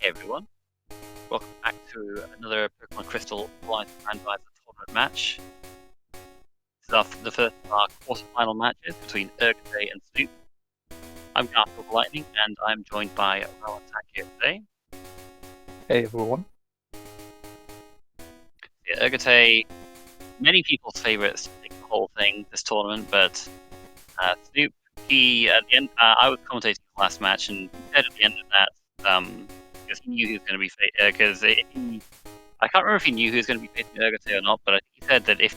Hey everyone, welcome back to another Pokemon Crystal Blind Randomizer tournament match. This is the first of our quarterfinal matches between ergotae and Snoep. I'm Garfield Lightning, and I'm joined by Rowan here today. Hey everyone. Yeah, ergotae, many people's favourites to take the whole thing this tournament, but Snoep, he at the end, I was commentating the last match, and he said at the end of that, because he knew he was going to be because I can't remember if he knew he was going to be facing ergotae or not, but I think he said that if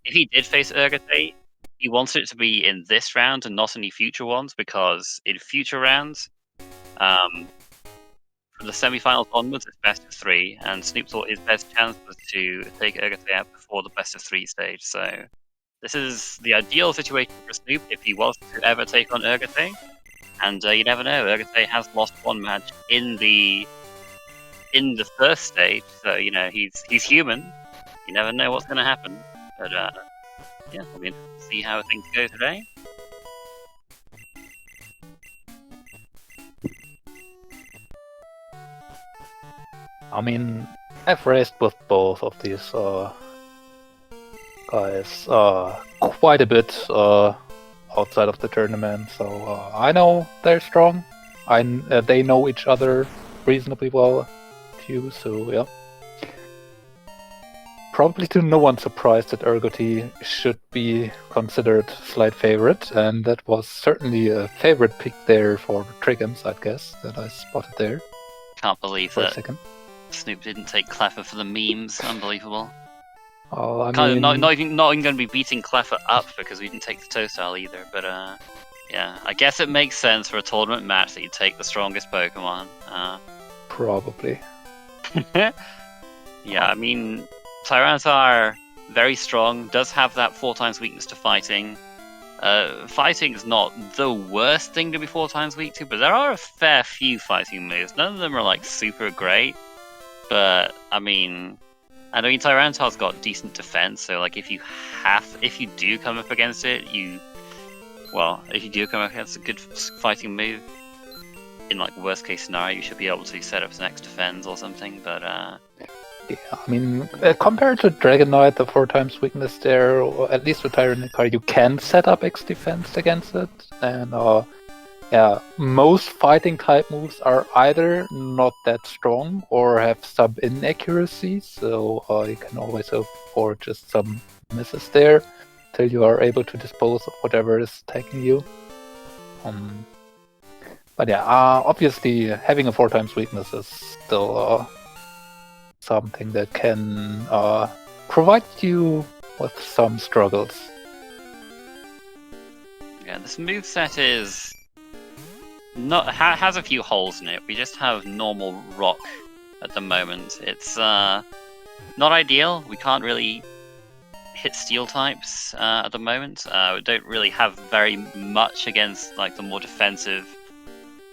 he did face ergotae, he wanted it to be in this round and not any future ones, because in future rounds, from the semi-finals onwards, it's best of 3, and Snoop thought his best chance was to take ergotae out before the best of 3 stage. So this is the ideal situation for Snoop if he was to ever take on ergotae. And you never know, ergotae has lost one match in the first stage, so you know he's human. You never know what's going to happen. But yeah, I mean, see how things go today. I mean, I've raced with both of these guys quite a bit outside of the tournament, so I know they're strong. They know each other reasonably well too, so yeah. Probably to no one's surprise that ergotae should be considered slight favorite, and that was certainly a favorite pick there for Triggins, I guess, that I spotted there. Can't believe for that a second. Snoop didn't take Cleffa for the memes. Unbelievable. Oh, I mean, mean, not even going to be beating Cleffa up because we didn't take the Toadstool either. But yeah, I guess it makes sense for a tournament match that you take the strongest Pokemon. Probably. Yeah, I mean, Tyranitar, very strong, does have that 4 times weakness to fighting. Fighting is not the worst thing to be 4 times weak to, but there are a fair few fighting moves. None of them are like super great, but I mean Tyranitar's got decent defense, so like if you do come up against it, if you do come up against a good fighting move, in like worst case scenario, you should be able to set up some extra defense or something. But yeah, I mean, compared to Dragonite, the 4 times weakness there, or at least with Tyranitar, you can set up X defense against it, and yeah, most fighting type moves are either not that strong or have some inaccuracy, so you can always hope for just some misses there till you are able to dispose of whatever is attacking you. But yeah, obviously having a 4 times weakness is still something that can provide you with some struggles. Yeah, this moveset is has a few holes in it. We just have normal rock at the moment. It's not ideal. We can't really hit steel types at the moment. We don't really have very much against like the more defensive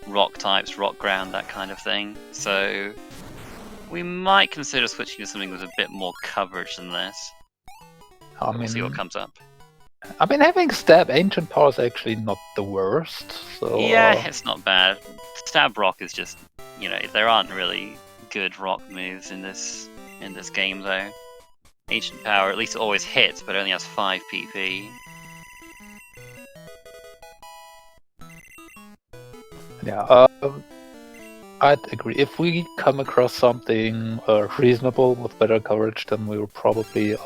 rock types, rock ground, that kind of thing. So we might consider switching to something with a bit more coverage than this. We'll see what comes up. I mean, having Stab Ancient Power is actually not the worst. So yeah, it's not bad. Stab Rock is just, you know, there aren't really good rock moves in this game though. Ancient Power at least always hits, but only has 5 PP. Yeah, I'd agree. If we come across something reasonable with better coverage, then we will probably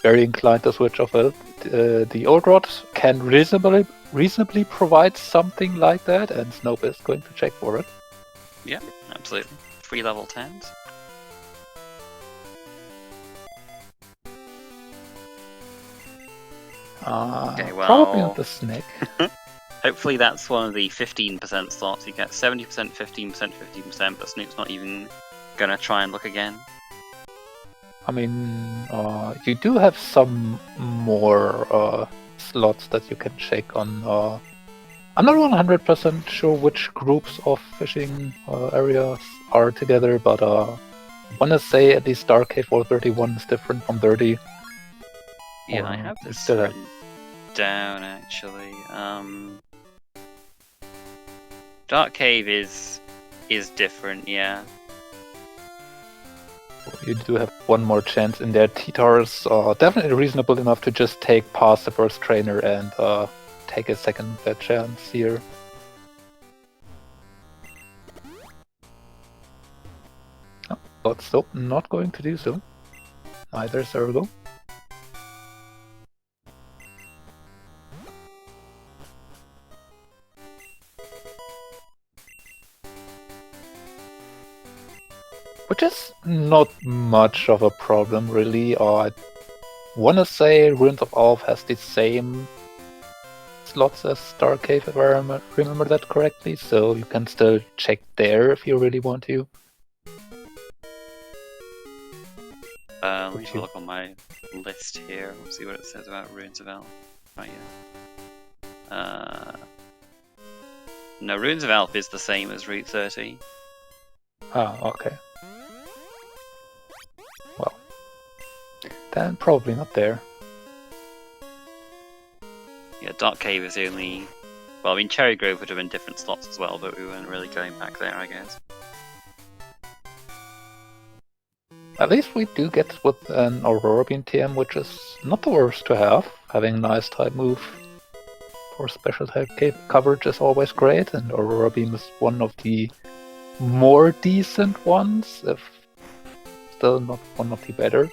very inclined to switch off it. The Old Rod can reasonably provide something like that, and Snoep is going to check for it. Yeah, absolutely. 3 level 10s. Okay, well, probably not the snake. Hopefully that's one of the 15% slots. You get 70%, 15%, 15%, but Snoop's not even gonna try and look again. I mean, you do have some more slots that you can check on. I'm not 100% sure which groups of fishing areas are together, but I want to say at least Dark Cave 431 is different from 30. Yeah, I have this written down actually. Dark Cave is is different, yeah. You do have one more chance in there. T-Tars are definitely reasonable enough to just take past the first trainer and take a second chance here. Oh, but still not going to do so. Neither is Ergo. Which is not much of a problem, really. I wanna say Ruins of Alph has the same slots as Star Cave, if I remember that correctly, so you can still check there if you really want to. Let me have a look on my list here. We'll see what it says about Ruins of Alph. Right here. No, Ruins of Alph is the same as Route 30. Ah, okay. Well, then probably not there. Yeah, Dark Cave is the only... Well, I mean, Cherry Grove would have been different slots as well, but we weren't really going back there, I guess. At least we do get with an Aurora Beam TM, which is not the worst to have. Having a nice type move for special type coverage is always great, and Aurora Beam is one of the more decent ones, if still not one of the better.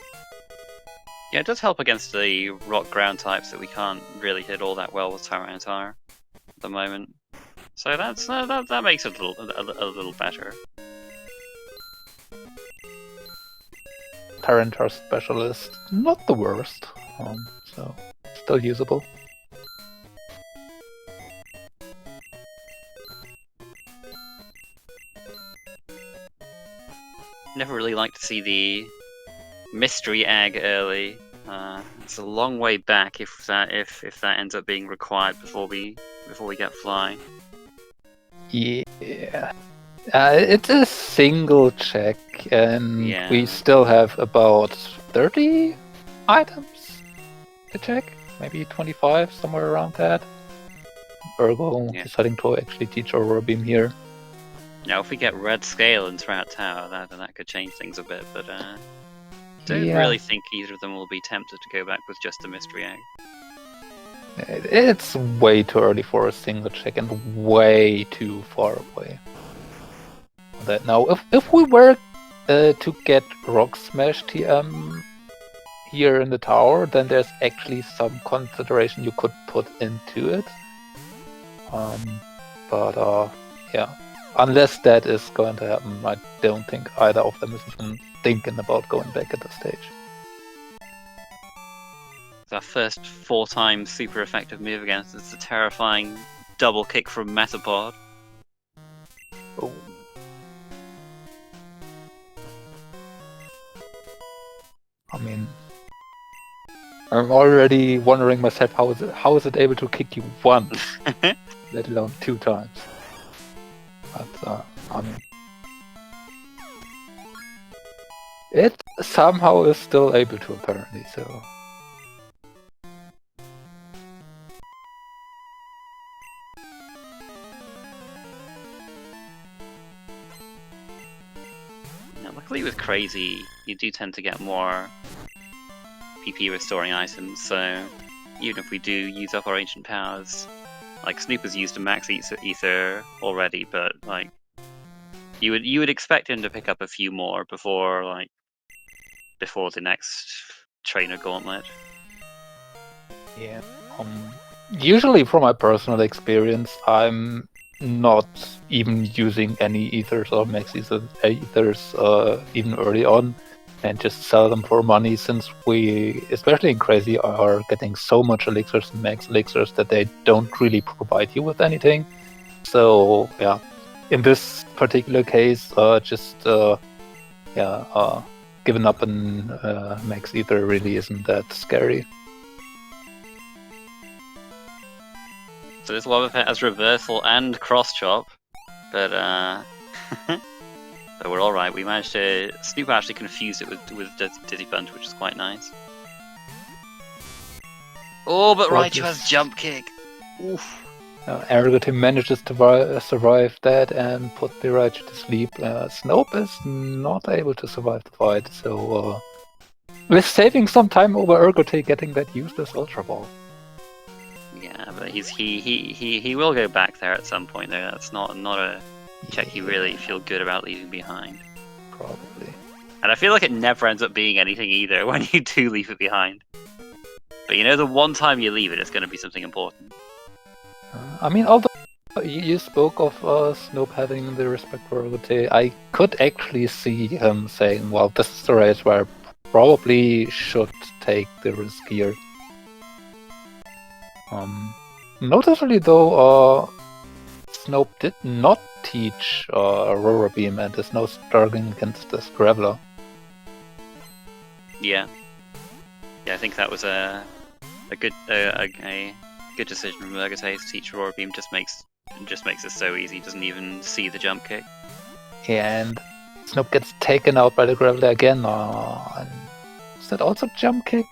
Yeah, it does help against the rock ground types that we can't really hit all that well with Tyranitar at the moment. So that's that makes it a little better. Tyranitar Specialist, not the worst, so still usable. Never really like to see the mystery egg early. It's a long way back if that ends up being required before we get fly. Yeah, it's a single check, and Yeah. we still have about 30 items to check, maybe 25, somewhere around that. Ergo deciding to actually teach Aurora Beam here. Now, if we get Red Scale and Trout Tower, that could change things a bit, but don't really think either of them will be tempted to go back with just a mystery egg. It's way too early for a single check and way too far away. That now, if we were to get Rock Smash TM here in the tower, then there's actually some consideration you could put into it. But yeah, unless that is going to happen, I don't think either of them is even thinking about going back at this stage. It's our first 4-time super effective move against it's a terrifying double kick from Metapod. Oh. I mean, I'm already wondering myself, how is it able to kick you once, let alone 2 times? But I mean, it somehow is still able to, apparently. So. Luckily with Crazy, you do tend to get more PP restoring items, so even if we do use up our ancient powers, like Snoep has used a max ether already, but like you would expect him to pick up a few more before the next trainer gauntlet. Yeah. Usually, from my personal experience, I'm not even using any ethers or max ethers even early on, and just sell them for money, since we, especially in Crazy, are getting so much elixirs and max elixirs that they don't really provide you with anything. So yeah, in this particular case, giving up an max ether really isn't that scary. So this Wobbuffet has reversal and cross chop, but so we're all right. We managed to. Snoep actually confused it with Dizzy Punch, which is quite nice. Oh, but Raichu has jump kick. Oof. ergotae manages to survive that and put the Raichu to sleep. Snoep is not able to survive the fight, so we're saving some time over ergotae getting that useless Ultra Ball. Yeah, but he will go back there at some point though. That's not a check you really feel good about leaving behind. Probably. And I feel like it never ends up being anything either when you do leave it behind. But you know, the one time you leave it, it's going to be something important. I mean, although you spoke of Snoop having the respect for ergotae, I could actually see him saying, well, this is the race where I probably should take the risk here. Notably though, Snoop did not teach Aurora Beam and is now struggling against this Graveler. Yeah, I think that was a good decision from ergotae to teach Aurora Beam. Just makes it so easy. Doesn't even see the jump kick. Yeah, and Snoop gets taken out by the Graveler again. Is that also jump kick?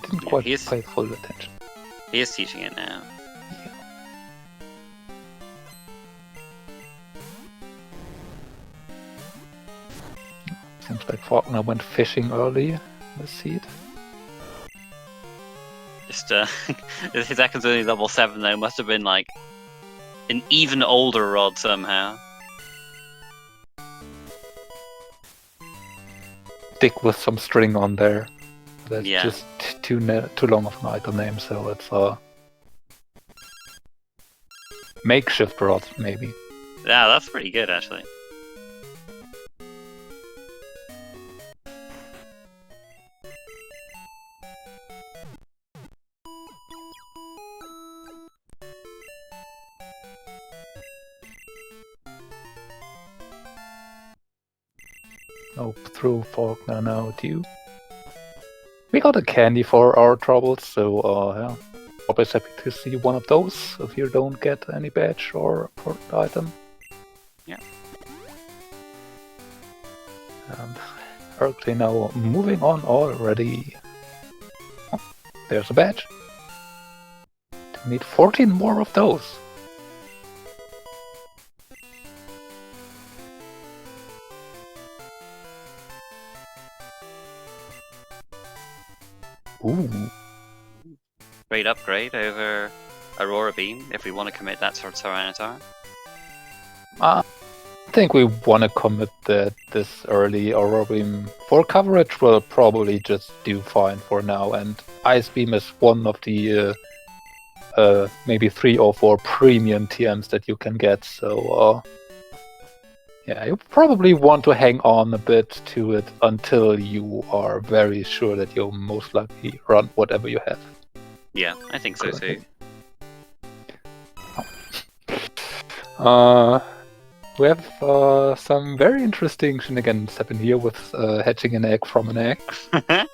Didn't quite pay full attention. He is teaching it now. Yeah. Seems like Faulkner went fishing early in the seed. Just his Ekans only level 7 though. Must have been like an even older rod somehow. Dick with some string on there. That's Yeah. just too long of an item name, so it's a makeshift rod, maybe. Yeah, that's pretty good actually. Nope, through Faulkner now too. We got a candy for our troubles, so yeah. Always happy to see one of those if you don't get any badge or important item. Yeah. And ergotae now moving on already. Oh, there's a badge. We need 14 more of those. Ooh. Great upgrade over Aurora Beam if we want to commit that sort of Tyranitar. I think we want to commit that this early. Aurora Beam for coverage will probably just do fine for now, and Ice Beam is one of the maybe 3 or 4 premium TMs that you can get, so yeah, you probably want to hang on a bit to it until you are very sure that you'll most likely run whatever you have. Yeah, I think so too. We have some very interesting shenanigans happen here with hatching an egg from an egg. Can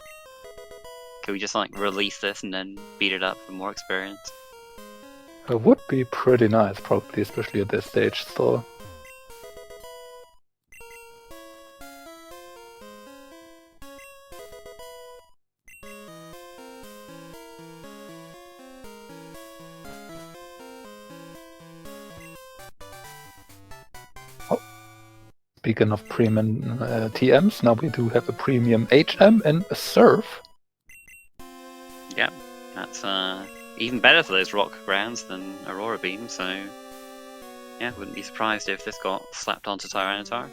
we just like release this and then beat it up for more experience? It would be pretty nice, probably, especially at this stage still. Speaking of premium TMs, now we do have a premium HM and a Surf. Yeah, that's even better for those rock grounds than Aurora Beam, so yeah, wouldn't be surprised if this got slapped onto Tyranitar.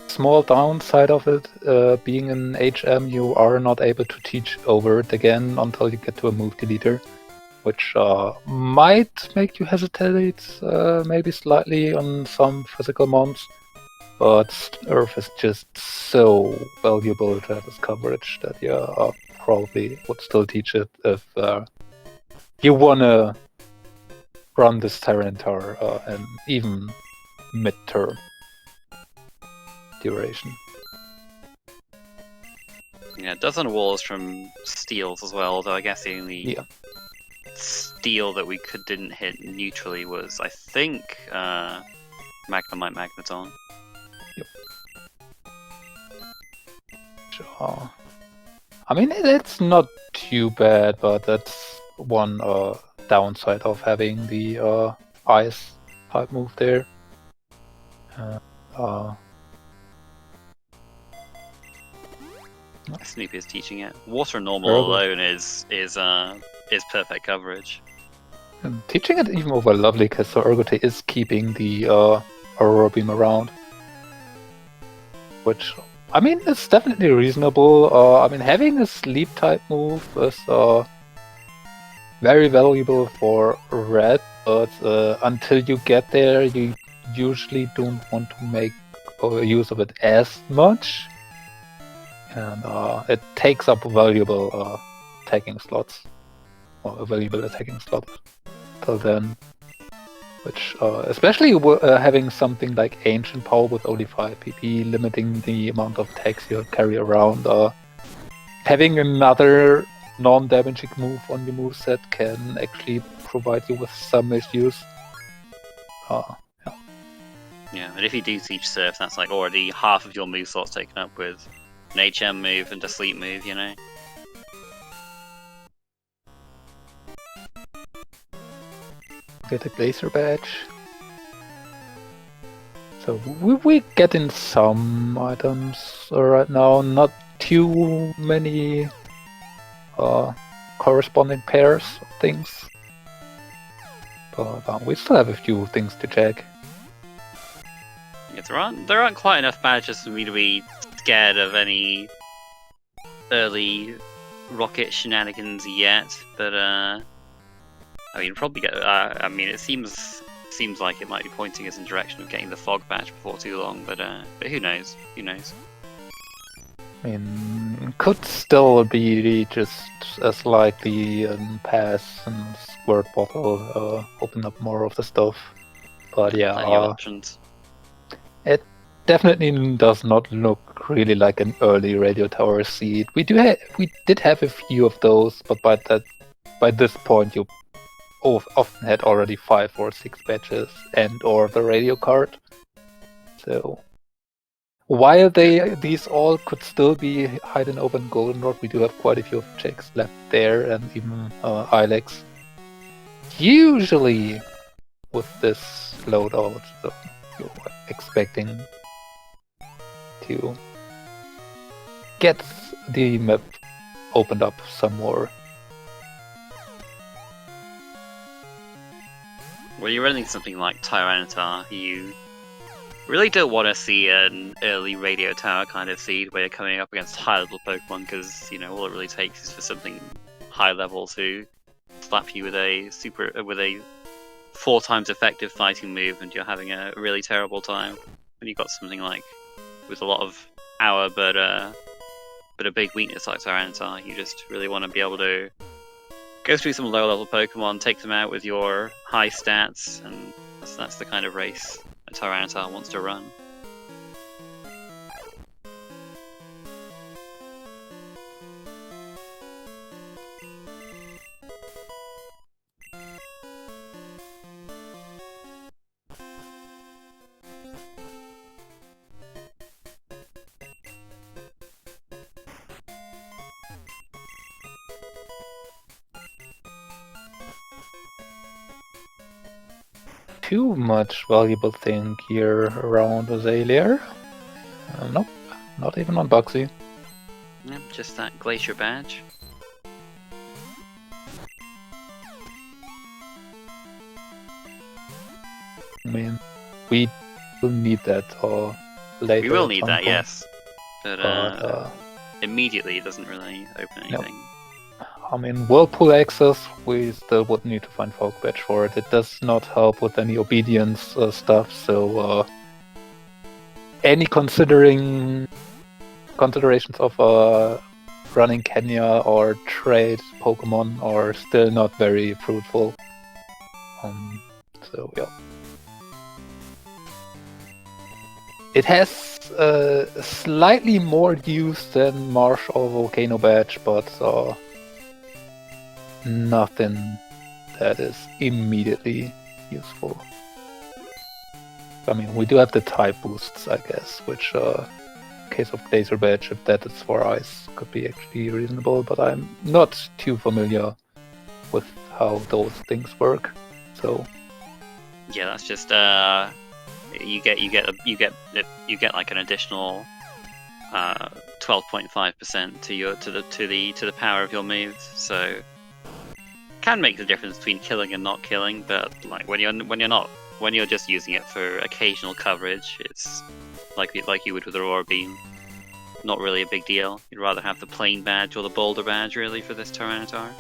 Small downside of it, being an HM, you are not able to teach over it again until you get to a move deleter, which might make you hesitate maybe slightly on some physical mons, but Earth is just so valuable to have as coverage that you probably would still teach it if you wanna run this Tyranitar and even mid-term duration. Yeah, dozen walls from steals as well, though I guess the only steal that we didn't hit neutrally was, I think, Magnemite Magneton. Yep. Sure. I mean, it's not too bad, but that's one downside of having the ice type move there. Snoep is teaching it. Water normal alone is perfect coverage. And teaching it even over lovely, because so ergotae is keeping the Aurora Beam around. Which, I mean, it's definitely reasonable. I mean, having a sleep type move is very valuable for red, but until you get there, you usually don't want to make use of it as much. And it takes up valuable attacking slots, or a valuable attacking slot till then. Which, especially having something like Ancient Power with only 5 PP, limiting the amount of attacks you carry around, having another non-damaging move on your moveset can actually provide you with some issues. Yeah, and if you do teach Surf, that's like already half of your move slots taken up with an HM move and a sleep move, you know? Get a Glacier Badge. So we getting some items right now, not too many corresponding pairs of things. But we still have a few things to check. Yeah, there aren't quite enough badges for me to be scared of any early rocket shenanigans yet, but I mean, probably get. I mean, it seems like it might be pointing us in the direction of getting the fog badge before too long, but who knows? Who knows? I mean, could still be just as likely pass and squirt bottle open up more of the stuff, but yeah, options. It definitely does not look really like an early radio tower seed. We did have a few of those, but by this point you often had already 5 or 6 badges and or the radio card. So while these all could still be hide and open goldenrod, we do have quite a few of checks left there, and even Ilex. Usually with this loadout, so you're expecting to get the map opened up some more. When you're running something like Tyranitar, you really don't want to see an early radio tower kind of seed where you're coming up against high level Pokemon, because, you know, all it really takes is for something high level to slap you with a 4 times effective fighting move, and you're having a really terrible time. When you've got something like with a lot of power but a big weakness like Tyranitar, you just really want to be able to go through some low level Pokemon, take them out with your high stats, and that's the kind of race a Tyranitar wants to run. Too much valuable thing here around Azalea. Nope, not even on Bugsy. Yep, just that Glacier badge. I mean, we will need that later. We will need that, yes. But immediately it doesn't really open anything. Nope. I mean, Whirlpool access, we still would need to find Fog Badge for it. It does not help with any obedience stuff, so any considerations of running Kenya or trade Pokemon are still not very fruitful. So yeah. It has slightly more use than Marsh or Volcano Badge, but nothing that is immediately useful. I mean, we do have the type boosts, I guess, which in case of Glacier Badge, if that is for ice, could be actually reasonable, but I'm not too familiar with how those things work. So yeah, that's just you get like an additional 12.5% to the power of your moves. So can make the difference between killing and not killing, but like when you're just using it for occasional coverage, it's like you would with Aurora Beam. Not really a big deal. You'd rather have the plain badge or the boulder badge really for this Tyranitar.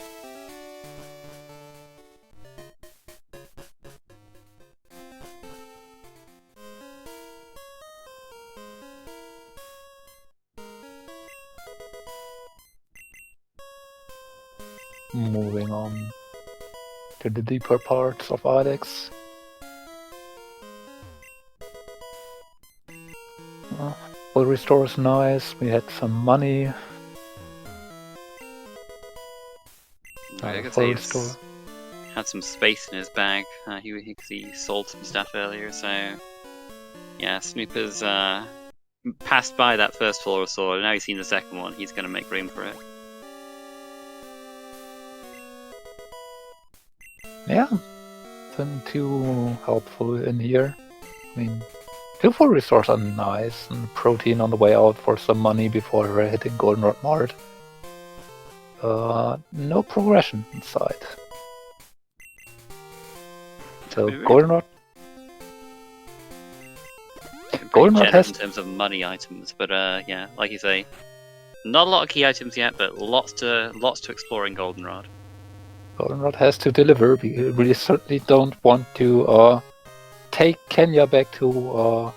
moving on to the deeper parts of Ilex. Full restore is nice. We had some money. I could full say restore. he's had some space in his bag. He sold some stuff earlier, so yeah, Snoep has passed by that first full restore. Now he's seen the second one. He's going to make room for it. Yeah, nothing too helpful in here. I mean, 2 full restores are nice, and protein on the way out for some money before hitting Goldenrod Mart. No progression inside. So Goldenrod has in terms of money items, but yeah, like you say, not a lot of key items yet, but lots to explore in Goldenrod. Goldenrod has to deliver. We really certainly don't want to take Kenya back to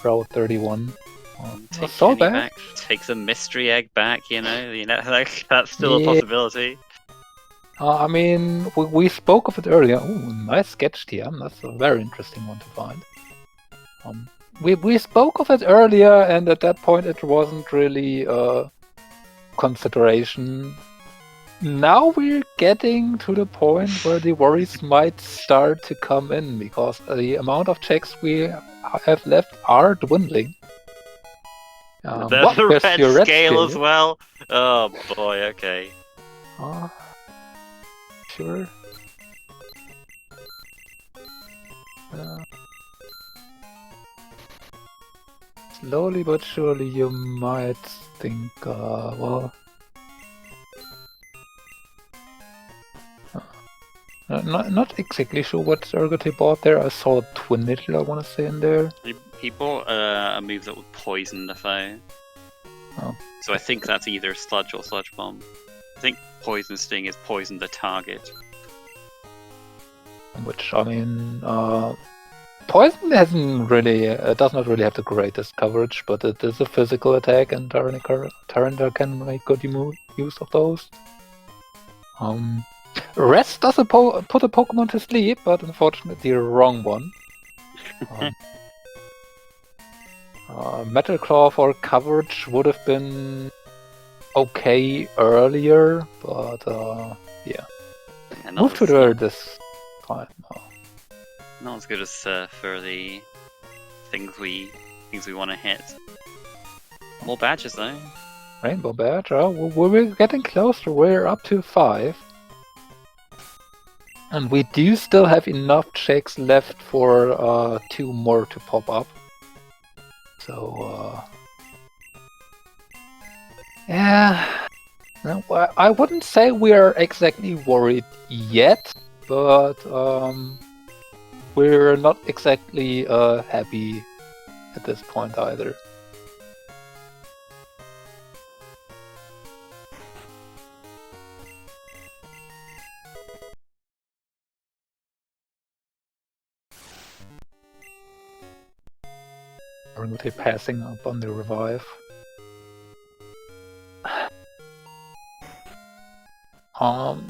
Route 31. Take Kenny back. Take the mystery egg back. You know, like, that's still a possibility. I mean, we spoke of it earlier. Ooh, nice sketch TM. That's a very interesting one to find. We spoke of it earlier, and at that point it wasn't really a consideration. Now we're getting to the point where the worries might start to come in, because the amount of checks we have left are dwindling. The red scale as well. Oh boy, okay. Sure. Slowly but surely you might think, well... Not exactly sure what ergotae bought there. I saw a Twin Needle, I want to say, in there. He bought a move that would poison the foe. Oh. So I think that's either Sludge or Sludge Bomb. I think Poison Sting is poison the target. Which, I mean, Poison does not really have the greatest coverage, but it is a physical attack, and Tyranitar can make good use of those. Rest does put a Pokemon to sleep, but unfortunately the wrong one. Metal Claw for coverage would have been okay earlier, but yeah. Move to the this time. Not as good as for the things we want to hit. More badges though. Rainbow badge. Oh, we're getting closer. We're up to 5. And we do still have enough checks left for 2 more to pop up. So, yeah. No, I wouldn't say we are exactly worried yet, but we're not exactly happy at this point either. Ergotae passing up on the revive.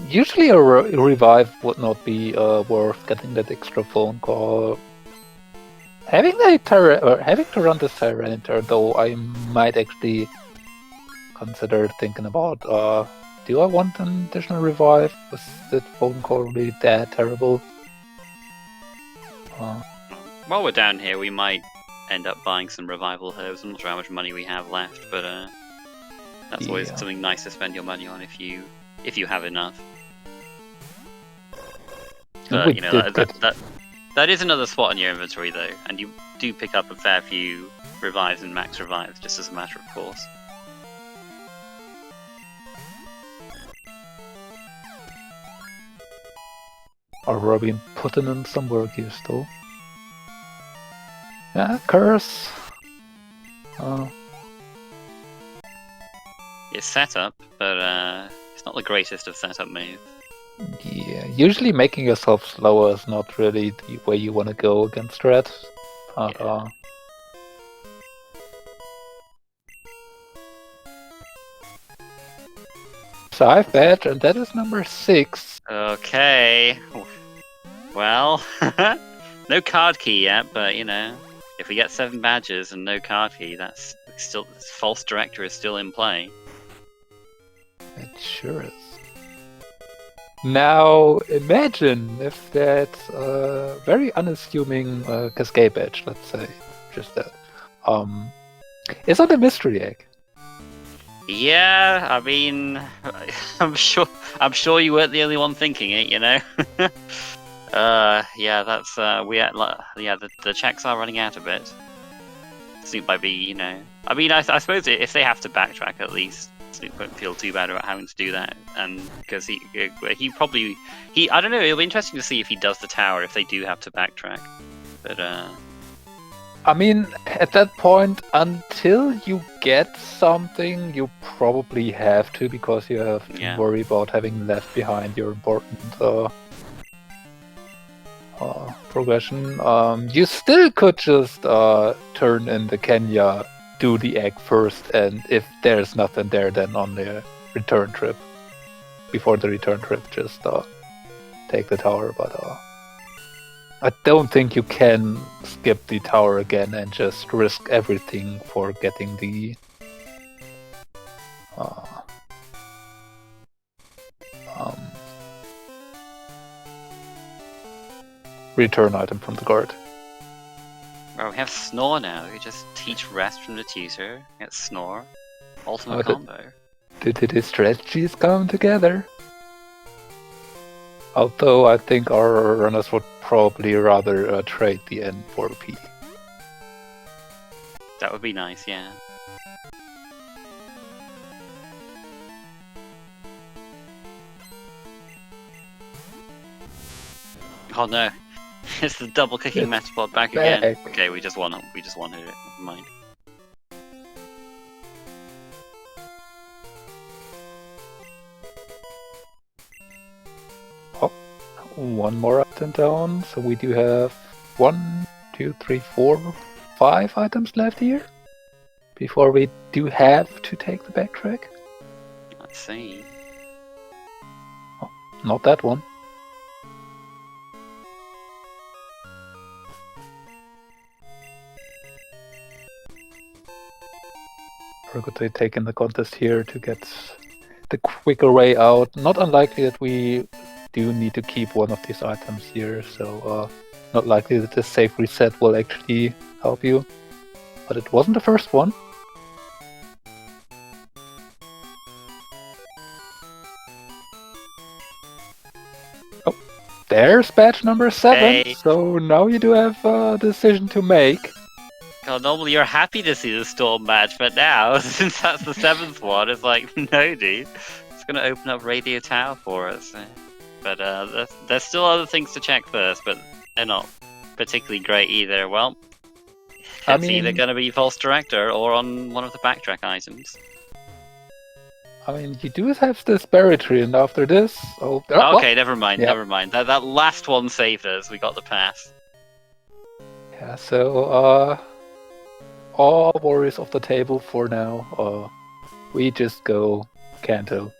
Usually a revive would not be worth getting that extra phone call. Having to run this Tyranitar, though, I might actually consider thinking about, do I want an additional revive? Was that phone call really that terrible? While we're down here, we might end up buying some revival herbs. I'm not sure how much money we have left, but that's always something nice to spend your money on if you have enough. But We you know did get that is another spot in your inventory though, and you do pick up a fair few revives and max revives just as a matter of course. Or Robin putting in some work here still. Yeah, curse. It's setup, but it's not the greatest of setup moves. Yeah, usually making yourself slower is not really the way you want to go against red. But Yeah. Scythe badge, and that is number 6. Okay. Well, no card key yet, but you know, if we get 7 badges and no card key, that's still false director is still in play. It sure is. Now imagine if that very unassuming cascade badge, let's say, just that, is on the mystery egg. Yeah, I mean, I'm sure you weren't the only one thinking it, you know. Yeah, that's the checks are running out a bit. Snoop might be, you know, I mean, I suppose if they have to backtrack at least, Snoop won't feel too bad about having to do that, and because he probably I don't know, it'll be interesting to see if he does the tower if they do have to backtrack, but I mean, at that point, until you get something, you probably have to, because you have to worry about having left behind your important progression. You still could just turn in the Kenya, do the egg first, and if there's nothing there, then on the return trip, before the return trip, just take the tower. But I don't think you can skip the tower again and just risk everything for getting the return item from the guard. Well, we have Snore now. We just teach rest from the tutor, get Snore, ultimate combo. The strategies come together. Although I think our runners would probably rather trade the N for P. That would be nice, yeah. Oh no, it's the double kicking Metapod back again. Okay, we just won it. Hit it. Never mind. One more item down, so we do have 1, 2, 3, 4, 5 items left here before we do have to take the backtrack. Let's see. Oh, not that one. Ergotae taking the contest here to get the quicker way out. Not unlikely that we do need to keep one of these items here, so not likely that the safe reset will actually help you. But it wasn't the first one. Oh, there's badge number 7, Hey. So now you do have a decision to make. God, normally you're happy to see the Storm badge, but now, since that's the 7th one, it's like, no dude, it's gonna open up Radio Tower for us. But there's still other things to check first, but they're not particularly great either. Well, it's either going to be False Director or on one of the backtrack items. I mean, you do have this Barratory, and after this... okay, never mind, never mind. That last one saved us, we got the pass. Yeah, so, all warriors off the table for now. We just go Kanto.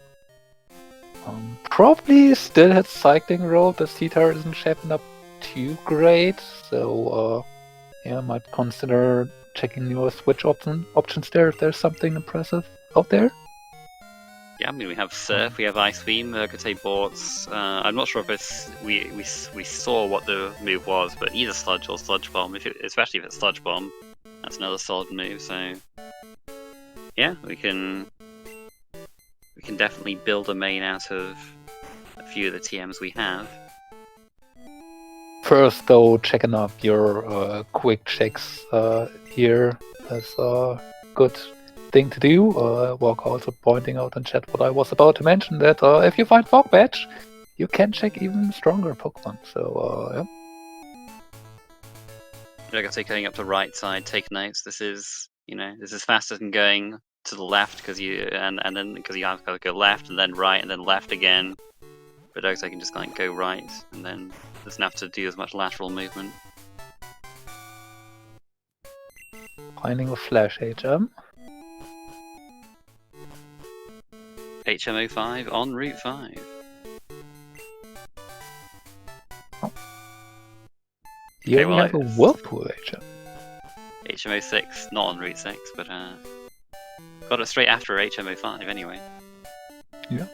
Probably still had cycling roll. The C-Tower isn't shaping up too great, so yeah, might consider checking your switch options there if there's something impressive out there. Yeah, I mean we have Surf, we have Ice Beam, ergotae Borts. I'm not sure if it's we saw what the move was, but either Sludge or Sludge Bomb. Especially if it's Sludge Bomb, that's another solid move. So yeah, we can definitely build a main out of a few of the TMs we have. First, though, checking up your quick checks here is a good thing to do. Walk also pointing out in chat what I was about to mention, that if you find Fog Badge, you can check even stronger Pokemon. So, yeah. Ergotae going up the right side, take notes. This is, this is faster than going to the left because you and then because you have got to go left and then right and then left again. But Ergotae can just like go right and then doesn't have to do as much lateral movement. Finding a Flash HM. HM05 on Route 5. Here Okay, we well, have a Whirlpool HM. HM06, not on Route 6, but got it straight after HM05 anyway. Yeah.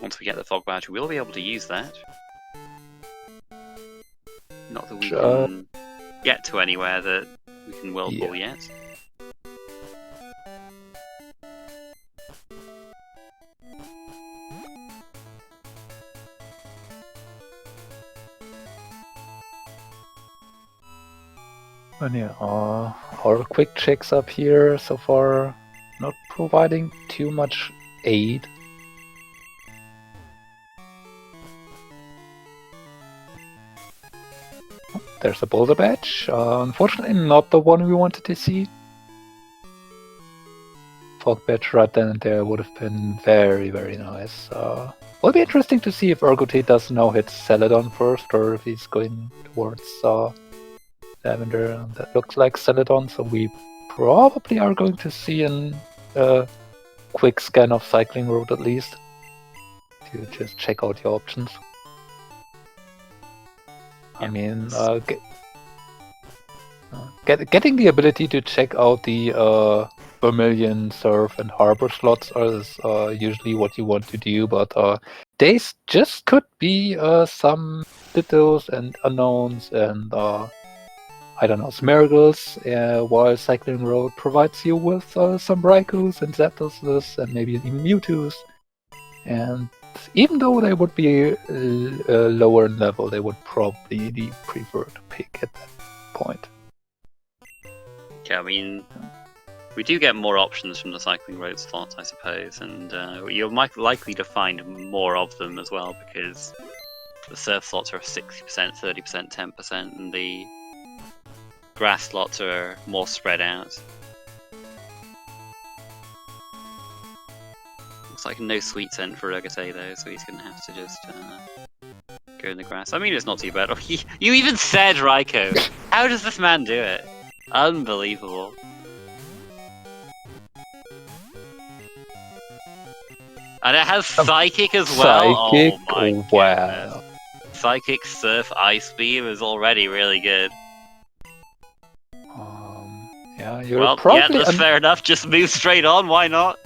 Once we get the Fog Badge, we'll be able to use that. Not that we can get to anywhere that we can Whirlpool yet. And yeah, our quick checks up here so far not providing too much aid. There's a Boulder Badge. Unfortunately, not the one we wanted to see. Fog Badge right then and there would have been very, very nice. Will be interesting to see if Ergotae does now hit Celadon first, or if he's going towards Lavender. That looks like Celadon, so we probably are going to see a quick scan of Cycling Road at least, to just check out your options. I mean, getting the ability to check out the Vermilion, Surf, and Harbor slots is usually what you want to do, but they just could be some Dittos and Unknowns and I don't know, Smeargles, while Cycling Road provides you with some Raikus and Zapdoses and maybe even Mewtwo's. And even though they would be lower in level, they would probably be preferred pick at that point. Yeah, I mean, we do get more options from the Cycling Road slot, I suppose, and you're likely to find more of them as well, because the Surf slots are 60%, 30%, 10%, and the Grass slots are more spread out. Looks like no Sweet Scent for Ergotae though, so he's going to have to just go in the grass. I mean, it's not too bad. Oh, you even said Raikou! How does this man do it? Unbelievable. And it has Psychic as well. Psychic? Oh my wow. goodness. Psychic, Surf, Ice Beam is already really good. Yeah, you're probably that's fair enough. Just move straight on. Why not?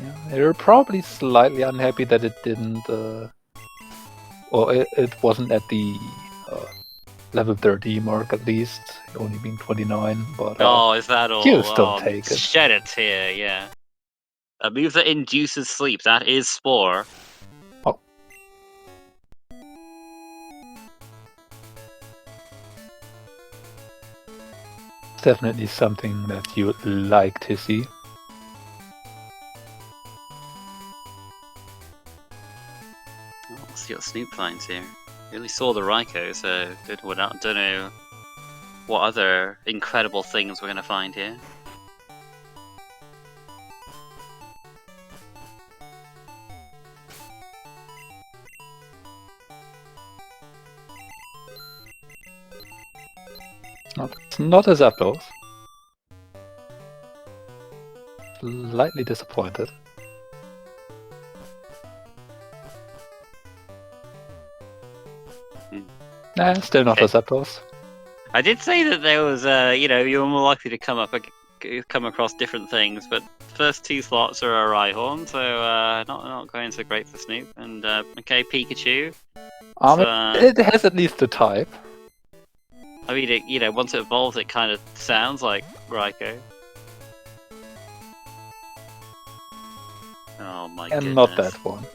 Yeah, you're probably slightly unhappy that it didn't, or it wasn't at the level 30 mark at least, only being 29. But oh, is that all? You still take it. Shed a tear, yeah. A move that induces sleep. That is Spore. Oh. Definitely something that you would like to see. Oh, let's see what Snoep finds here. Really saw the Raikou, so don't know what other incredible things we're going to find here. Not as Zapdos. Slightly disappointed. Nah, still not as Zapdos. I did say that there was, you were more likely to come across different things, but first two slots are a Rhyhorn, so not going so great for Snoep. And okay, Pikachu. It has at least a type. I mean, once it evolves, it kind of sounds like Raikou. Oh my goodness. And not that one.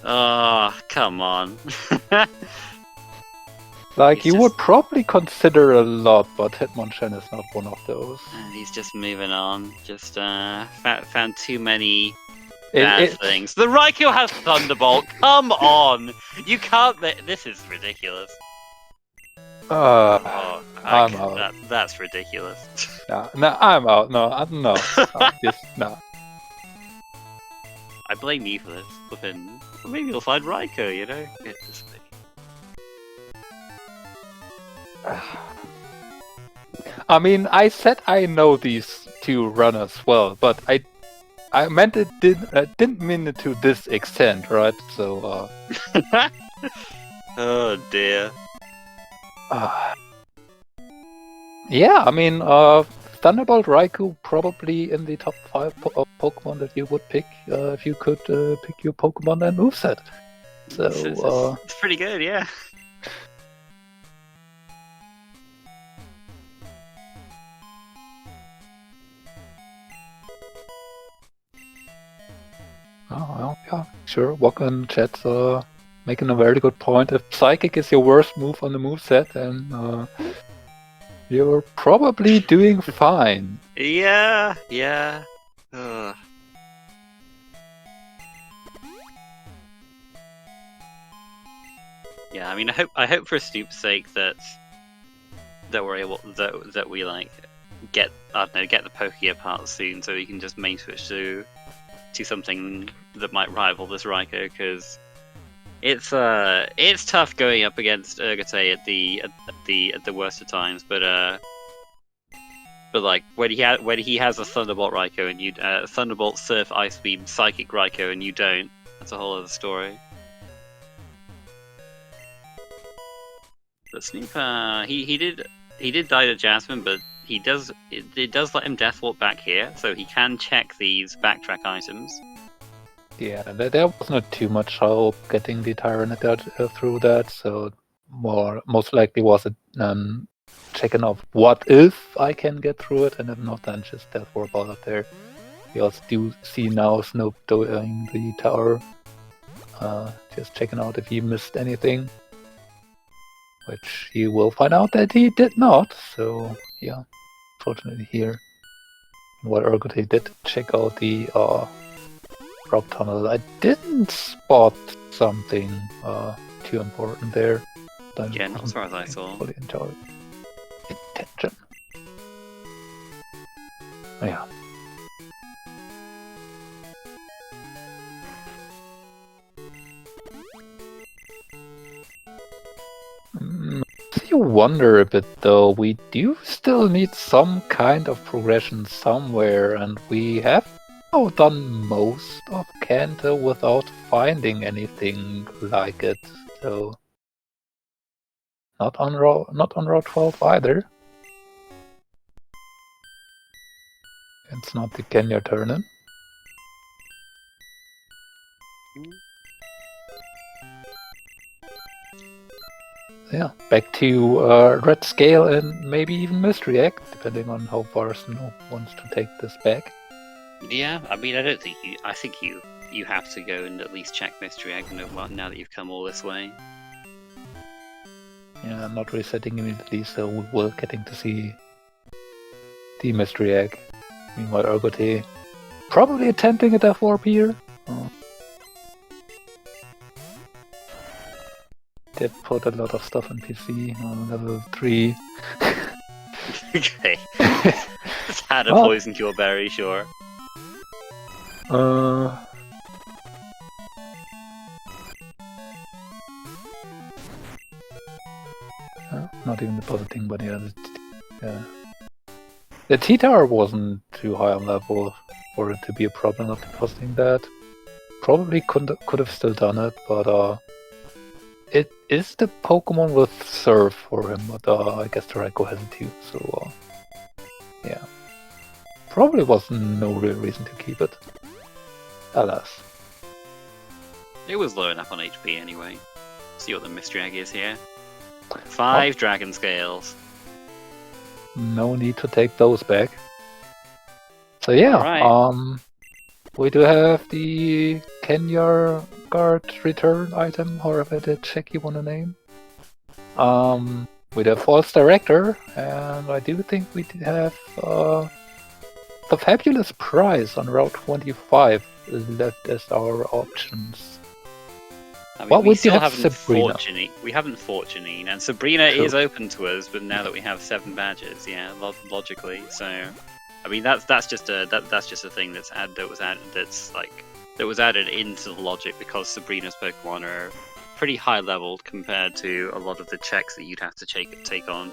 Oh, come on. Like, He's you would probably consider a lot, but Hitmonchan is not one of those. And he's just moving on. Just found too many bad things. The Raikou has Thunderbolt. Come on, you can't. This is ridiculous. I'm out. That's ridiculous. No, I'm out. No, no. Just no. I blame you for this. Maybe you'll find Raikou. You know. I mean, I said I know these two runners well, but I meant it didn't mean it to this extent, right? So. Oh dear. Yeah, I mean, Thunderbolt Raikou probably in the top 5 Pokemon that you would pick if you could pick your Pokemon and moveset. So it's pretty good, yeah. Oh, well, yeah, sure. Walk-in chat's making a very good point. If Psychic is your worst move on the moveset, then you're probably doing fine. Yeah. Yeah, I mean, I hope for Snoop's sake that we're able that we like get the Poké apart soon, so we can just main switch to something that might rival this Raikou, because it's tough going up against ergotae at the worst of times, but like when he has a Thunderbolt Raikou and you Thunderbolt, Surf, Ice Beam, Psychic Raikou and you don't, that's a whole other story. But Snoep, he did die to Jasmine, but it does let him Death Walk back here, so he can check these backtrack items. Yeah, there was not too much hope getting the Tyranitar through that, so most likely was it checking off what if I can get through it, and if not, then just Death Warp out of there. We also do see now Snoop doing the tower, just checking out if he missed anything, which he will find out that he did not, so yeah, fortunately here. While ergotae did check out the rock tunnel, I didn't spot something too important there. Yeah, not as far as I saw. Fully enjoy intention. Yeah. You wonder a bit though, we do still need some kind of progression somewhere, and we have now done most of Kanto without finding anything like it, so not on Route 12 either. It's not the Kenya turn-in. Yeah, back to Red Scale and maybe even Mystery Egg, depending on how far Snoop wants to take this back. Yeah, I mean, I think you have to go and at least check Mystery Egg now that you've come all this way. Yeah, not resetting immediately, so we will getting to see the Mystery Egg. Meanwhile, ergotae probably attempting a Death Warp here. They put a lot of stuff on PC on level 3. Okay. Just had a Poison Cure Berry, sure. Not even depositing, but yeah. The T-Tower wasn't too high on level for it to be a problem of depositing that. Probably could have still done it, but it is the Pokemon with Surf for him, but I guess the Raikou has it too, so yeah. Probably was no real reason to keep it. Alas. It was low enough on HP anyway. See what the Mystery Egg is here. 5 Dragon Scales. No need to take those back. So yeah, right. we do have the Kenya guard return item, however the check you want to name. With a false director, and I do think we have the fabulous prize on Route 25 left as our options. I mean, What we would you still have haven't Sabrina? fought Janine. We haven't fought Janine, and Sabrina True. is open to us, but now that we have 7 badges, yeah, logically. So, I mean, that's just a thing that was added into the logic because Sabrina's Pokemon are pretty high leveled compared to a lot of the checks that you'd have to take on.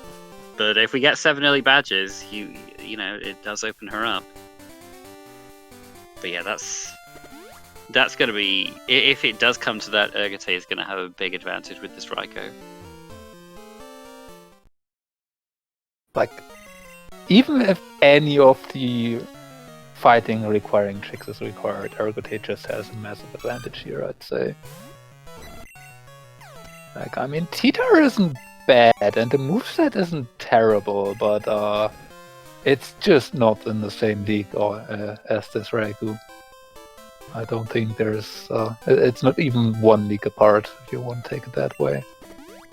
But if we get 7 early badges, you know, it does open her up. But yeah, that's going to be, if it does come to that, ergotae is going to have a big advantage with this Raikou. Like, even if any of the fighting requiring checks is required, ergotae just has a massive advantage here, I'd say. Like, I mean, Titar isn't bad, and the moveset isn't terrible, but it's just not in the same league as this Raikou. I don't think there's... it's not even one league apart, if you want to take it that way.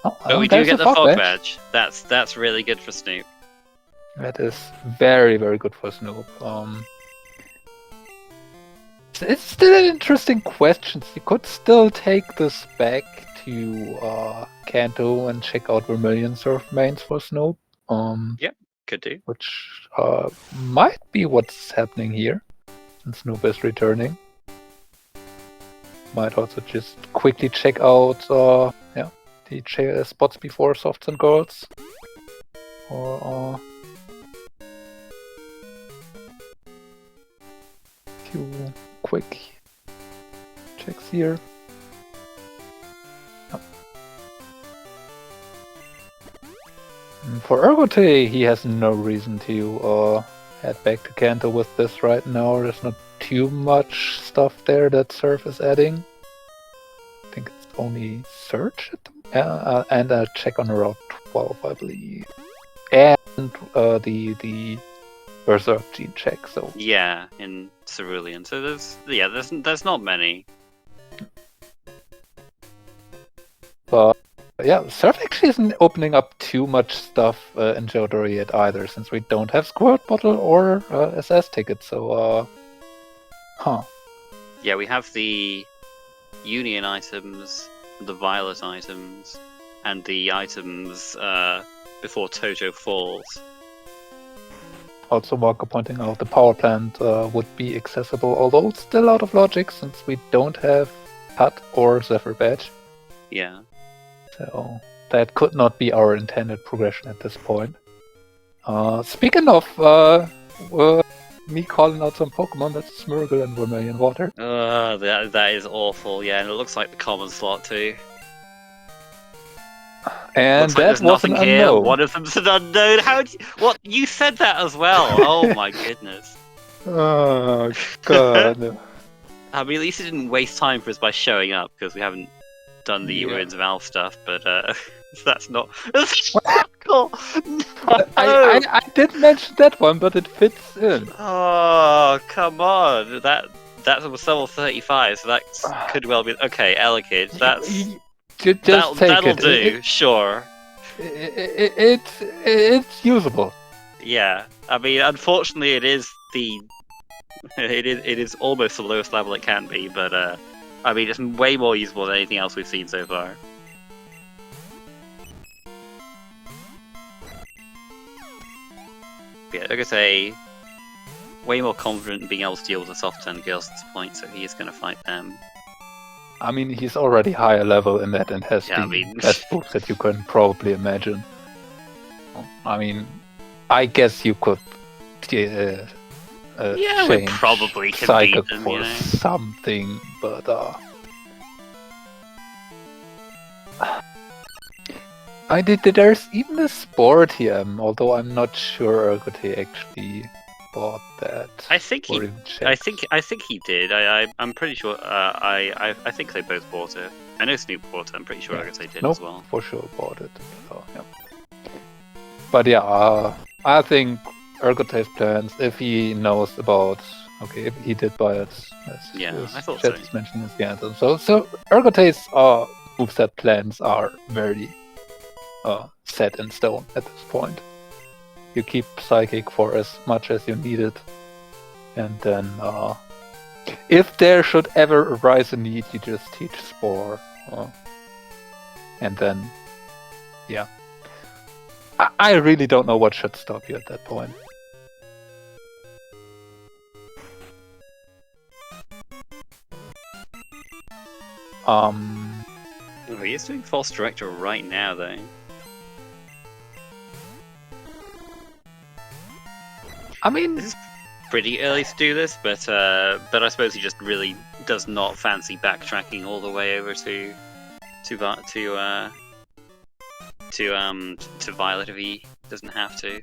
But we do get the fog badge. That's really good for Snoep. That is very, very good for Snoep. It's still an interesting question. You could still take this back to Kanto and check out Vermilion Surf mains for Snoep. Yep, could do. Which might be what's happening here, since Snoep is returning. Might also just quickly check out the spots before Softs and Girls. Or few quick checks here. For ergotae, he has no reason to head back to Kanto with this right now. There's not too much stuff there that Surf is adding. I think it's only Search and a check on Route 12, I believe. And the Berserk Gene check, so... Yeah, in Cerulean. So there's not many. But yeah, Surf actually isn't opening up too much stuff in Johtori yet either, since we don't have Squirt Bottle or SS tickets, so Yeah, we have the Union items, the Violet items, and the items before Tojo Falls. Also, Marco pointing out the power plant would be accessible, although it's still out of logic since we don't have Hut or Zephyr Badge. Yeah. So that could not be our intended progression at this point. Speaking of me calling out some Pokemon, that's Smeargle and Vermilion Water. That is awful, yeah, and it looks like the common slot too. And looks like that was an here. unknown. One of them's an unknown. What? You said that as well. Oh my goodness. Oh god. I mean, at least it didn't waste time for us by showing up because we haven't done the Ruins of Alph stuff. But that's not. Cool. No. I did mention that one, but it fits in. Oh come on! That was level 35, so that could well be okay. Elekid, that'll do. Sure. It's usable. Yeah, I mean, unfortunately, it is almost the lowest level it can be, but I mean, it's way more usable than anything else we've seen so far. Yeah, like I say, way more confident in being able to deal with the soft 10 girls at this point, so he is going to fight them. I mean, he's already higher level in that and has the best books that you can probably imagine. I mean, I guess you could we probably can Psychic beat them, for something, but there's even a Sport here, although I'm not sure ergotae actually bought that. I think he did. I'm pretty sure. I think they both bought it. I know Snoop bought it. I'm pretty sure ergotae did as well. For sure bought it. So, yeah. But yeah, I think ergotae's plans, if he knows about Okay, he did buy it. Yeah, I thought Chat so. is mentioning this. Yeah, so ergotae's moveset plans are very set in stone at this point. You keep Psychic for as much as you need it, and then if there should ever arise a need, you just teach Spore, and then yeah. I really don't know what should stop you at that point. Oh, he is doing False Director right now, though. I mean, This is pretty early to do this, but I suppose he just really does not fancy backtracking all the way over to Violet if he doesn't have to.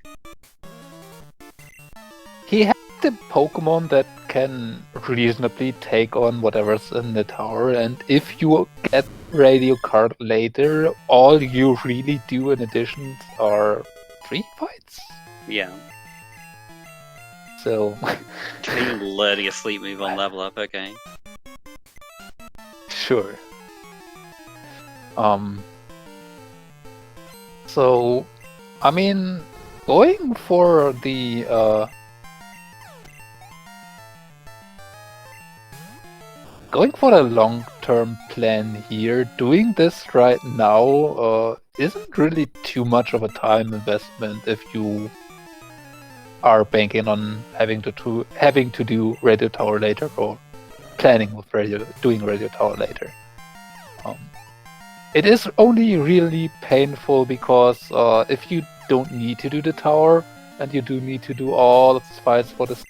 he has the Pokemon that can reasonably take on whatever's in the tower, and if you get Radio Card later, all you really do in addition are 3 fights. Yeah. So Even learning a sleep move on level up, okay. sure. So I mean, going for the long-term plan here, doing this right now isn't really too much of a time investment if you are banking on having to do Radio Tower later, or planning with doing Radio Tower later. It is only really painful because if you don't need to do the tower and you do need to do all of the fights for this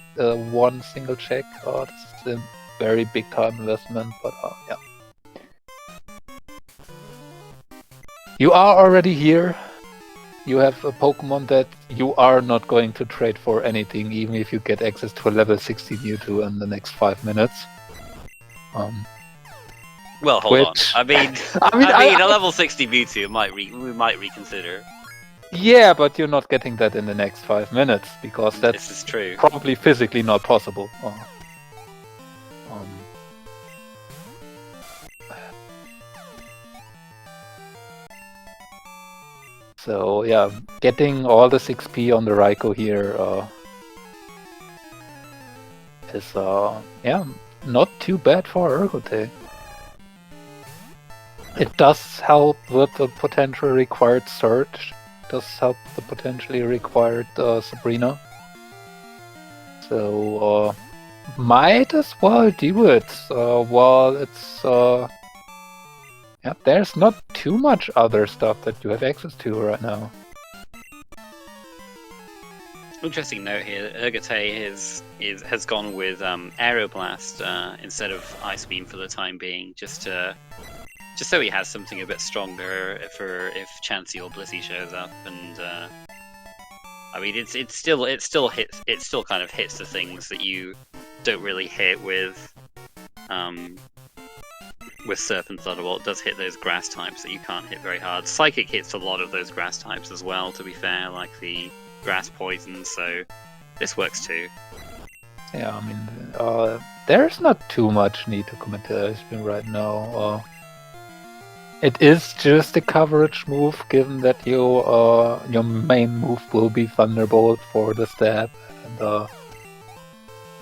one single check, this is a very big time investment. But yeah, you are already here. You have a Pokemon that you are not going to trade for anything, even if you get access to a level 60 Mewtwo in the next 5 minutes. Well, hold on. I mean, a level 60 Mewtwo we might reconsider. Yeah, but you're not getting that in the next 5 minutes because that's this is true. Probably physically not possible. So yeah, getting all the 6P on the Raikou here is yeah, not too bad for ergotae. It does help with the potential required Surge. Does help the potentially required Sabrina. So might as well do it while it's yeah, there's not too much other stuff that you have access to right now. Interesting note here, ergotae has gone with Aeroblast instead of Ice Beam for the time being, just so he has something a bit stronger for if Chansey or Blissey shows up, and I mean it still kind of hits the things that you don't really hit with Surf and Thunderbolt. It does hit those grass types that you can't hit very hard. Psychic hits a lot of those grass types as well, to be fair, like the grass poison, so this works too. Yeah, I mean, there's not too much need to commit to Ice Beam right now. It is just a coverage move, given that your main move will be Thunderbolt for the stab, and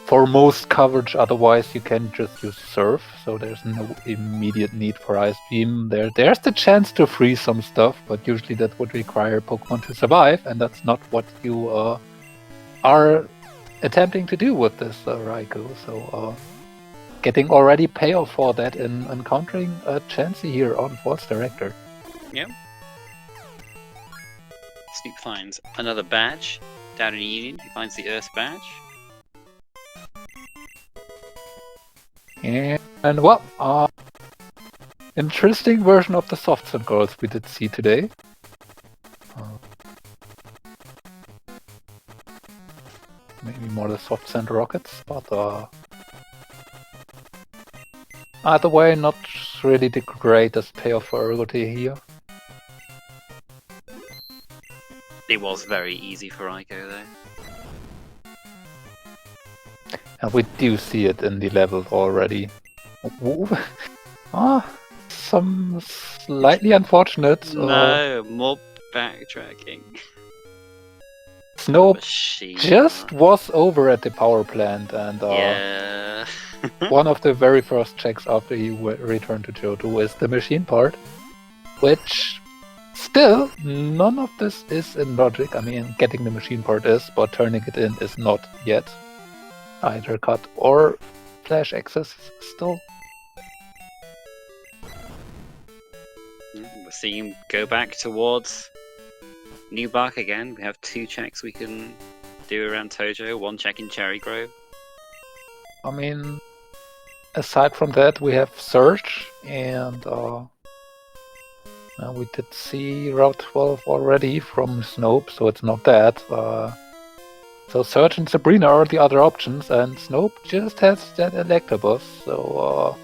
for most coverage otherwise you can just use Surf, so there's no immediate need for Ice Beam. There's the chance to freeze some stuff, but usually that would require Pokemon to survive, and that's not what you are attempting to do with this Raikou, so getting already payoff for that in encountering Chansey here on False Director. Yep. Snoop finds another badge down in Union. He finds the Earth badge. And well, interesting version of the Soft Sand Girls we did see today. Maybe more the Soft Sand Rockets, but either way, not really the greatest payoff for ergotae here. It was very easy for Raikou though. And we do see it in the level already. Ooh. Some slightly unfortunate. No, more backtracking. Snoep Machine just gun. was over at the power plant, and Yeah. one of the very first checks after he returned to Johto is the machine part, which still none of this is in logic. I mean, getting the machine part is, but turning it in is not yet. Either cut or flash access still. We're seeing him go back towards New Bark again. We have 2 checks we can do around Tojo, 1 check in Cherry Grove. I mean, aside from that, we have Surge, and we did see Route 12 already from Snope, so it's not that. So Surge and Sabrina are the other options, and Snope just has that Electabuzz, so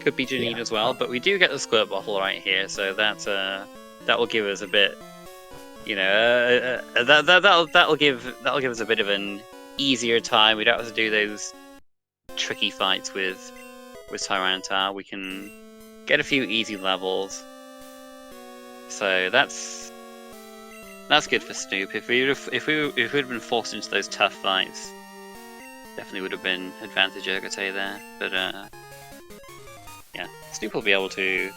Could be Janine as well, but we do get the Squirt Bottle right here, so that will give us a bit, that'll give us a bit of an easier time. We don't have to do those tricky fights with Tyranitar. We can get a few easy levels, so that's good for Snoop. If we would have been forced into those tough fights, definitely would have been advantage ergotae there. But yeah, Snoop will be able to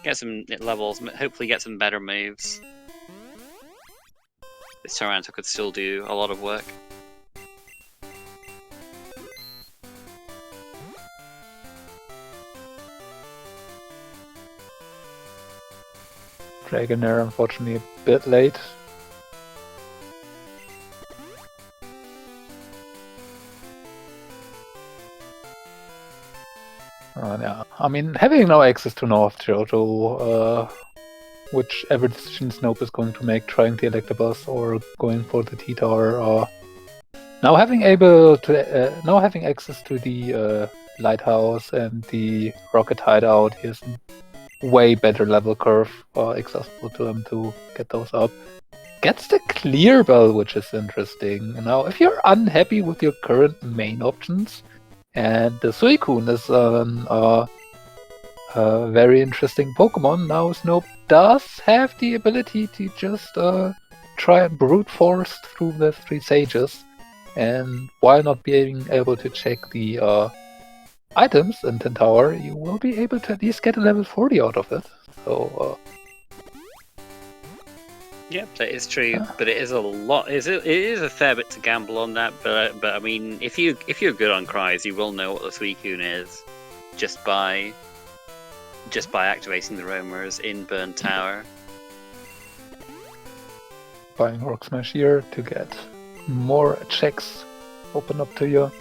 get some levels, hopefully get some better moves. This Tyranitar could still do a lot of work. Dragonair unfortunately a bit late. Yeah, I mean, having no access to North Johto, whichever decision Snope is going to make, trying the Electabuzz or going for the T-Tower, now having access to the Lighthouse and the Rocket Hideout, he has a way better level curve accessible to him to get those up. Gets the Clear Bell, which is interesting. Now, if you're unhappy with your current main options, and the Suicune is a very interesting Pokemon, now Snope does have the ability to just try and brute force through the 3 Sages, and while not being able to check the items in Tower, you will be able to at least get a level 40 out of it. So Yep, that is true, but it is a lot. It is a fair bit to gamble on that. But I mean, if you're good on cries, you will know what the Suicune is just by activating the roamers in Burn Tower. Buying Rock Smash here to get more checks open up to you.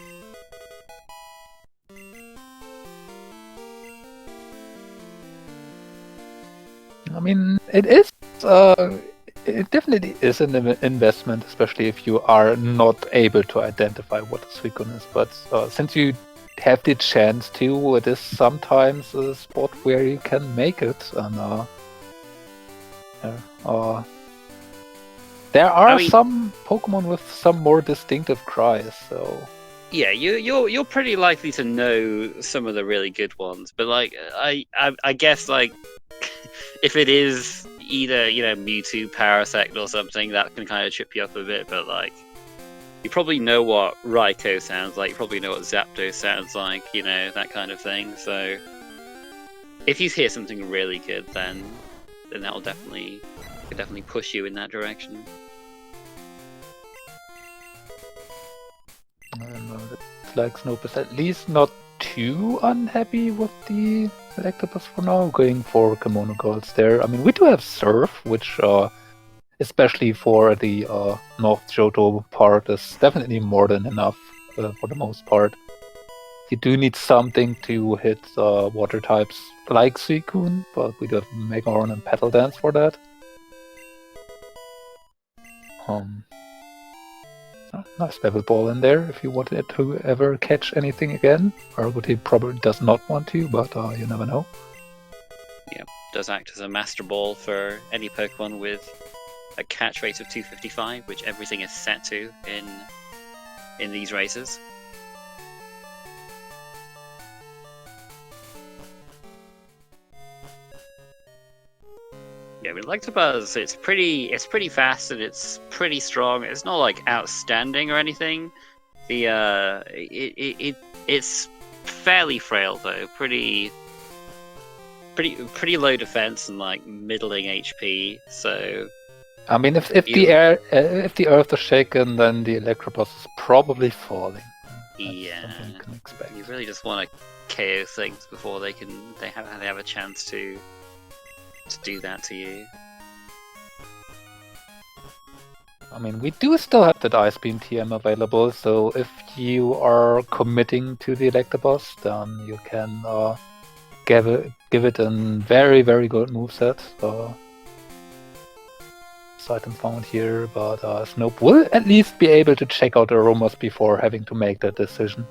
I mean, it definitely is an investment, especially if you are not able to identify what a Suicune is. But since you have the chance to, it is sometimes a spot where you can make it. And there are some Pokemon with some more distinctive cries. So yeah, you're pretty likely to know some of the really good ones. But like, I guess like if it is either Mewtwo, Parasect, or something, that can kind of trip you up a bit. But like, you probably know what Raikou sounds like. You probably know what Zapdos sounds like. That kind of thing. So if you hear something really good, then that will definitely push you in that direction. It's like Snope is at least not too unhappy with the Electabuzz for now, going for Kimono Golds there. I mean, we do have Surf, which, especially for the North Johto part, is definitely more than enough for the most part. You do need something to hit water types like Suicune, but we do have Megaron and Petal Dance for that. Nice level ball in there if you wanted to ever catch anything again. Ergotae probably does not want to, but you never know. Yeah, does act as a master ball for any Pokemon with a catch rate of 255, which everything is set to in these races. mean, Electabuzz, it's pretty fast and it's pretty strong. It's not like outstanding or anything. It's fairly frail though. Pretty low defense and like middling HP. So I mean, if the earth is shaken, then the Electabuzz is probably falling. Yeah, something you can expect. You really just want to KO things before they have a chance to do that to you. I mean, we do still have that Ice Beam TM available, so if you are committing to the Electabuzz, then you can give it a very, very good moveset. Item found here, but Snoep will at least be able to check out the rumors before having to make that decision.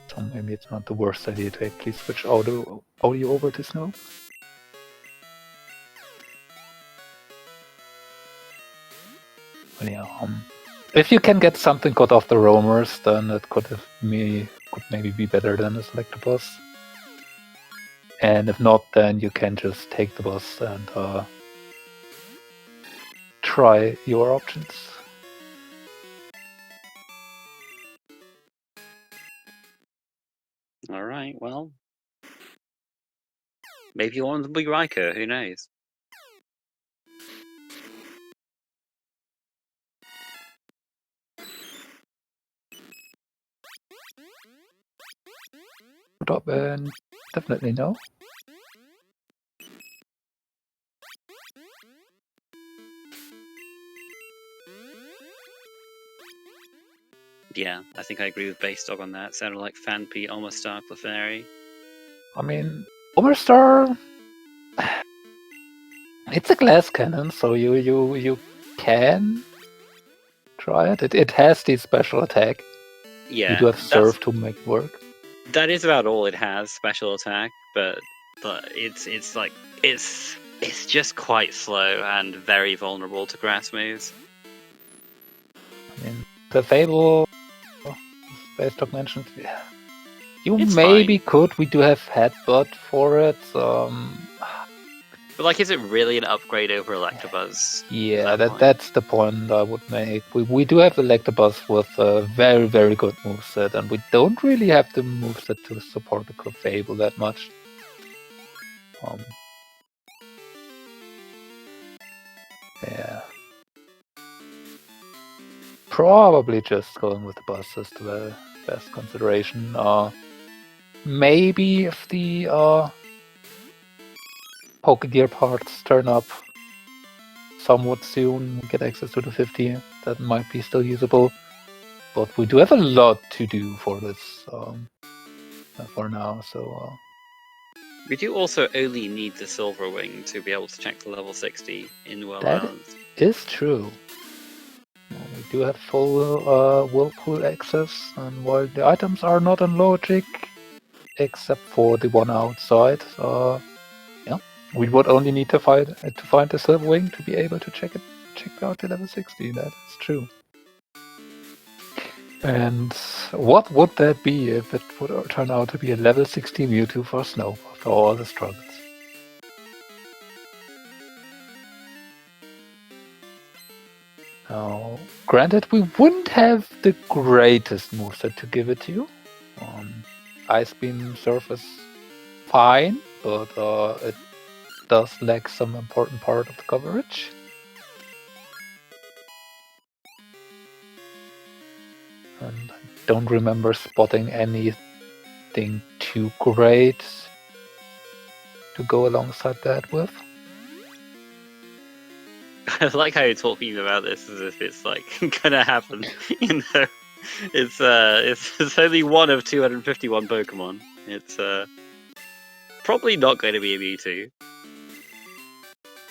So maybe it's not the worst idea to actually switch audio over to Snoep. But yeah, if you can get something good off the roamers, then it could maybe be better than the Electabuzz. And if not, then you can just take the bus and try your options. Alright, well. Maybe you want to be Riker, who knows? Top and definitely no. Yeah, I think I agree with Base Dog on that. Sounded like Fanpy, almost Star Clefairy. I mean, Omerstar, it's a glass cannon, so you can try it. It has the special attack. Yeah, you do have Surf to make work. That is about all it has, special attack, but it's just quite slow and very vulnerable to grass moves. I mean, the Fable, Base Dog mentioned, you It's maybe fine. could. We do have Headbutt for it. But like, is it really an upgrade over Electabuzz? Yeah, that's the point I would make. We do have Electabuzz with a very, very good moveset, and we don't really have the moveset to support the Clefable that much. Yeah. Probably just going with the bus is the best consideration. Maybe if the Pokegear parts turn up somewhat soon, we get access to the 50, that might be still usable. But we do have a lot to do for this for now, so... We do also only need the Silver Wing to be able to check the level 60 in World Islands. That is true. We do have full Whirlpool access, and while the items are not on Logic, except for the one outside, yeah, we would only need to find the Silver Wing to be able to check out the level 60. That is true. And what would that be if it would turn out to be a level 60 Mewtwo for Snoep after all the struggles? Now, granted, we wouldn't have the greatest moveset to give it to you. Ice Beam Surface, fine, but it does lack some important part of the coverage. And I don't remember spotting anything too great to go alongside that with. I like how you're talking about this as if it's like gonna happen. You know, it's only one of 251 Pokemon. It's probably not going to be a Mewtwo.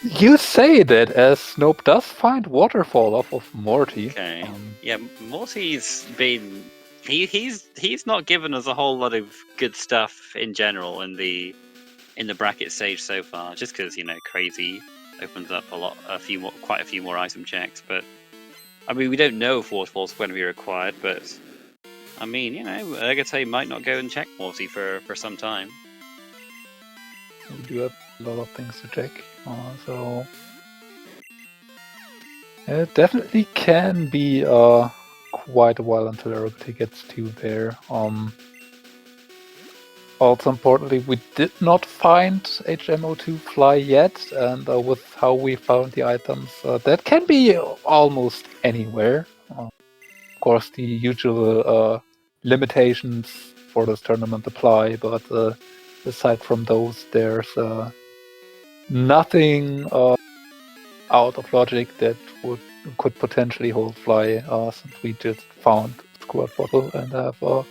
You say that as Snope does find Waterfall off of Morty. Okay. Yeah, Morty's been he's not given us a whole lot of good stuff in general in the bracket stage so far. Just because Crazy opens up quite a few more item checks. But I mean, we don't know if Waterfall's going to be required, but I mean, you know, ergotae might not go and check multi for some time. We do have a lot of things to check, so it definitely can be quite a while until ergotae gets to there. Also importantly, we did not find HMO2 fly yet, and with how we found the items, that can be almost anywhere. Of course, the usual limitations for this tournament apply, but aside from those, there's nothing out of logic that could potentially hold fly, since we just found Squirt Bottle and have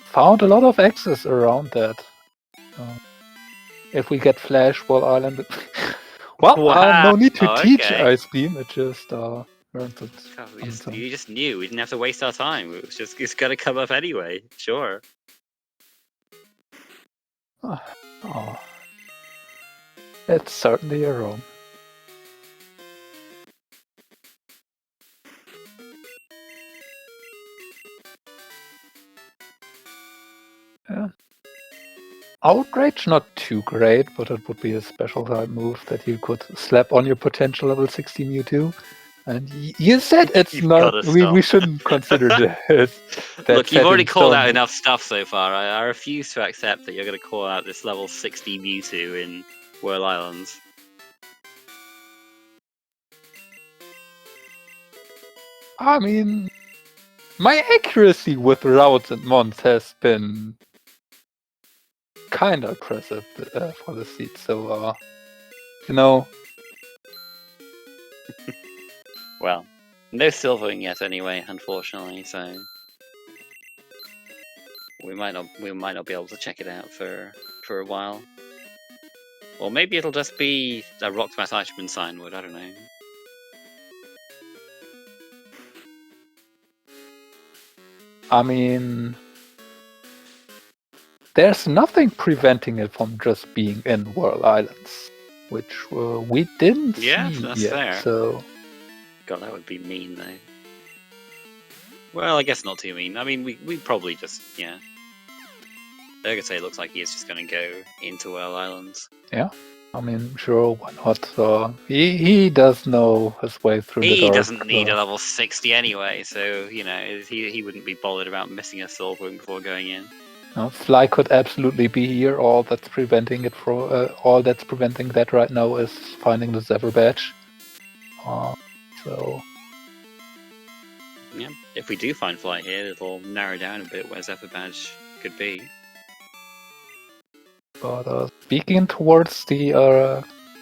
found a lot of access around that. If we get Flash Wall Island, well, Wow. no need to teach Okay. Ice Beam. It just learns it. God, you just knew. We didn't have to waste our time. It's gonna come up anyway. Sure. Oh, it's certainly a roam. Yeah. Outrage, not too great, but it would be a special type move that you could slap on your potential level 60 Mewtwo. And you said it's You've not. gotta We stop. shouldn't consider this. Look, you've already setting called stone. out enough stuff so far. I refuse to accept that you're gonna call out this level 60 Mewtwo in Whirl Islands. I mean, my accuracy with routes and mons has been kind of impressive for the seed. So, you know. Well, no silvering yet anyway, unfortunately. So we might not be able to check it out for a while. Or maybe it'll just be a Rock Smash Iceman Signwood. I don't know. I mean, there's nothing preventing it from just being in Whirl Islands, which we didn't see that's yet. fair. So, God, that would be mean though. Well, I guess not too mean. I mean, we probably just ergotae looks like he's just gonna go into Whirl Islands. yeah. I mean, sure, why not? He does know his way through the dark. He doesn't need a level 60 anyway, so you know he wouldn't be bothered about missing a silvering before going in. Fly could absolutely be here. All that's preventing that right now is finding the Zephyr badge. So yeah, if we do find Fly here, it'll narrow down a bit where Zephyr badge could be. But speaking towards the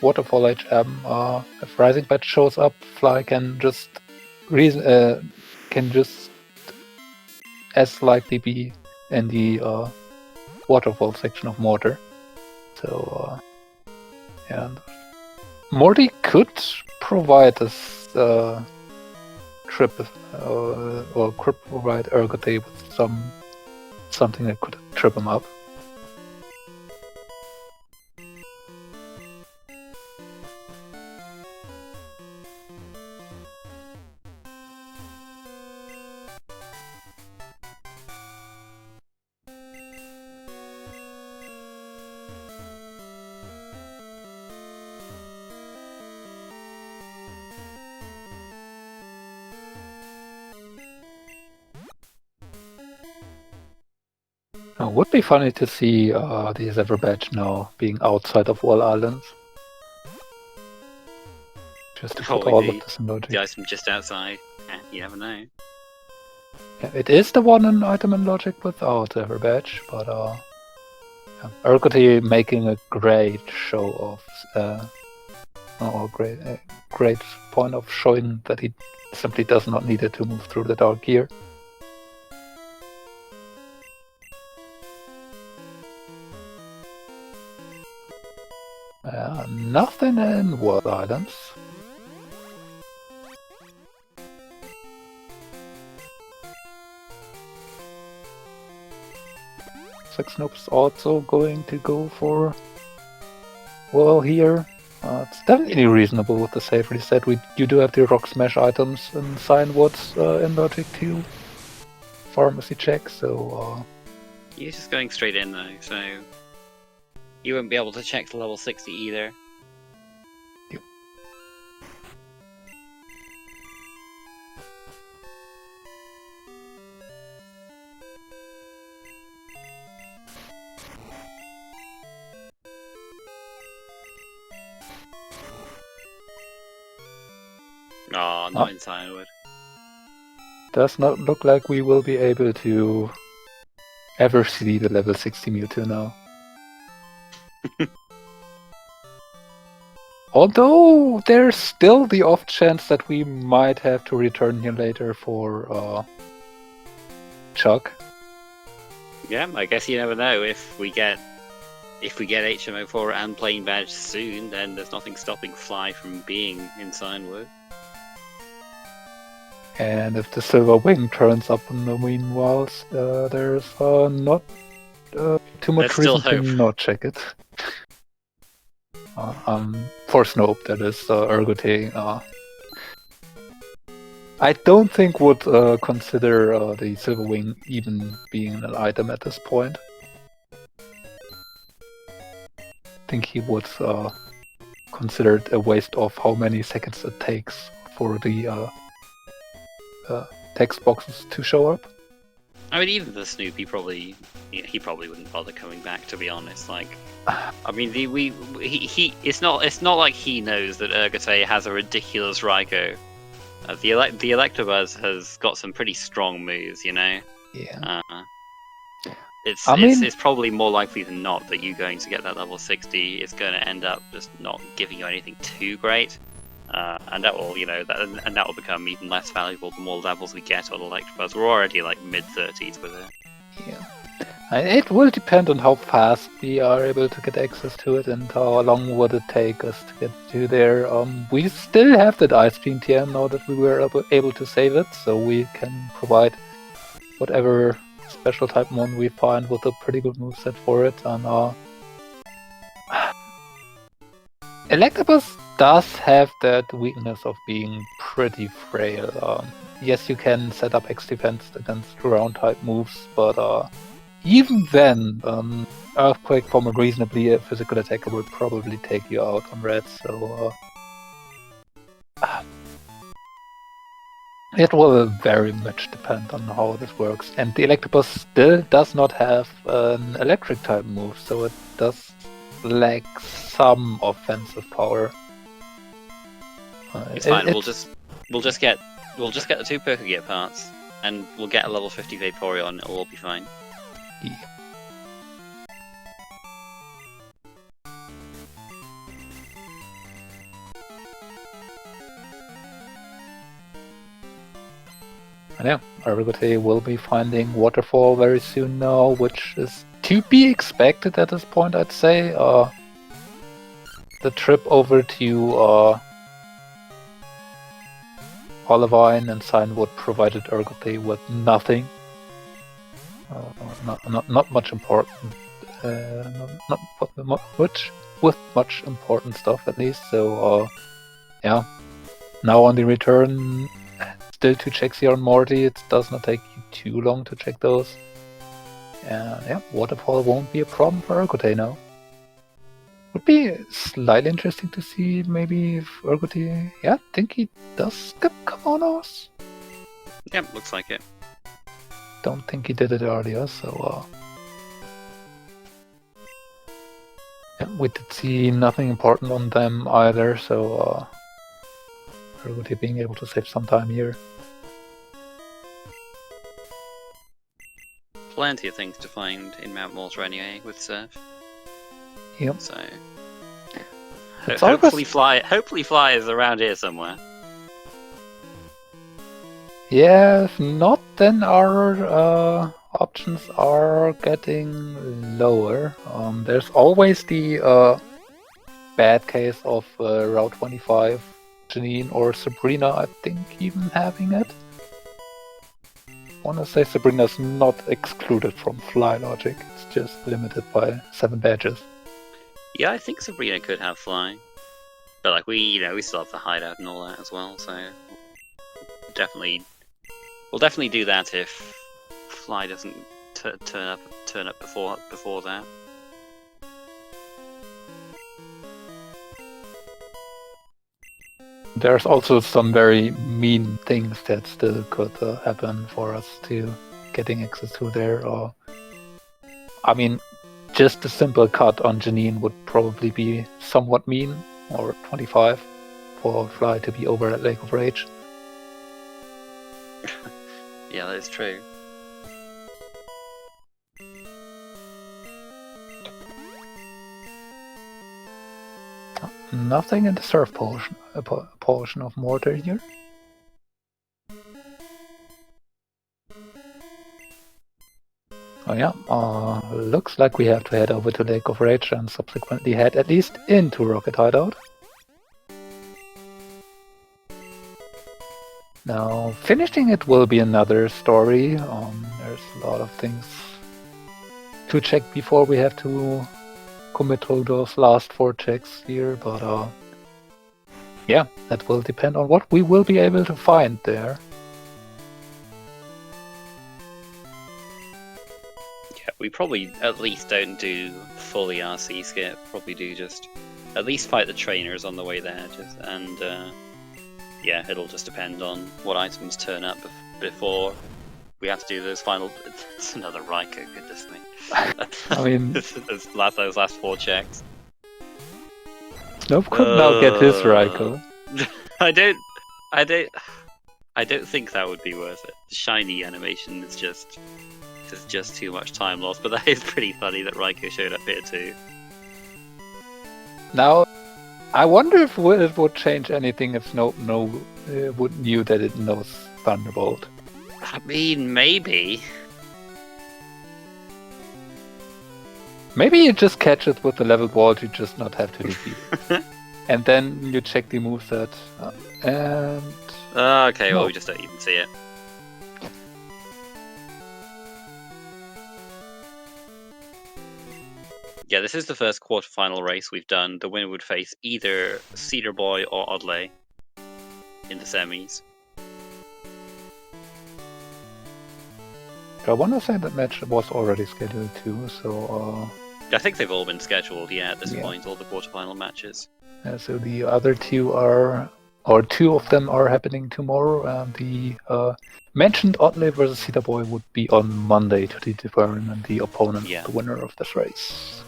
waterfall HM, if Rising Badge shows up, Fly can just as likely be in the waterfall section of Mortar. So and Morty could provide us trip or could provide Ergotae with something that could trip him up. It would be funny to see the Zephyr badge now being outside of Wall Islands. Just to put all of this in logic. The item just outside. You never know. Yeah, it is the one item in logic without Zephyr badge, but Ergotae making a great show of great point of showing that he simply does not need it to move through the dark here. Nothing in World Islands. Snoop's also going to go for here. It's definitely reasonable with the save reset. You do have the Rock Smash items in Cyanwoods in Logic too. pharmacy check, so You're just going straight in though, so you won't be able to check the level 60 either. Yep. Oh, not in Signwood. Does not look like we will be able to ever see the level 60 Mewtwo now. Although there's still the off chance that we might have to return here later for Chuck. Yeah, I guess you never know. If we get HMO4 and Plain Badge soon, then there's nothing stopping Fly from being in Signwood. And if the Silver Wing turns up in the meanwhile, there's not too much reason to not check it. For Snoep, that is ergotae. I don't think would consider the Silver Wing even being an item at this point. I think he would consider it a waste of how many seconds it takes for the text boxes to show up. I mean, even the Snoop, he probably wouldn't bother coming back. To be honest, like, I mean, it's not like he knows that ergotae has a ridiculous Raikou. The Electabuzz has got some pretty strong moves, you know. Yeah. It's probably more likely than not that you're going to get that level 60. It's going to end up just not giving you anything too great. And that will, that will become even less valuable the more levels we get on Electabuzz. We're already like mid-30s with it. Yeah. It will depend on how fast we are able to get access to it and how long would it take us to get to there. We still have that Ice Beam TM now that we were able to save it, so we can provide whatever special type mon we find with a pretty good moveset for it. And Electabuzz does have that weakness of being pretty frail. Yes, you can set up X defense against ground type moves, but even then, Earthquake from a reasonably physical attacker would probably take you out on red, so it will very much depend on how this works. And the Electabuzz still does not have an electric type move, so it does lack some offensive power. It's fine. We'll just get the 2 Pokegear parts, and we'll get a level 50 Vaporeon. It'll all be fine. Yeah. And yeah, ergotae will be finding Waterfall very soon now, which is to be expected at this point, I'd say. The trip over to Olivine and Signwood provided ergotae with nothing. Not much important. Not much with much important stuff at least. So yeah. Now on the return, still 2 checks here on Morty. It does not take you too long to check those. Yeah, Waterfall won't be a problem for ergotae now. Would be slightly interesting to see maybe if ergotae. Yeah, I think he does skip Kimonos. Yep, looks like it. Don't think he did it earlier, so yeah, we did see nothing important on them either, so ergotae being able to save some time here. Plenty of things to find in Mount Malta anyway with Surf. Yep. So It's hopefully Fly is around here somewhere. Yeah, if not, then our options are getting lower. There's always the bad case of Route 25, Janine or Sabrina, I think, even having it. I want to say Sabrina's not excluded from Fly logic, it's just limited by 7 badges. Yeah, I think Sabrina could have Fly. But like we still have the hideout and all that as well, so we'll definitely do that if Fly doesn't turn up before that. There's also some very mean things that still could happen for us to getting access to there. Or, I mean, just a simple cut on Janine would probably be somewhat mean, or 25 for Fly to be over at Lake of Rage. Yeah, that is true. Nothing in the surf portion of Mortar here. Oh yeah, looks like we have to head over to Lake of Rage and subsequently head at least into Rocket Hideout. Now, finishing it will be another story. There's a lot of things to check before we have to commit to those last 4 checks here, but yeah, that will depend on what we will be able to find there. Yeah, we probably at least don't do fully RC skip. Probably do just at least fight the trainers on the way there, and yeah, it'll just depend on what items turn up before we have to do those final. It's another Raikou, goodness me. I mean, those last 4 checks. Snoep could now get his Raikou. I don't think that would be worth it. The shiny animation is just too much time lost. But that is pretty funny that Raikou showed up here too. Now, I wonder if it would change anything if Snoep knew that it knows Thunderbolt. I mean, maybe. Maybe you just catch it with the level wall to just not have to defeat it. And then you check the moveset. And... okay, no. well, we just don't even see it. Yeah, this is the first quarterfinal race we've done. The winner would face either Cedar Boy or Odley in the semis. I want to say that match was already scheduled too, so... I think they've all been scheduled, yeah, at this point, all the quarterfinal matches. So the other 2 are... or 2 of them are happening tomorrow, and the mentioned Oddly versus Cedar Boy would be on Monday to determine the opponent, the winner of this race.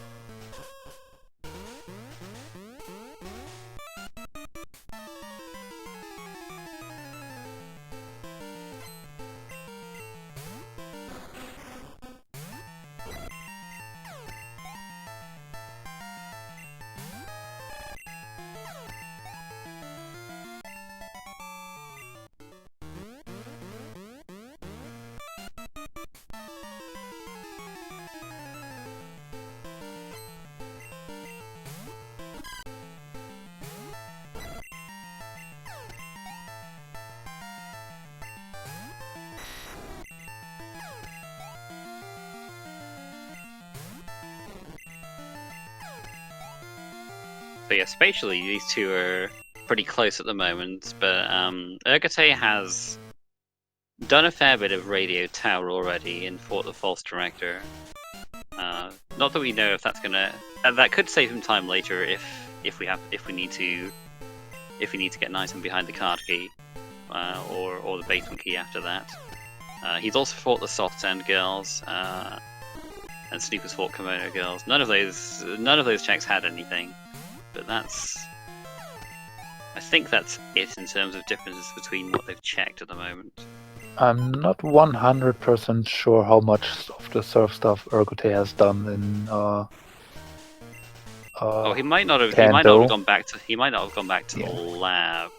So yeah, spatially these 2 are pretty close at the moment, but ergotae has done a fair bit of radio tower already and fought the false director. Not that we know if that's gonna that could save him time later if we need to get an item behind the card key or the basement key after that. He's also fought the soft sand girls and Snoep has fought kimono girls. None of those checks had anything. But I think that's it in terms of differences between what they've checked at the moment. I'm not 100% sure how much of the surf stuff ergotae has done in he might not have gone back to the lab.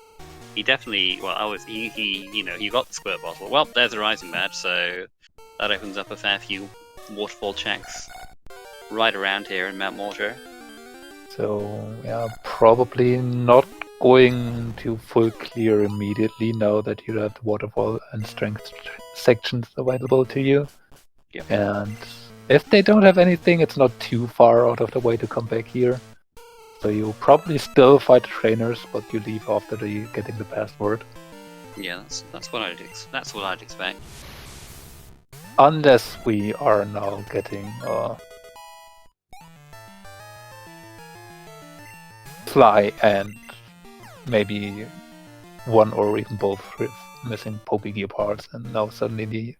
He definitely he got the squirt bottle. Well, there's a rising badge, so that opens up a fair few waterfall checks right around here in Mount Mortar. So, yeah, probably not going to full clear immediately now that you have the waterfall and strength sections available to you. Yep. And if they don't have anything, it's not too far out of the way to come back here. So you probably still fight the trainers, but you leave after getting the password. Yeah, that's what I'd expect. unless we are now getting Fly and maybe one or even both missing Poppy gear parts, and now suddenly the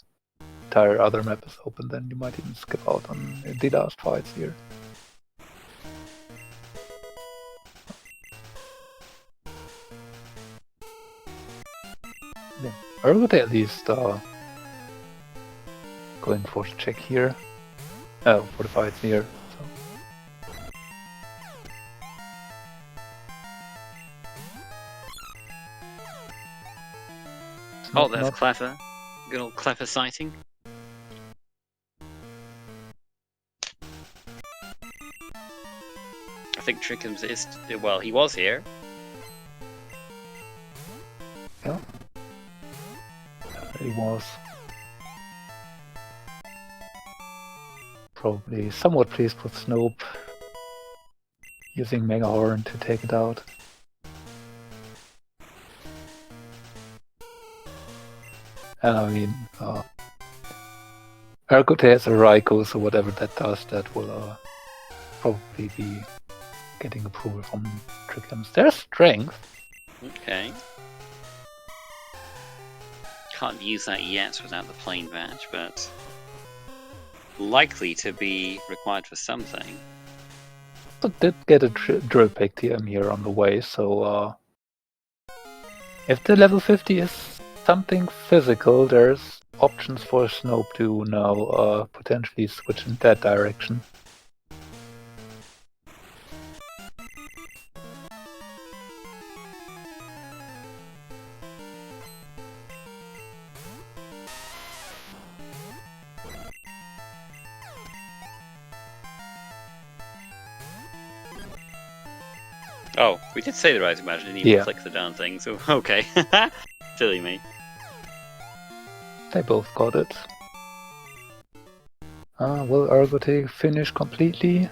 entire other map is open, then you might even skip out on the last fights here. Yeah. Ergotae at least going for the check here. For the fights here. Oh, that's clever. Good old clever sighting. I think Trickham's is... well, he was here. Yeah. He was. Probably somewhat pleased with Snoep using Mega Horn to take it out. And I mean, ergotae has a Raikou, so whatever that does, that will probably be getting approval from Trickhams. There's strength. Okay. Can't use that yet without the plain badge, but likely to be required for something. So did get a drill pick TM here on the way, so if the level 50 is something physical, there's options for Snoep to now potentially switch in that direction. Oh, we did say the rising badge, didn't even click the down thing, so okay. Silly me. They both got it. Will ergotae finish completely?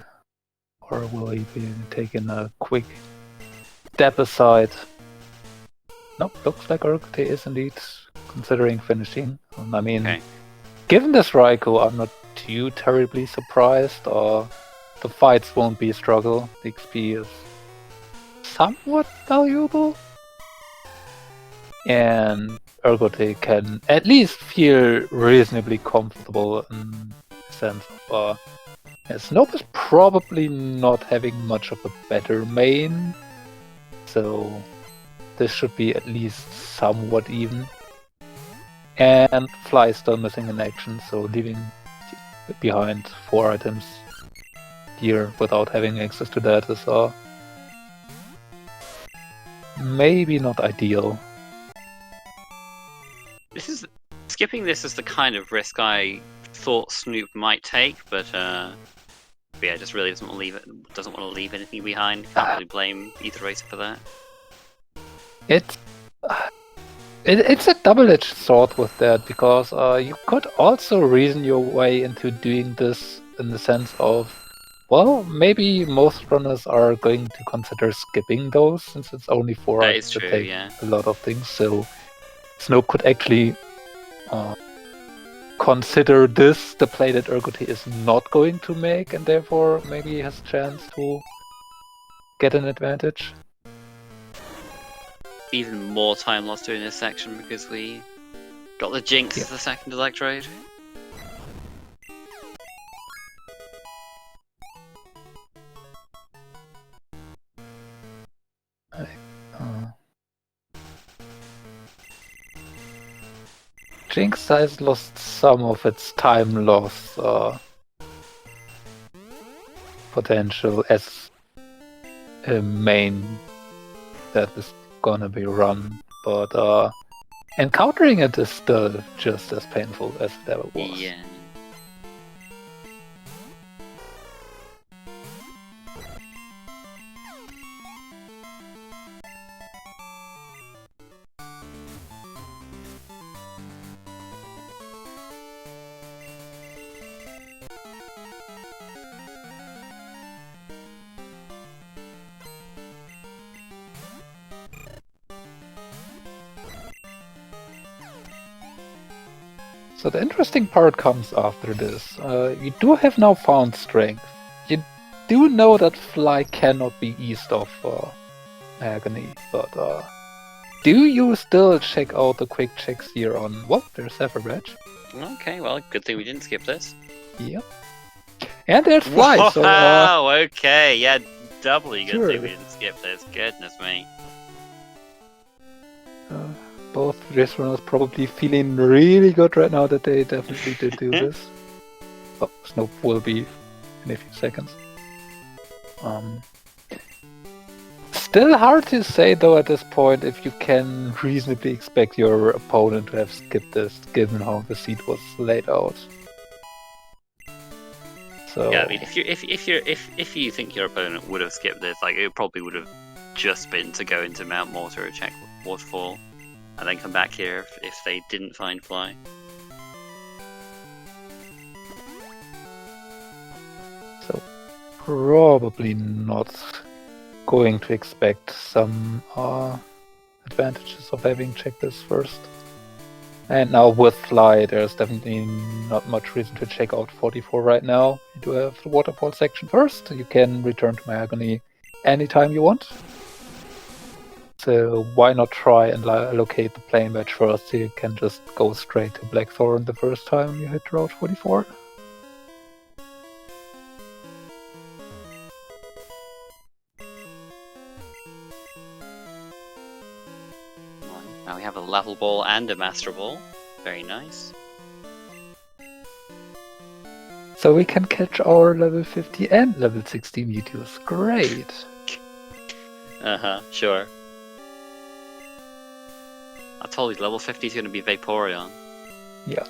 Or will he be taking a quick step aside? Nope, looks like ergotae is indeed considering finishing. I mean, given this Raikou, I'm not too terribly surprised. The fights won't be a struggle. The XP is somewhat valuable. And ergotae can at least feel reasonably comfortable in the sense of Snoep is probably not having much of a better main, so this should be at least somewhat even. And Fly is still missing in action, so leaving behind 4 items here without having access to that is maybe not ideal. Skipping this is the kind of risk I thought Snoep might take, but yeah, just really doesn't want to leave anything behind. Can't really blame either racer for that. It's a double-edged sword with that, because you could also reason your way into doing this in the sense of, well, maybe most runners are going to consider skipping those, since it's only 4 items that take a lot of things. So Snoep could actually consider this the play that ergotae is not going to make, and therefore maybe he has a chance to get an advantage. Even more time lost during this section because we got the Jinx as the second electrode. Jinx has lost some of its time loss potential as a main that is gonna be run, but encountering it is still just as painful as it ever was. Yeah. So the interesting part comes after this. You do have now found strength. You do know that fly cannot be east of agony, but do you still check out the quick checks here on... Well, there's Zephyr Badge. Okay, well, good thing we didn't skip this. Yep. And there's fly, Wow, so okay, yeah, doubly good thing sure. we didn't skip this. Goodness me. Both restaurants probably feeling really good right now that they definitely did do this. Oh, Snoep will be in a few seconds. Still hard to say though at this point if you can reasonably expect your opponent to have skipped this, given how the seat was laid out. So Yeah, I mean, if you think your opponent would have skipped this, like it probably would have just been to go into Mount Mortar or check Waterfall, and then come back here if they didn't find fly. So probably not going to expect some advantages of having checked this first. And now with fly, there's definitely not much reason to check out 44 right now. You do have the waterfall section first. You can return to Mahogany anytime you want. So why not try and locate the plane badge first? You can just go straight to Blackthorn the first time you hit Route 44. Now we have a level ball and a master ball. Very nice. So we can catch our level 50 and level 60 Mewtwo's. Great! Sure. I told you, level 50 is going to be Vaporeon. Yeah.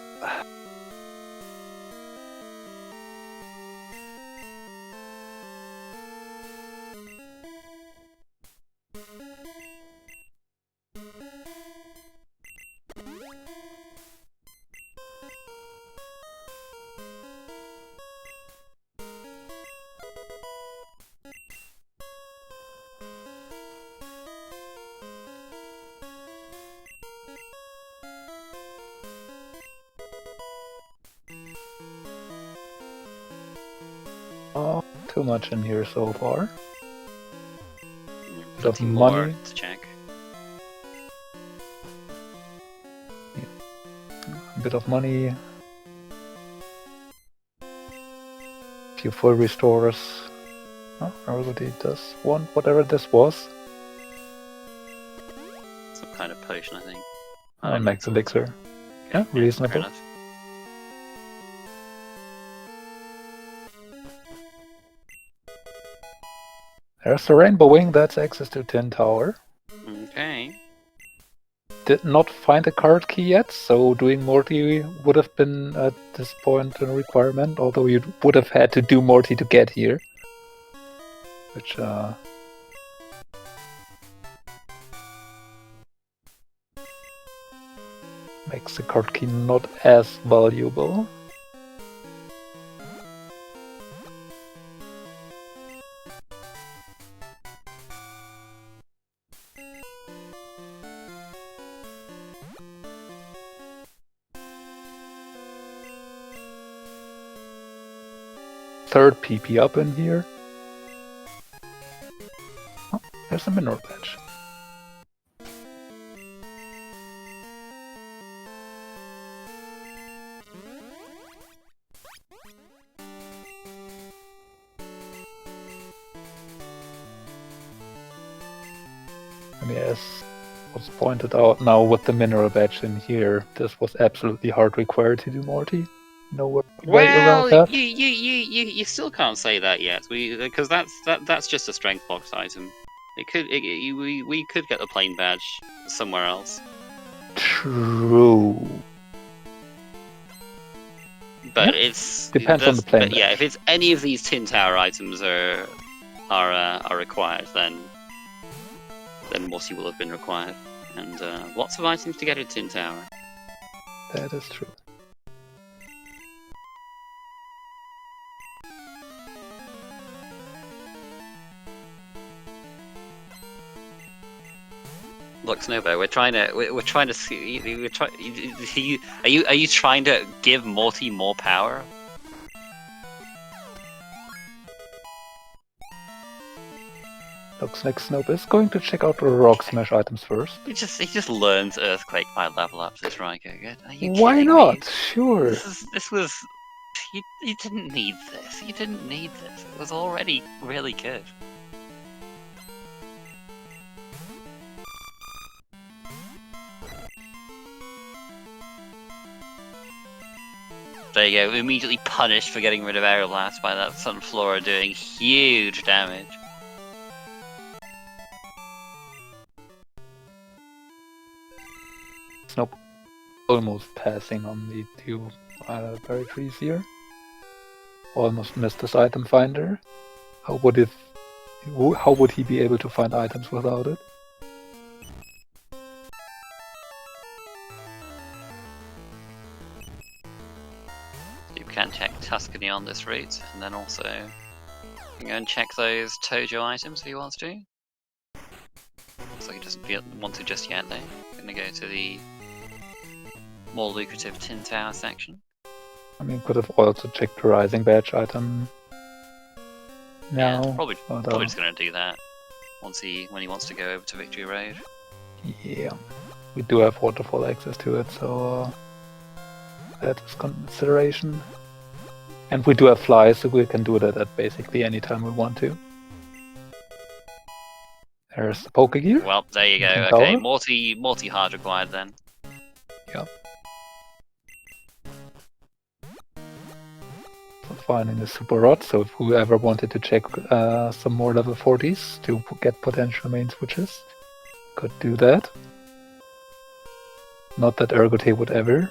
Oh, too much in here so far. Bit of money to check. A bit of money. Few full restores. Oh, everybody does want whatever this was. Some kind of potion, I think. Max Elixir. Yeah, reasonable. Fair enough. There's the Rainbow Wing, that's access to Tin Tower. Okay. Did not find a card key yet, so doing Morty would have been at this point a requirement, although you would have had to do Morty to get here. Which, makes the card key not as valuable. Third PP up in here. Oh, there's a mineral badge. And yes, was pointed out now with the mineral badge in here, this was absolutely hard required to do Morty. No way around that. You still can't say that yet. Because that's just a strength box item. We could get the plain badge somewhere else. True. But Yep. it's Depends on the plain But yeah, badge. if it's any of these Tin Tower items are required, then Morty will have been required, and lots of items to get at Tin Tower. That is true. Look, Snowbow, we're trying to see. Are you trying to give Morty more power? Looks like Snoep is going to check out the Rock Smash items first. He just learns Earthquake by level up this Raikou. Are you Why kidding not? me? Sure. This was. You didn't need this. You didn't need this. It was already really good. There you go, immediately punished for getting rid of Aeroblast by that Sunflora doing huge damage. Snoep almost passing on the two berry trees here. Almost missed this item finder. How would he be able to find items without it? You can check Tuscany on this route, and then also you can go and check those Tojo items if he wants to. Looks like he doesn't want to just yet though. Gonna go to the more lucrative Tin Tower section. I mean, could have also checked the Rising Badge item now. Yeah, probably just gonna do that when he wants to go over to Victory Road. Yeah, we do have waterfall access to it, so that is consideration. And we do have flies, so we can do that at basically any time we want to. There's the Pokegear. Well, there you go. Okay, multi hard required then. Yep. So finding the Super Rod, so if whoever wanted to check some more level 40s to get potential main switches, could do that. Not that ergotae would ever.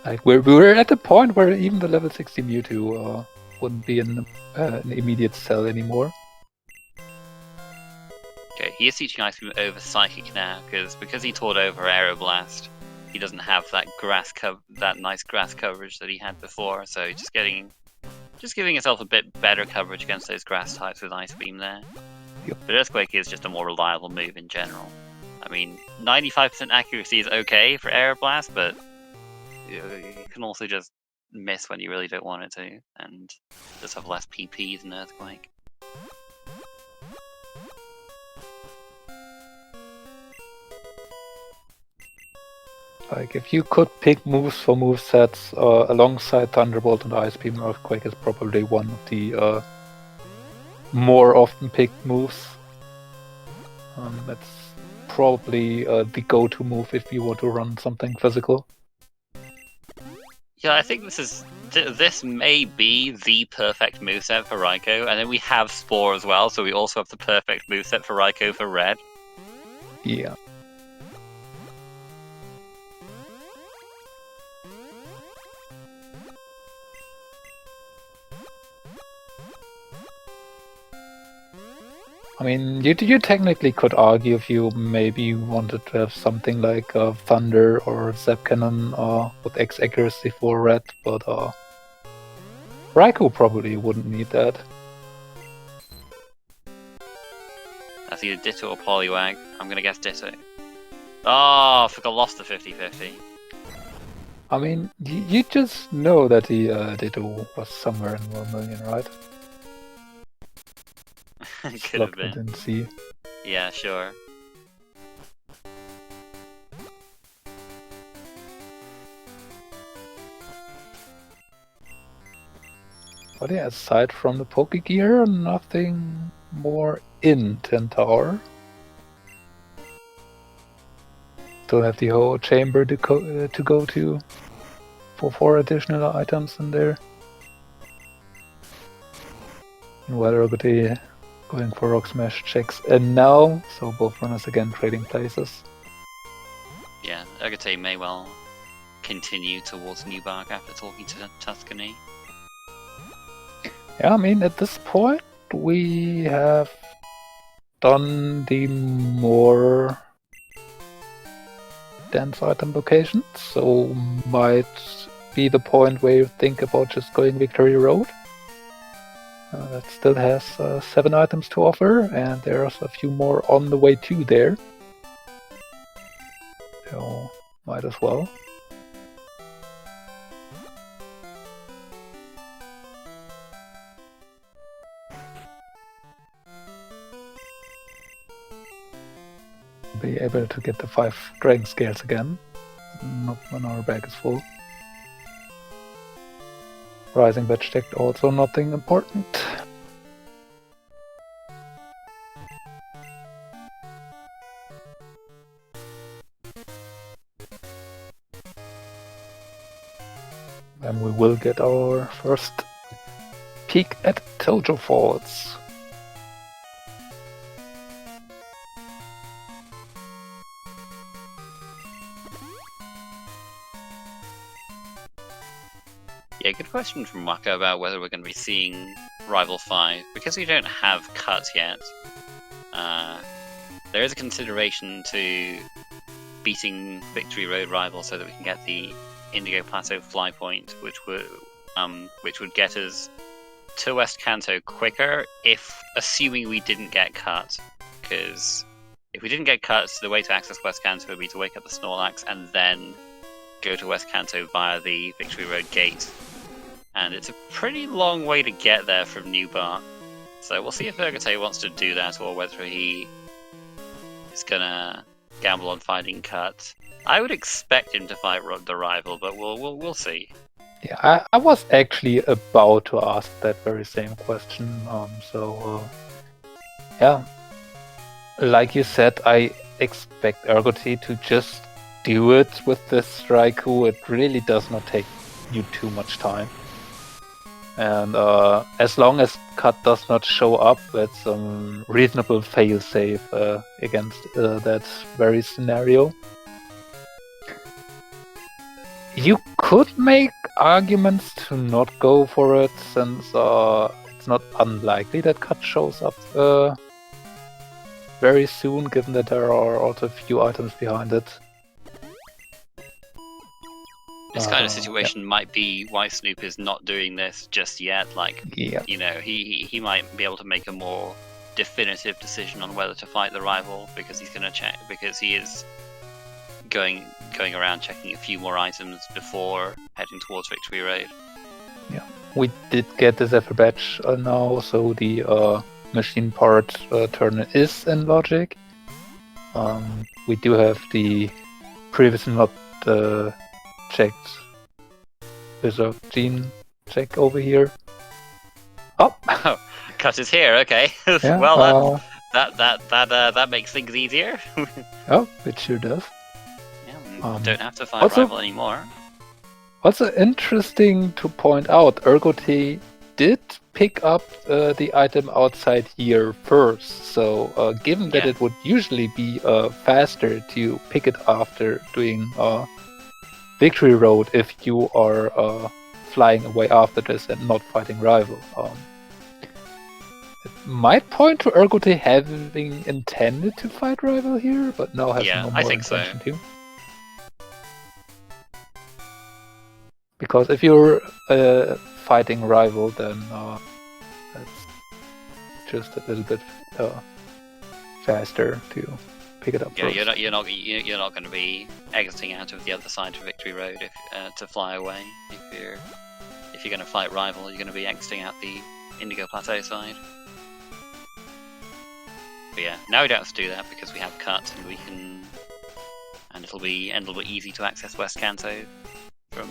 Like we're at the point where even the level 60 Mewtwo wouldn't be an immediate sell anymore. Okay, he is teaching Ice Beam over Psychic now because he taught over Aeroblast. He doesn't have that nice grass coverage that he had before. So just giving himself a bit better coverage against those grass types with Ice Beam there. Yep. But Earthquake is just a more reliable move in general. I mean, 95% accuracy is okay for Aeroblast, but you can also just miss when you really don't want it to, and just have less PP than Earthquake. Like, if you could pick moves for movesets alongside Thunderbolt and Ice Beam, Earthquake is probably one of the more often picked moves. That's probably the go-to move if you want to run something physical. Yeah, I think this may be the perfect moveset for Raikou, and then we have Spore as well, so we also have the perfect moveset for Raikou for Red. Yeah. I mean, you technically could argue if you maybe wanted to have something like Thunder or Zap Cannon with X accuracy for Red, but Raikou probably wouldn't need that. That's either Ditto or Poliwag. I'm gonna guess Ditto. Oh, I think I lost the 50-50. I mean, you just know that the Ditto was somewhere in 1 million, right? Could have been. Didn't see. Yeah, sure. But yeah, aside from the Pokegear, nothing more in Tin Tower. Still have the whole chamber to go to for 4 additional items in there. While ergotae going for Rock Smash checks in now, so both runners again trading places. Yeah, ergotae may well continue towards Newbark after talking to Tuscany. Yeah, I mean, at this point, we have done the more dense item locations, so might be the point where you think about just going Victory Road. That still has 7 items to offer, and there's a few more on the way too there. So, might as well. Be able to get the 5 dragon scales again. Not when our bag is full. Rising batch deck also nothing important. And we will get our first peek at Tojo Falls. Yeah, good question from Waka about whether we're going to be seeing Rival 5. Because we don't have Cut yet, there is a consideration to beating Victory Road Rival so that we can get the Indigo Plateau fly point, which would get us to West Kanto quicker, assuming we didn't get Cut. Because if we didn't get Cut, the way to access West Kanto would be to wake up the Snorlax and then go to West Kanto via the Victory Road gate. And it's a pretty long way to get there from New Bark. So we'll see if ergotae wants to do that or whether he is gonna gamble on fighting Cut. I would expect him to fight the rival, but we'll see. Yeah, I was actually about to ask that very same question. Yeah, like you said, I expect ergotae to just do it with this Raikou. It really does not take you too much time. And as long as Cut does not show up, it's a reasonable fail-safe against that very scenario. You could make arguments to not go for it, since it's not unlikely that Cut shows up very soon, given that there are also a few items behind it. This kind of situation might be why Snoep is not doing this just yet. Like, you know, he might be able to make a more definitive decision on whether to fight the rival because he's going to check, because he is going around checking a few more items before heading towards Victory Road. Yeah, we did get the Zephyr badge now, so the machine part turn is in logic. We do have the previously not checked Wizard Gene check over here. Oh, Cut is here. Okay. Yeah, well, that makes things easier. Oh, it sure does. Yeah, don't have to fight rival anymore. Also interesting to point out, ergotae did pick up the item outside here first. So given that it would usually be faster to pick it after doing Victory Road if you are flying away after this and not fighting rival. It might point to ergotae having intended to fight rival here, but now has no more intention to. Because if you're fighting rival, then that's just a little bit faster to pick it up. Yeah, first. you're not going to be exiting out of the other side of Victory Road to fly away. If you're going to fight rival, you're going to be exiting out the Indigo Plateau side. But yeah, now we don't have to do that because we have Cut and we can, and it'll be easy to access West Kanto from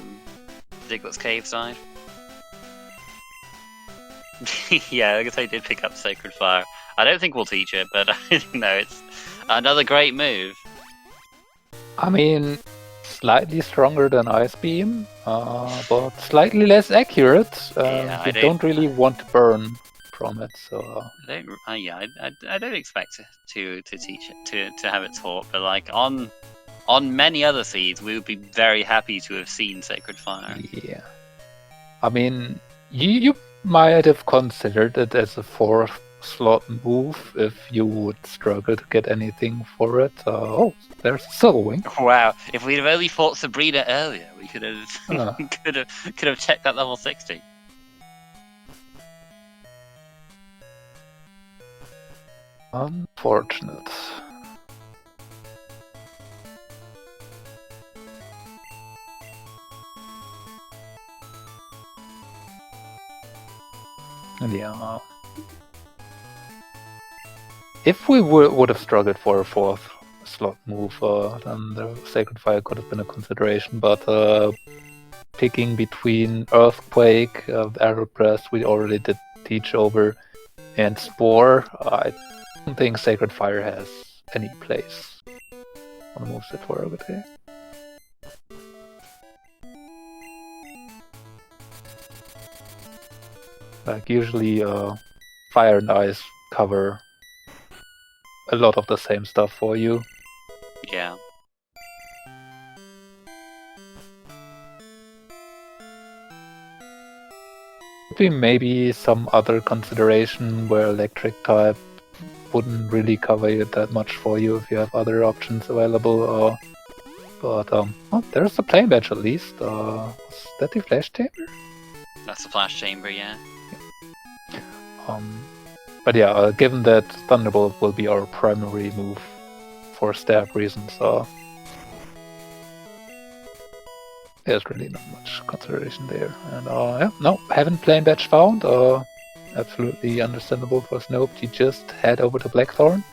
Ziggurat's Cave side. Yeah, I guess I did pick up Sacred Fire. I don't think we'll teach it, but no, it's another great move. I mean, slightly stronger than Ice Beam, but slightly less accurate. You don't really want to burn from it, so. I don't expect to teach it to have it taught, but like on many other seeds, we would be very happy to have seen Sacred Fire. Yeah, I mean, you might have considered it as a 4th slot move if you would struggle to get anything for it. Oh, there's Silverwing. Wow! If we'd have only fought Sabrina earlier, we could have could have checked that level 60. Unfortunate. Yeah. If we would have struggled for a fourth slot move, then the Sacred Fire could have been a consideration, but picking between Earthquake, Arrow Breath, we already did Teach Over, and Spore, I don't think Sacred Fire has any place on the moveset for ergotae. Like, usually Fire and Ice cover a lot of the same stuff for you. Yeah. Maybe some other consideration where Electric type wouldn't really cover it that much for you if you have other options available. But oh, there's a plane badge at least. Was that the Flash Chamber? That's the Flash Chamber, yeah. But yeah, given that Thunderbolt will be our primary move for stab reasons, there's really not much consideration there. And yeah, no, haven't plane badge found. Absolutely understandable for Snoep to just head over to Blackthorn.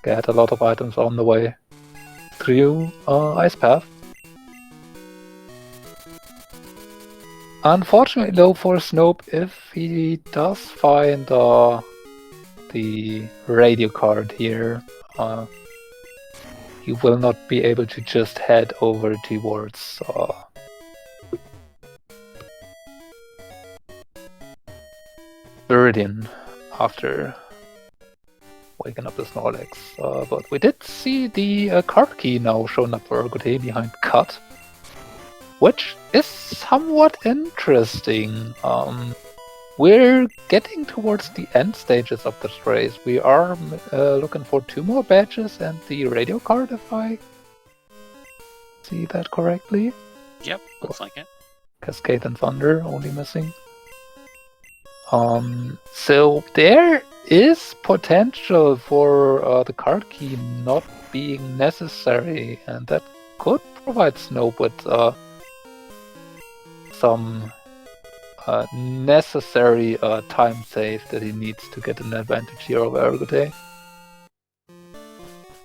Get a lot of items on the way through Ice Path. Unfortunately, though, for Snoep, if he does find the radio card here, he will not be able to just head over towards Viridian after waking up the Snorlax. But we did see the card key now shown up for ergotae behind Cut, which is somewhat interesting. We're getting towards the end stages of this race. We are looking for 2 more badges and the radio card, if I see that correctly. Yep, looks like it. Cascade and Thunder only missing. So there is potential for the card key not being necessary, and that could provide Snoep with some necessary time save that he needs to get an advantage here over ergotae.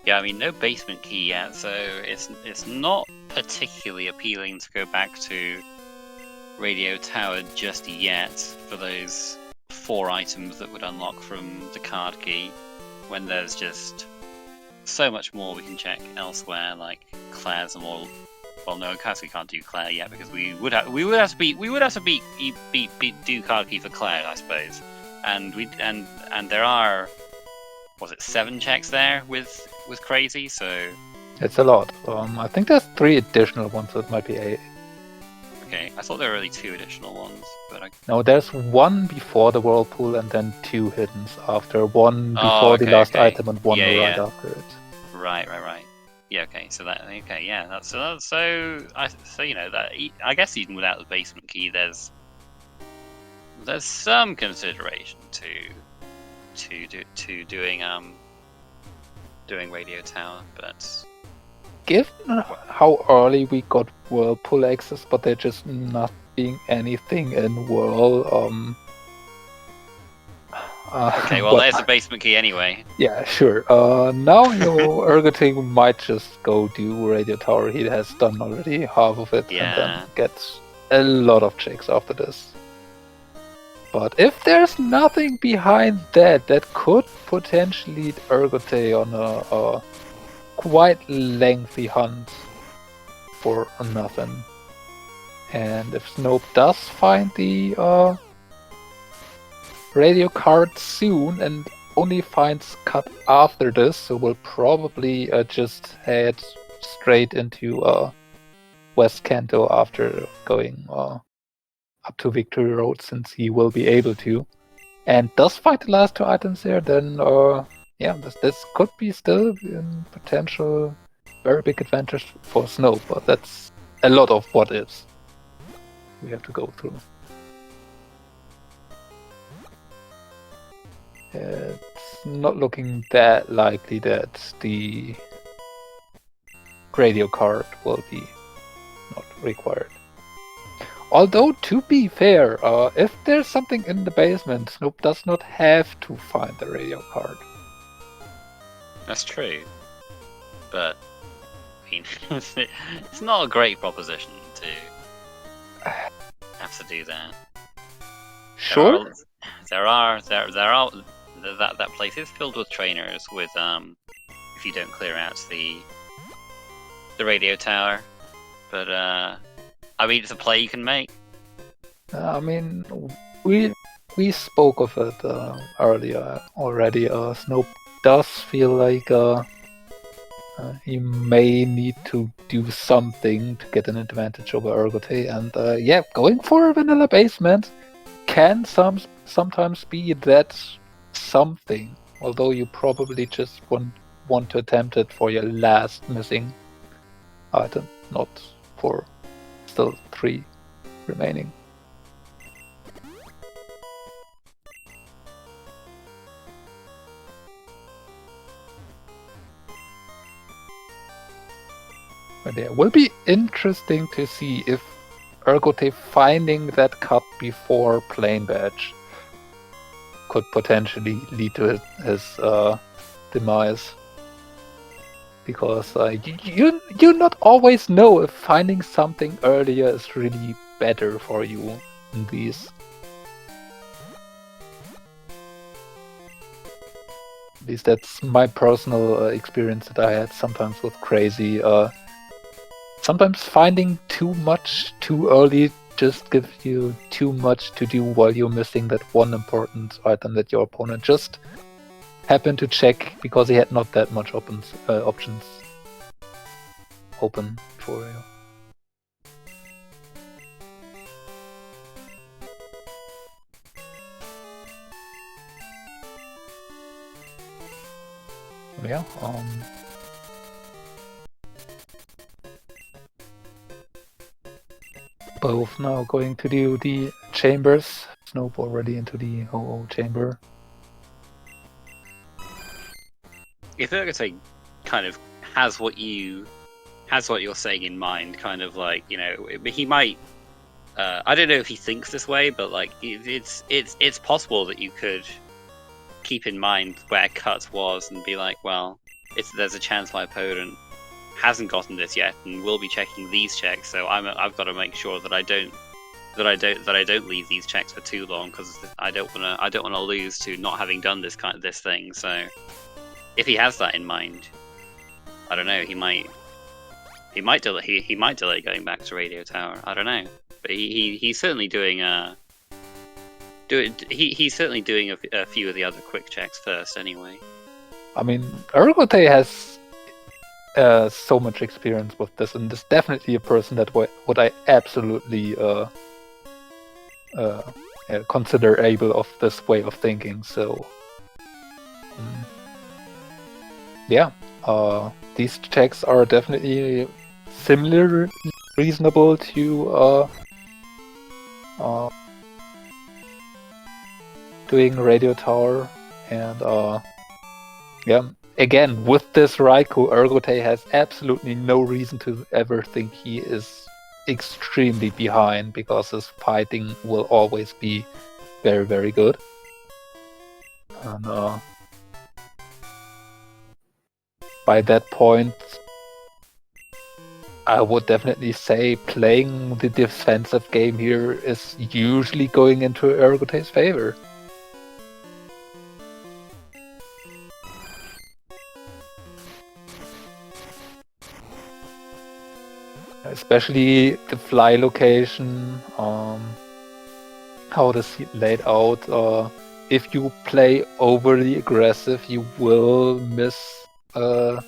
Yeah, I mean, no basement key yet, so it's not particularly appealing to go back to Radio Tower just yet for those 4 items that would unlock from the card key, when there's just so much more we can check elsewhere, like Claire's and all. Well, no, we can't do Claire yet because we would have to beat do card key for Claire, I suppose. And there are, was it 7 checks there with Crazy? So it's a lot. I think there's 3 additional ones, so it might be 8. Okay, I thought there were only 2 additional ones, but no, there's 1 before the Whirlpool and then 2 hiddens after. 1 before the last item and 1 right after it. Right. Yeah, okay. So you know that I guess even without the basement key, there's some consideration to doing Radio Tower, but given how early we got Whirlpool access, but there just not being anything in Whirl. Okay, well, there's the basement key anyway. Yeah, sure. Now your ergotae might just go do Radio Tower. He has done already half of it, and then gets a lot of checks after this. But if there's nothing behind that could potentially lead ergotae on a quite lengthy hunt for nothing. And if Snoep does find the radio card soon and only finds Cut after this, so we'll probably just head straight into West Kanto after going up to Victory Road, since he will be able to, and does find the last 2 items there, then yeah, this could be still a potential very big advantage for Snoep, but that's a lot of what ifs we have to go through. It's not looking that likely that the radio card will be not required. Although, to be fair, if there's something in the basement, Snoop does not have to find the radio card. That's true. But, I mean, it's not a great proposition to have to do that. Sure. That place is filled with trainers with if you don't clear out the radio tower. But I mean, it's a play you can make. I mean, we spoke of it earlier already. Snoop does feel like he may need to do something to get an advantage over ergotae, and yeah, going for a vanilla basement can sometimes be that something. Although you probably just want to attempt it for your last missing item, not for still 3 remaining. But yeah, it will be interesting to see if ergotae finding that cut before plain badge could potentially lead to his demise. Because you not always know if finding something earlier is really better for you in these. At least that's my personal experience that I had sometimes with Crazy. Sometimes finding too much too early just gives you too much to do while you're missing that one important item that your opponent just happened to check because he had not that much options open for you. Yeah. Both now going to do the chambers. Snoop already into the OO chamber. If ergotae kind of has what you're saying in mind, kind of like, you know, he might. I don't know if he thinks this way, but like it's possible that you could keep in mind where cut was and be like, well, there's a chance my opponent hasn't gotten this yet and will be checking these checks, so I've got to make sure that I don't leave these checks for too long, because I don't want to lose to not having done this thing. So if he has that in mind, I don't know, he might delay going back to Radio Tower. I don't know, but he's certainly doing he's certainly doing a few of the other quick checks first anyway. I mean, ergotae has so much experience with this, and is definitely a person that would I absolutely consider able of this way of thinking. So yeah, these checks are definitely similar, reasonable to doing Radio Tower, and yeah. Again, with this Raikou, ergotae has absolutely no reason to ever think he is extremely behind, because his fighting will always be very, very good. And by that point, I would definitely say playing the defensive game here is usually going into ergotae's favor. Especially the fly location, how the seat laid out. If you play overly aggressive, you will miss 1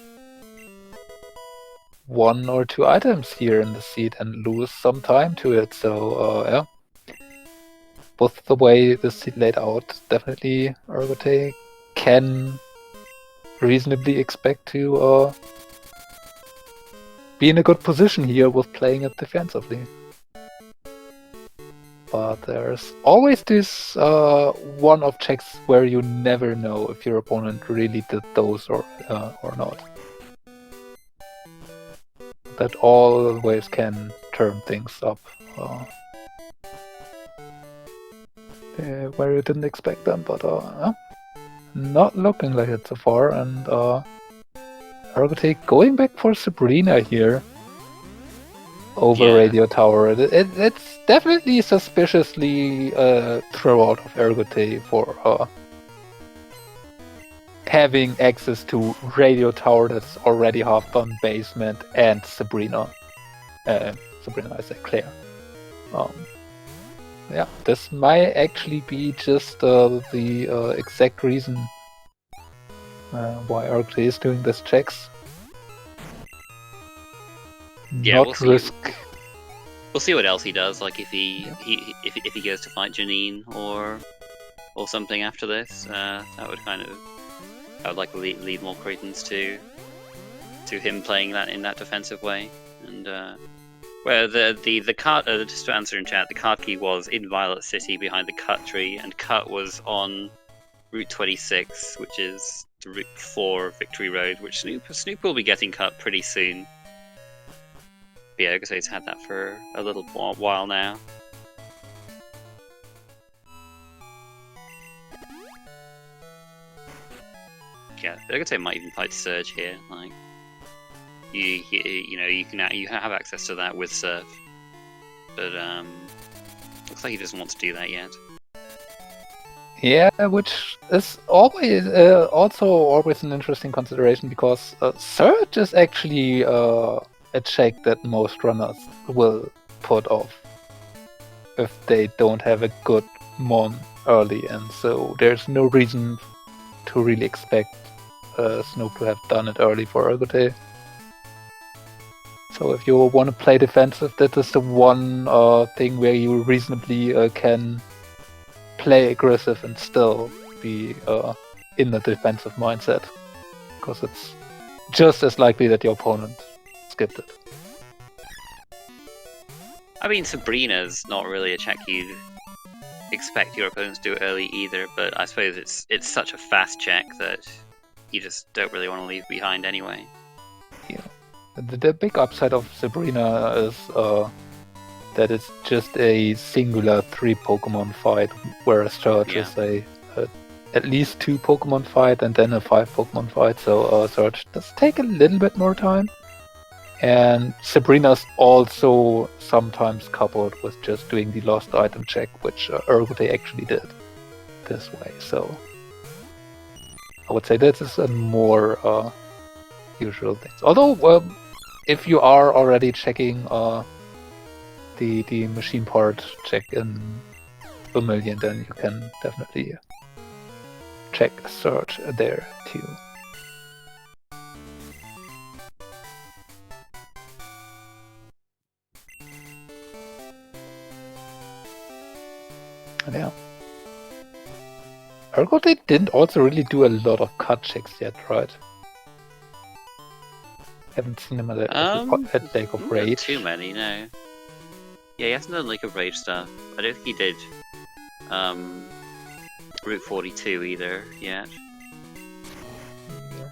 or 2 items here in the seat and lose some time to it. So yeah, both the way the seat laid out, definitely ergotae can reasonably expect to be in a good position here with playing it defensively. but there's always this one of checks where you never know if your opponent really did those or not. That always can turn things up where you didn't expect them, but not looking like it so far. And ergotae going back for Sabrina here over Radio Tower. It's definitely suspiciously throw out of ergotae for having access to Radio Tower that's already half done basement and Sabrina. Sabrina, I say Claire. Yeah, this might actually be just the exact reason why ergotae is doing these checks. Yeah, Not risk. We'll see what else he does. Like if he goes to fight Janine or something after this, that would I would like to lead more credence to him playing that in that defensive way. And where the card, just to answer in chat, the card key was in Violet City behind the cut tree, and cut was on Route 26, which is the Route 4 Victory Road, which Snoep will be getting cut pretty soon. But yeah, ergotae's had that for a little while now. Yeah, ergotae might even fight Surge here. Like, you have access to that with Surf, but looks like he doesn't want to do that yet. Yeah, which is always also always an interesting consideration, because Surge is actually a check that most runners will put off if they don't have a good mon early, and so there's no reason to really expect Snoep to have done it early for ergotae. So if you want to play defensive, that is the one thing where you reasonably can play aggressive and still be in the defensive mindset, because it's just as likely that your opponent skipped it. I mean, Sabrina's not really a check you'd expect your opponents to do early either, but I suppose it's such a fast check that you just don't really want to leave behind anyway. Yeah. The big upside of Sabrina is that it's just a singular 3 Pokemon fight, whereas Surge is at least 2 Pokemon fight and then a 5 Pokemon fight, so Surge does take a little bit more time. And Sabrina's also sometimes coupled with just doing the lost item check, which ergotae actually did this way. So I would say this is a more usual thing. Although, if you are already checking the machine part check in Vermilion, then you can definitely check Surge there too. Yeah. ergotae didn't also really do a lot of cut checks yet, right? Haven't seen him at Lake of Rage. Not too many, no. Yeah, he hasn't done Lake of Rage stuff. I don't think he did Route 42 either yet. Yeah.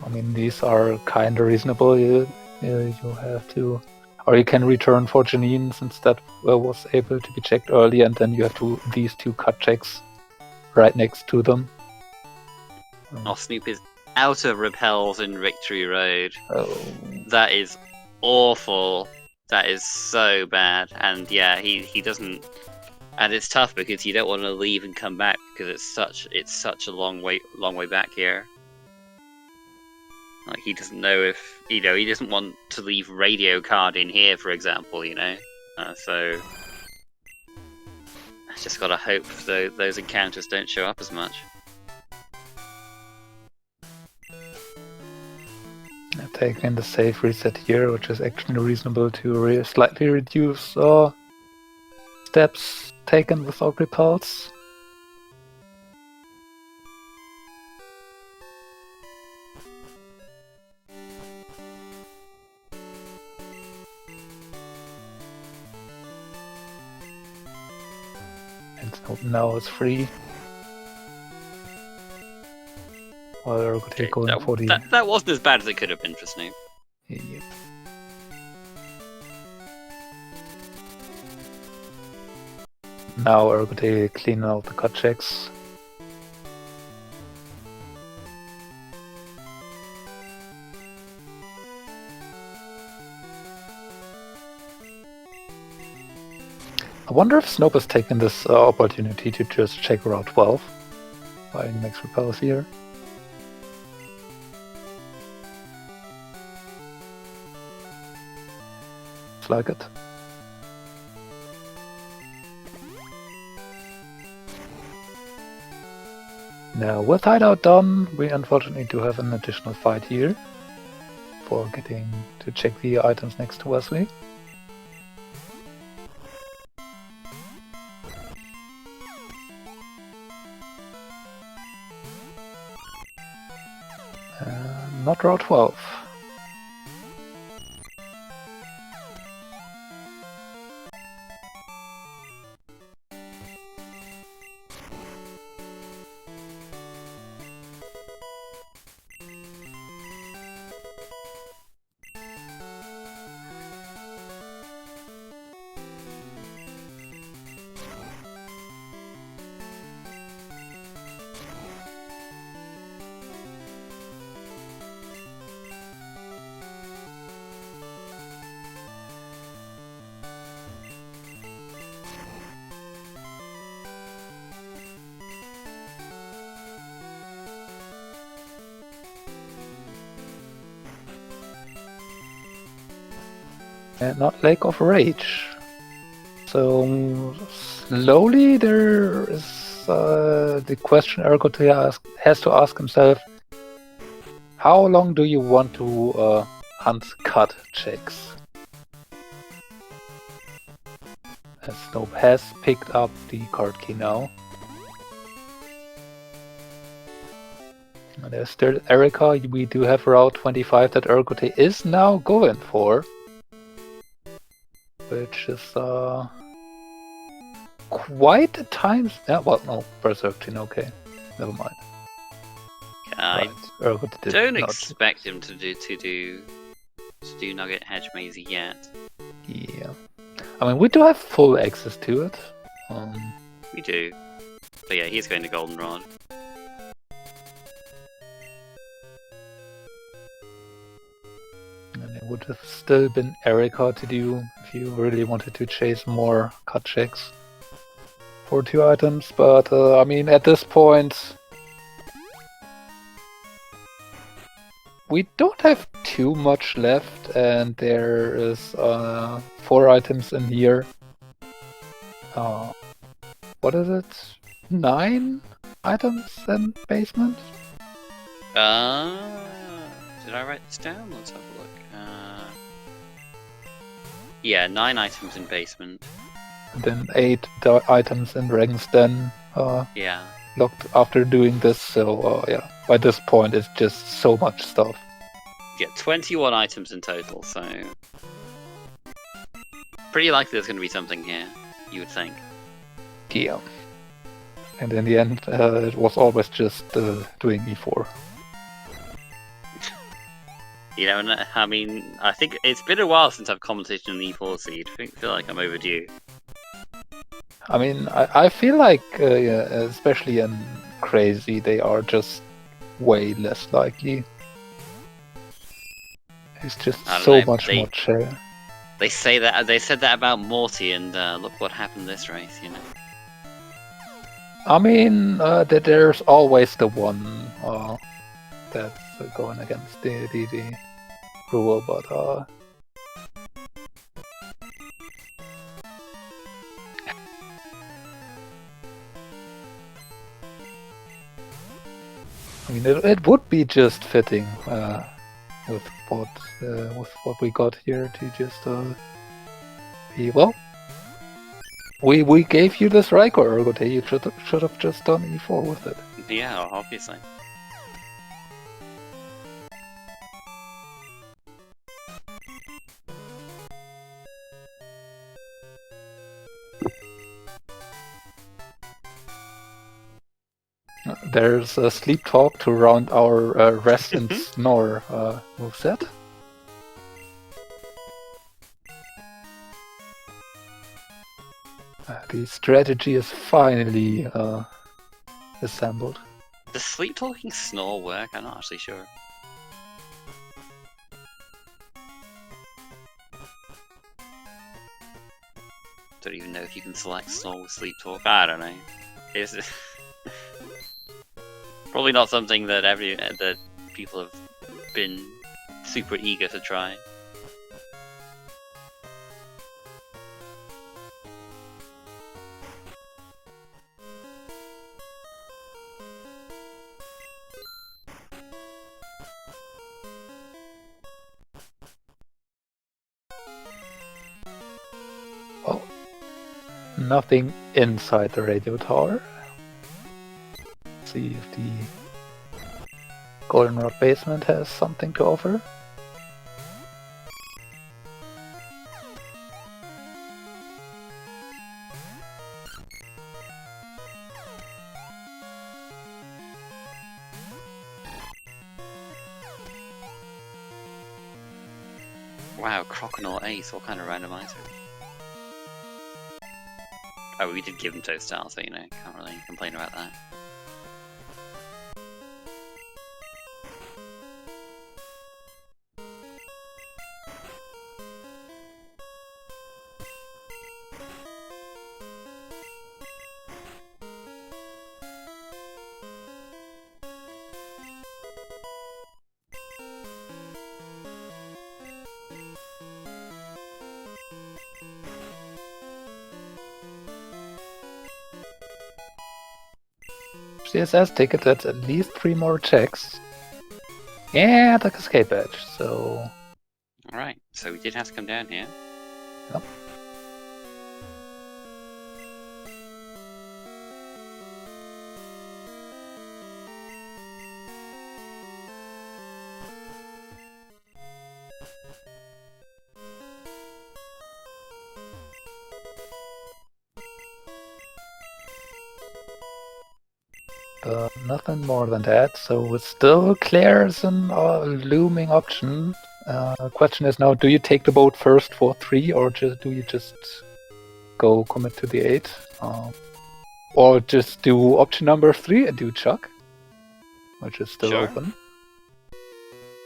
I mean, these are kind of reasonable. You have to, or you can return for Janine, since that was able to be checked early, and then you have these 2 cut checks right next to them. Oh, Snoep is out of repels in Victory Road. Oh. That is awful. That is so bad. And yeah, he doesn't. And it's tough because you don't want to leave and come back, because it's such a long way back here. Like, he doesn't know if he doesn't want to leave radio card in here, for example. So I just gotta hope those encounters don't show up as much. Taking the safe reset here, which is actually reasonable to slightly reduce steps taken without repulse. And Snoep now is free. While ergotae going for the... That wasn't as bad as it could have been for Snoep. Yeah. Now ergotae clean out the cut checks. I wonder if Snoep has taken this opportunity to just check Route 12. Buying max repels here. Looks like it. Now, with hideout done, we unfortunately do have an additional fight here for getting to check the items next to Wesley. Not Route 12. And not Lake of Rage. So slowly there is the question ergotae has to ask himself: how long do you want to hunt cut checks? As Snoep has picked up the card key now. And there's still Erica. We do have Route 25 that ergotae is now going for. Which is quite a time. Yeah, well, no, Berserk, okay. Never mind. I right. don't expect him to do Nugget Hedge Maze yet. Yeah. I mean, we do have full access to it. We do. But yeah, he's going to Goldenrod. And it would have still been Erica to do if you really wanted to chase more cut checks for 2 items. But I mean, at this point, we don't have too much left, and there is 4 items in here. What is it? 9 items in basement? Did I write this down? Let's have a look. Yeah, 9 items in basement. And then 8 items in Dragon's Den. Yeah. Locked after doing this, so yeah. By this point, it's just so much stuff. Yeah, 21 items in total, so pretty likely there's going to be something here, you would think. Yeah. And in the end, it was always just doing E4. You know, I mean, I think it's been a while since I've commentated on E4 Seed. I feel like I'm overdue. I mean, I feel like, yeah, especially in Crazy, they are just way less likely. It's just so much more chill. They said that about Morty, and look what happened this race, you know. I mean, there's always the one that's going against the rule, but I mean, it would be just fitting with what we got here to just be, well. We gave you this Raikor ergotae. You should have just done E4 with it. Yeah, obviously. There's a sleep talk to round our rest and snore moveset. The strategy is finally assembled. Does sleep talking snore work? I'm not actually sure. Don't even know if you can select snore with sleep talk. I don't know. It's probably not something that that people have been super eager to try. Oh, nothing inside the radio tower. Let's see if the Goldenrod basement has something to offer. Wow, Croconaut Ace, what kind of randomizer? Oh, we did give him Toast Style, so you know, can't really complain about that. CSS ticket, that's at least 3 more checks. And the Cascade badge, so... Alright, so we did have to come down here. Yep. Nothing more than that, so it's still Claire's an looming option. The question is now, do you take the boat first for 3, or do you just go commit to the 8? Or just do option number 3 and do Chuck, which is still Sure. open.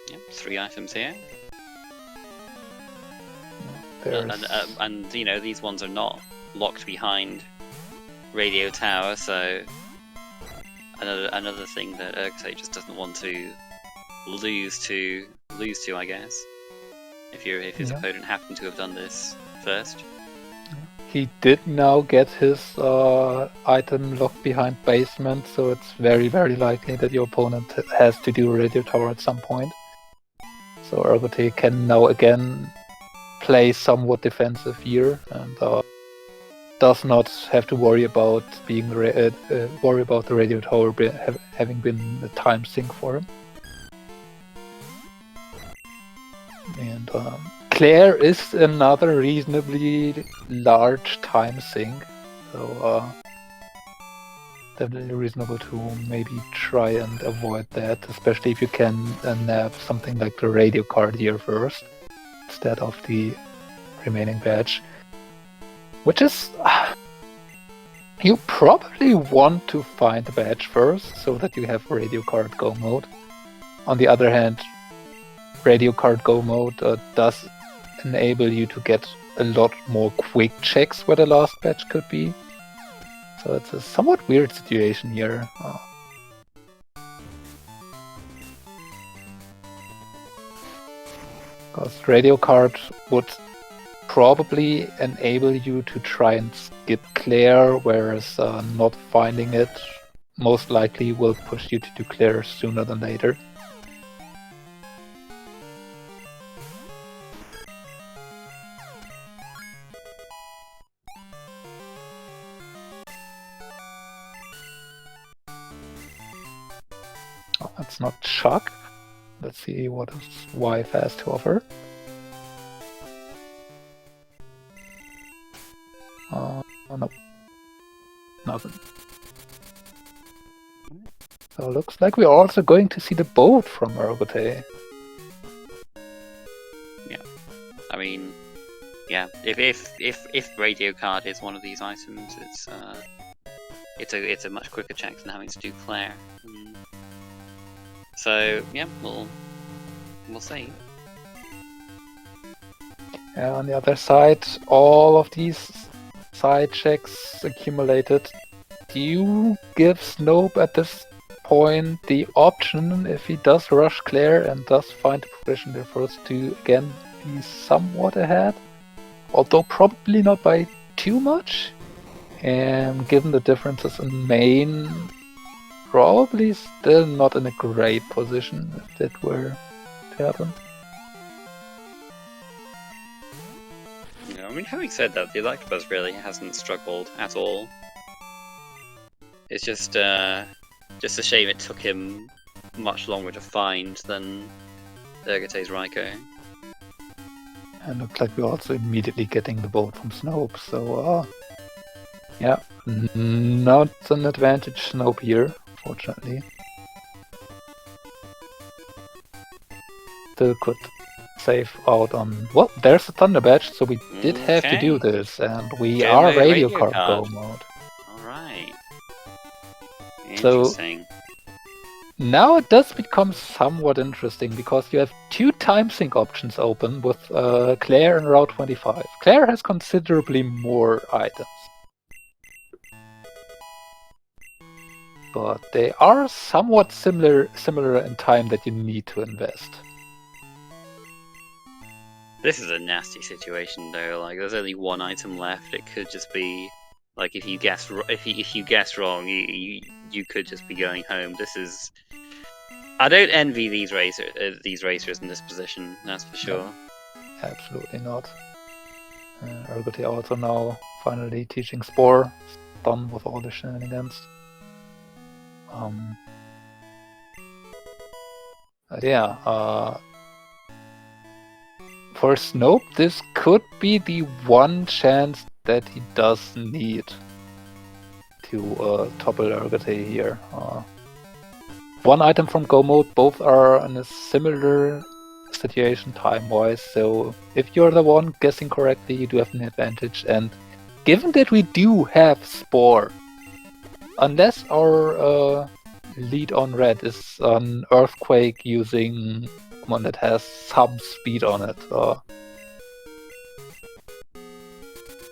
Yep, 3 items here. And you know, these ones are not locked behind radio tower, so another thing that ergotae just doesn't want to lose to, I guess. If his opponent happened to have done this first. He did now get his item locked behind basement, so it's very, very likely that your opponent has to do radio tower at some point. So ergotae can now again play somewhat defensive here, and does not have to worry about being worry about the radio tower having been a time sink for him. And Claire is another reasonably large time sink, so definitely reasonable to maybe try and avoid that, especially if you can nab something like the radio card here first, instead of the remaining badge. Which is... you probably want to find the badge first, so that you have radio card go mode. On the other hand, radio card go mode does enable you to get a lot more quick checks where the last badge could be. So it's a somewhat weird situation here. Because radio card would probably enable you to try and skip Claire, whereas not finding it most likely will push you to do Claire sooner than later. Oh, that's not Chuck. Let's see what his wife has to offer. Nope. Nothing. So looks like we're also going to see the boat from ergotae. I mean, yeah. If radio card is one of these items, it's a much quicker check than having to do Claire. So yeah, we'll see. On the other side, all of these side checks accumulated. Do you give Snope at this point the option, if he does rush Claire and does find the progression there first, to again be somewhat ahead? Although probably not by too much. And given the differences in main, probably still not in a great position if that were to happen. I mean, having said that, the Electabuzz really hasn't struggled at all. It's just a shame it took him much longer to find than ergotae's Raikou. And looks like we're also immediately getting the boat from Snope, so yeah, not an advantage Snope here, fortunately. Still could save out on... Well, there's a Thunder Badge, so we did have to do this, and we are radio card go mode. Alright. Interesting. So, now it does become somewhat interesting, because you have 2 time sync options open with Claire and Route 25. Claire has considerably more items. But they are somewhat similar in time that you need to invest. This is a nasty situation though. Like, there's only 1 item left. It could just be like, if you guess wrong, you could just be going home. This is... I don't envy these racers in this position. That's for sure. No, absolutely not. ergotae also now finally teaching Spore. Done with all the shenanigans. For Snope, this could be the one chance that he does need to topple ergotae here. 1 item from Go Mode, both are in a similar situation time-wise, so if you're the one guessing correctly, you do have an advantage. And given that we do have Spore, unless our lead on red is an Earthquake using one that has some speed on it,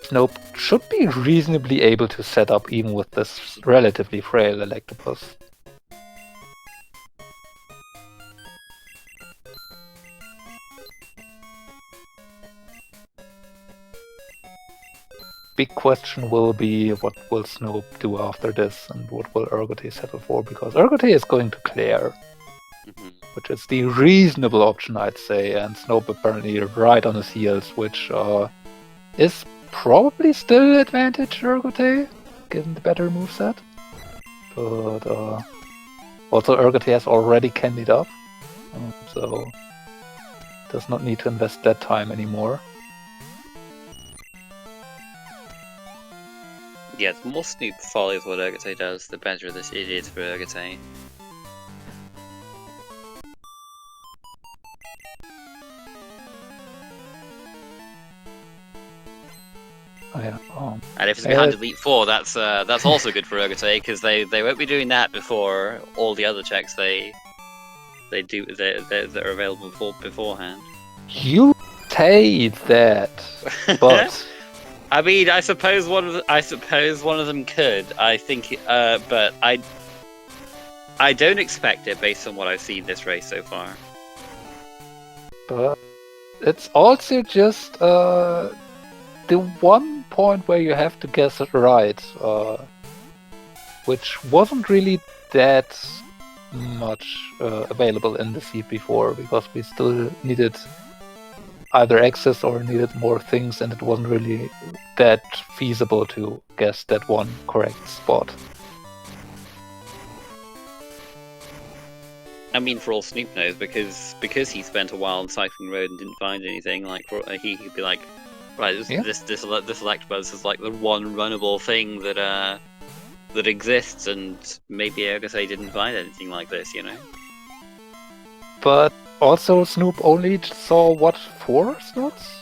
Snope should be reasonably able to set up even with this relatively frail Electabuzz. Big question will be, what will Snope do after this, and what will ergotae settle for, because ergotae is going to Claire, which is the reasonable option, I'd say, and Snope apparently right on his heels, which is probably still advantage ergotae, given the better moveset. But also ergotae has already candied up, so does not need to invest that time anymore. Yeah, the more Snoop follows what ergotae does, the better it is for ergotae. Oh, yeah. And if it's behind Elite Four, that's also good for ergotae, because they won't be doing that before all the other checks that are available beforehand. You say that, but. I mean, I suppose one of them could. I think, but I don't expect it based on what I've seen this race so far. But it's also just the one point where you have to guess it right, which wasn't really that much available in the seed before, because we still needed either access or needed more things, and it wasn't really that feasible to guess that one correct spot. I mean, for all Snoop knows, because he spent a while on Cycling Road and didn't find anything. Like, he could be like, right, this Electabuzz is like the one runnable thing that that exists, and maybe ergotae didn't find anything like this, you know? But also, Snoop only saw, what, 4 slots?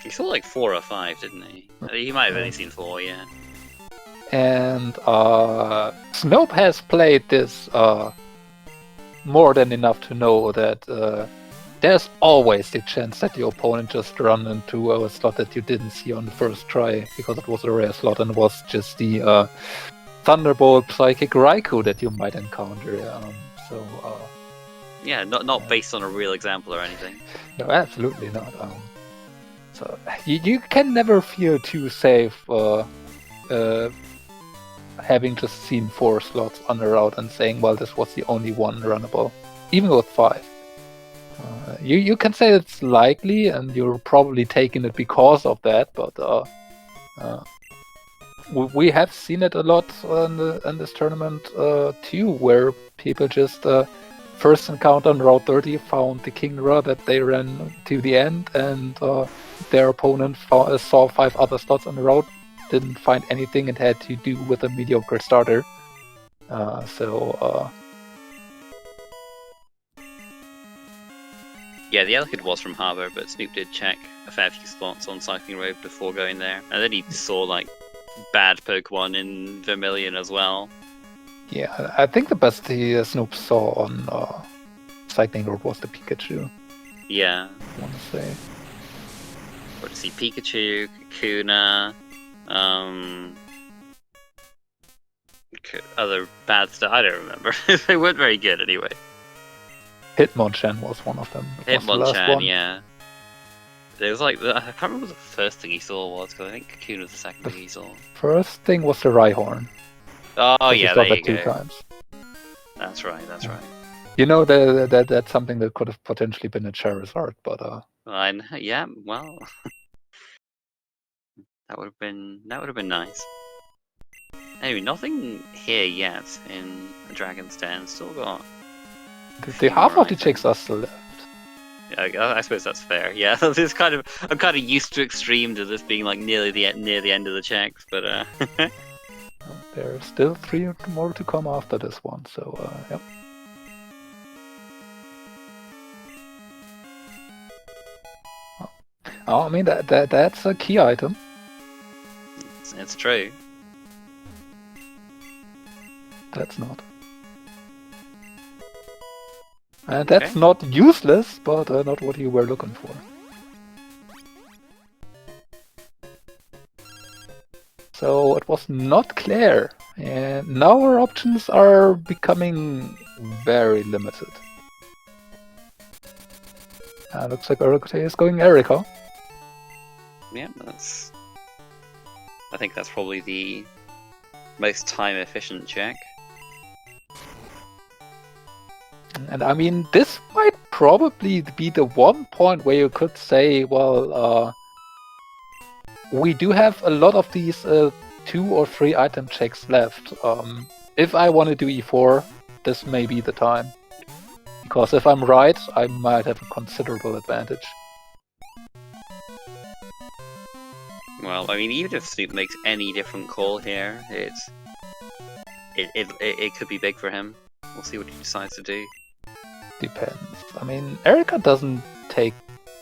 He saw like 4 or 5, didn't he? He might have only seen 4, yeah. And Snoop has played this more than enough to know that there's always the chance that your opponent just run into a slot that you didn't see on the first try, because it was a rare slot and was just the Thunderbolt Psychic Raikou that you might encounter. Yeah, not based on a real example or anything. No, absolutely not. So you can never feel too safe having just seen 4 slots on the route and saying, well, this was the only one runnable, even with 5. You can say it's likely, and you're probably taking it because of that, but we have seen it a lot in this tournament too, where people just first encounter on Route 30 found the Kingdra that they ran to the end, and their opponent saw 5 other slots on the route, didn't find anything, and had to do with a mediocre starter. Yeah, the other kid was from Harbour, but Snoop did check a fair few spots on Cycling Road before going there. And then he saw, like, bad Pokemon in Vermilion as well. Yeah, I think the best Snoop saw on Cycling Road was the Pikachu. Yeah. I want to say. What to see? Pikachu, Kakuna, other bad stuff. I don't remember. They weren't very good anyway. Hitmonchan was one of them. Hitmonchan, yeah. It was like, I can't remember what the first thing he saw was, because I think Kakuna was the second thing he saw. First thing was the Rhyhorn. Oh, yeah, there you go. 2 times. That's right, that's right. You know, that's something that could have potentially been a Charizard, but yeah, well, that would have been nice. Anyway, nothing here yet in Dragon's Den. Still got the half of the chicks are still left. Yeah, I suppose that's fair. Yeah, this I'm kind of used to extreme to this being like near the end of the checks, but There's still 3 more to come after this one, so yep. Oh, I mean that's a key item. It's true. That's not. And that's not useless, but not what you were looking for. So it was not clear, and now our options are becoming very limited. Looks like ergotae is going Erika. Yeah, I think that's probably the most time-efficient check. And I mean, this might probably be the one point where you could say, well, we do have a lot of these 2 or 3 item checks left. If I want to do E4, this may be the time. Because if I'm right, I might have a considerable advantage. Well, I mean, even if Snoop makes any different call here, it could be big for him. We'll see what he decides to do. Depends. I mean, Erika doesn't take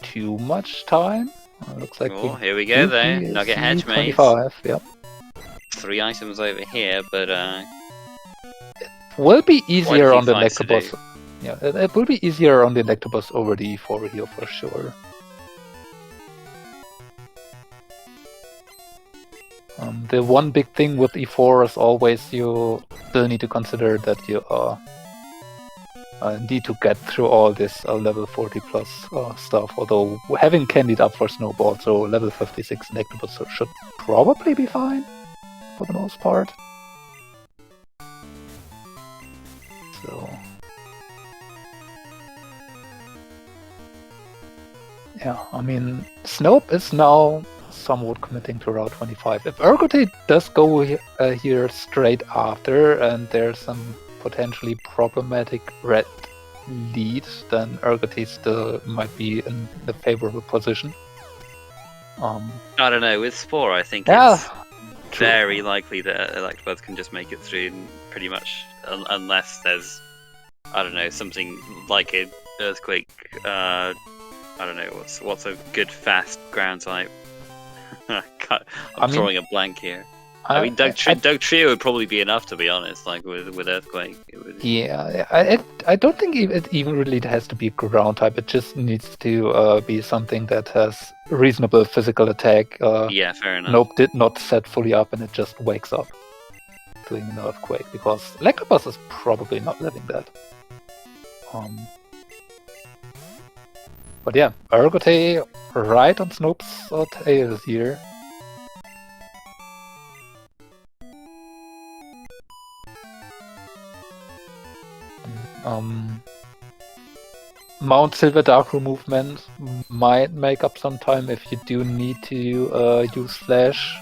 too much time. Looks like here we go then. Nugget Hedge Maze. 25, yep. 3 items over here, but it will be easier on the Electabuzz. Yeah, it will be easier on the Electabuzz over the E4 here for sure. The one big thing with E4 is always you still need to consider that you need to get through all this level 40 plus stuff, although having candied up for Snowball, so level 56 Electabuzz should probably be fine for the most part. So yeah, I mean, Snope is now somewhat committing to Route 25. If ergotae does go here straight after, and there's some potentially problematic red lead, then ergotae still might be in the favorable position. I don't know, with Spore I think True. very likely that Electabuzz can just make it through pretty much, unless there's, I don't know, something like an Earthquake. I don't know, what's a good fast ground type? I'm drawing a blank here. I mean, Doug Trio would probably be enough, to be honest. Like with Earthquake, it would... Yeah, I don't think it even really has to be ground type. It just needs to be something that has reasonable physical attack. Yeah, fair enough. Nope, did not set fully up, and it just wakes up doing an Earthquake, because Electabuzz is probably not living that. But yeah, ergotae right on Snoop's tail here. Mount Silver Dark movement might make up some time if you do need to use Flash.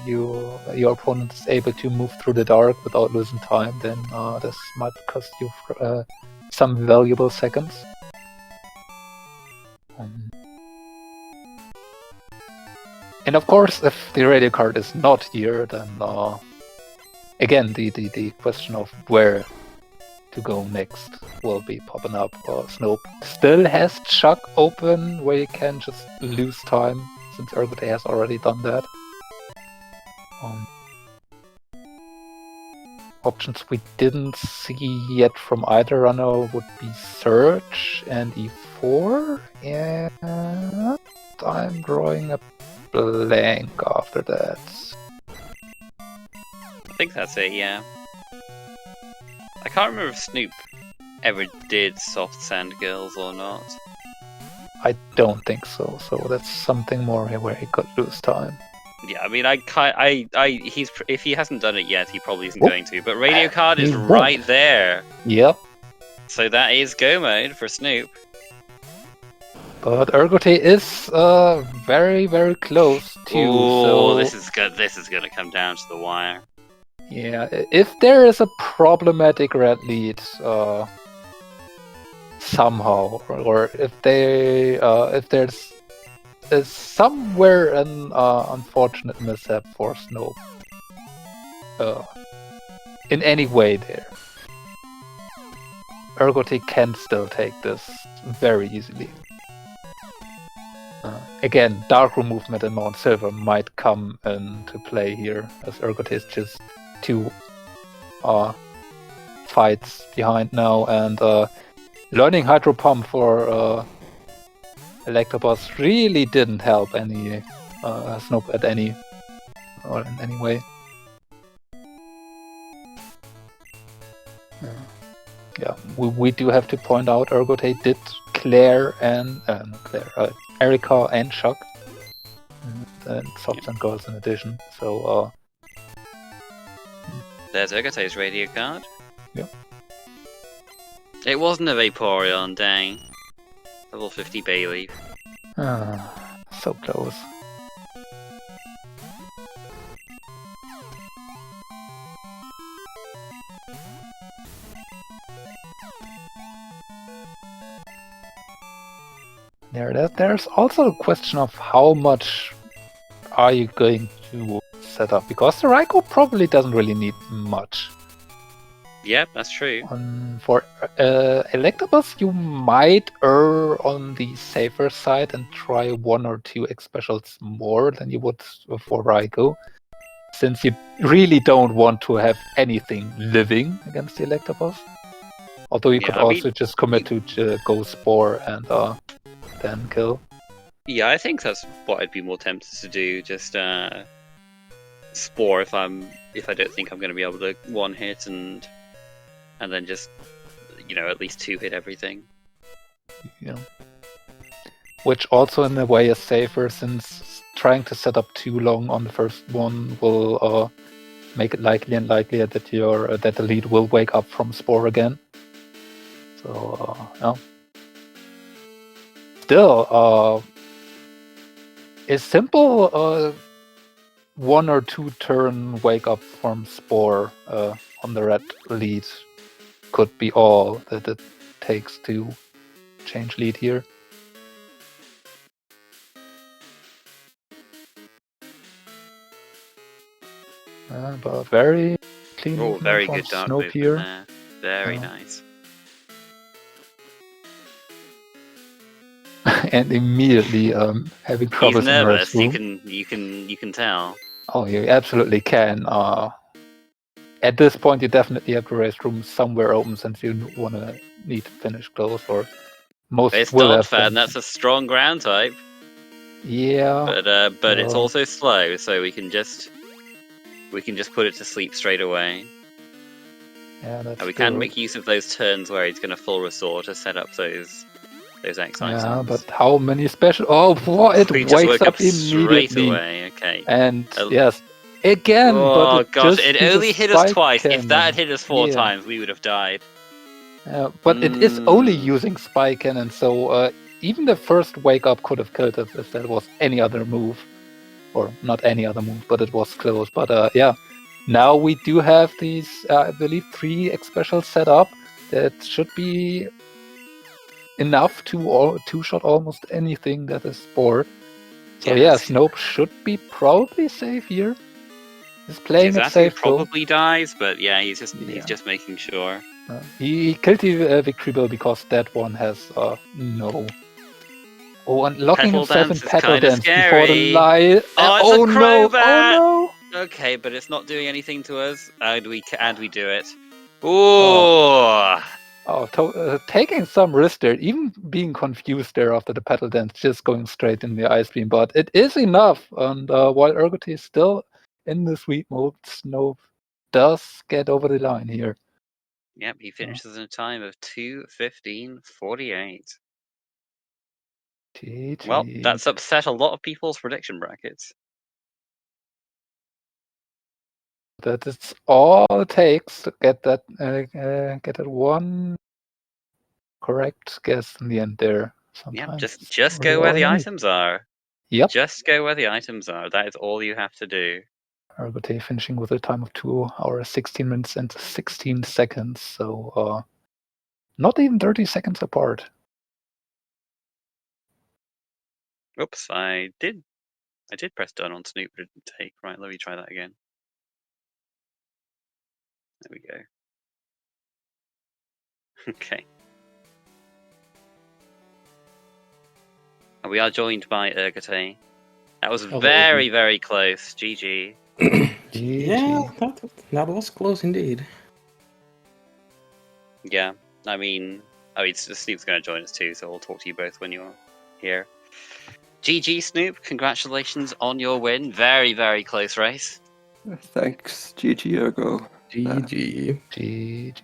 Your opponent is able to move through the dark without losing time, then this might cost you some valuable seconds. And of course, if the radio card is not here, then again the question of where to go next will be popping up. Snoep still has Chuck open, where you can just lose time, since ergotae has already done that. Options we didn't see yet from either runner would be Surge and E4, and I'm drawing a blank after that. I think that's it, yeah. I can't remember if Snoop ever did Soft Sand Girls or not. I don't think so. So that's something more where he could lose time. Yeah, I mean, if he hasn't done it yet, he probably isn't going to. But radio card is right there. Yep. So that is go mode for Snoop. But ergotae is very, very close too. Oh, this is good. This is going to come down to the wire. Yeah, if there is a problematic red lead somehow, or if there's somewhere an unfortunate mishap for Snoep in any way there, ergotae can still take this very easily. Again, Dark Room movement and Mount Silver might come into play here, as ergotae is just 2 fights behind now, and learning Hydro Pump for Electabuzz really didn't help any Snoep at any or in any way. Yeah, we do have to point out ergotae did Claire and Erika and Chuck, and Soft Sand Girls in addition. So there's ergotae's radio card. Yep. It wasn't a Vaporeon, dang. Level 50 Bayleaf. So close. There's also a question of how much are you going to set up, because the Raikou probably doesn't really need much. Yep, that's true. For Electabuzz, you might err on the safer side and try 1 or 2 X specials more than you would for Raikou, since you really don't want to have anything living against the Electabuzz. Although you could also just commit to go Spore and then kill. Yeah, I think that's what I'd be more tempted to do. Just Spore if I don't think I'm going to be able to 1-hit and then just, at least 2-hit everything. Yeah. Which also in a way is safer, since trying to set up too long on the first one will make it likely and likelier that that the lead will wake up from Spore again. So yeah. Still, a simple 1 or 2 turn wake up from Spore on the red lead could be all that it takes to change lead here. But very clean Oh, movement very from good dark Snoep movement here. there. Very nice. And immediately having He's troubles in nervous. room. You can tell. Oh, you absolutely can. At this point, you definitely have to raise room somewhere open since you need to finish close, or most It's will dog have fan. been. That's a strong ground type. Yeah. But it's also slow, so we can just put it to sleep straight away. Yeah, that's And we true. can make use of those turns where he's going to full restore to set up those X items. Yeah, but how many special? Oh, what? It We just wakes woke up straight immediately. away. Okay. And yes, again, but Oh it gosh, just it uses only hit us spike twice. If cannon. that had hit us 4 Yeah. times, we would have died. But it is only using spike cannon, so even the first wake up could have killed us if that was any other move, or not any other move, but it was close. But yeah, now we do have these, I believe, 3 X specials set up. That should be enough to two-shot almost anything that is bored. So yeah, Snoep should be probably safe here. He's playing it safe. Probably dies, but yeah, he's just making sure. He killed the victory bill because that one has no. Oh, and locking himself in petal dance before the lie. Oh, it's a crowbat! Oh no! Okay, but it's not doing anything to us, and we do it. Ooh! Taking some risk there, even being confused there after the petal dance, just going straight in the ice beam, but it is enough. And while ergotae is still in the sweep mode, Snoep does get over the line here. Yep, he finishes in a time of 2:15:48. GG. Well, that's upset a lot of people's prediction brackets. That is all it takes to get that one correct guess in the end there. Sometimes just go where the items are. Yep. Just go where the items are. That is all you have to do. ergotae finishing with a time of 2 hours, 16 minutes, and 16 seconds. So not even 30 seconds apart. Oops, I did press done on Snoop, but it didn't take. Right, let me try that again. There we go. Okay. And we are joined by ergotae. That was very, very close. GG. Yeah, that was close indeed. Yeah, I mean, Snoop's going to join us too, so we'll talk to you both when you're here. GG, Snoop. Congratulations on your win. Very, very close race. Thanks, GG Ergo. GG.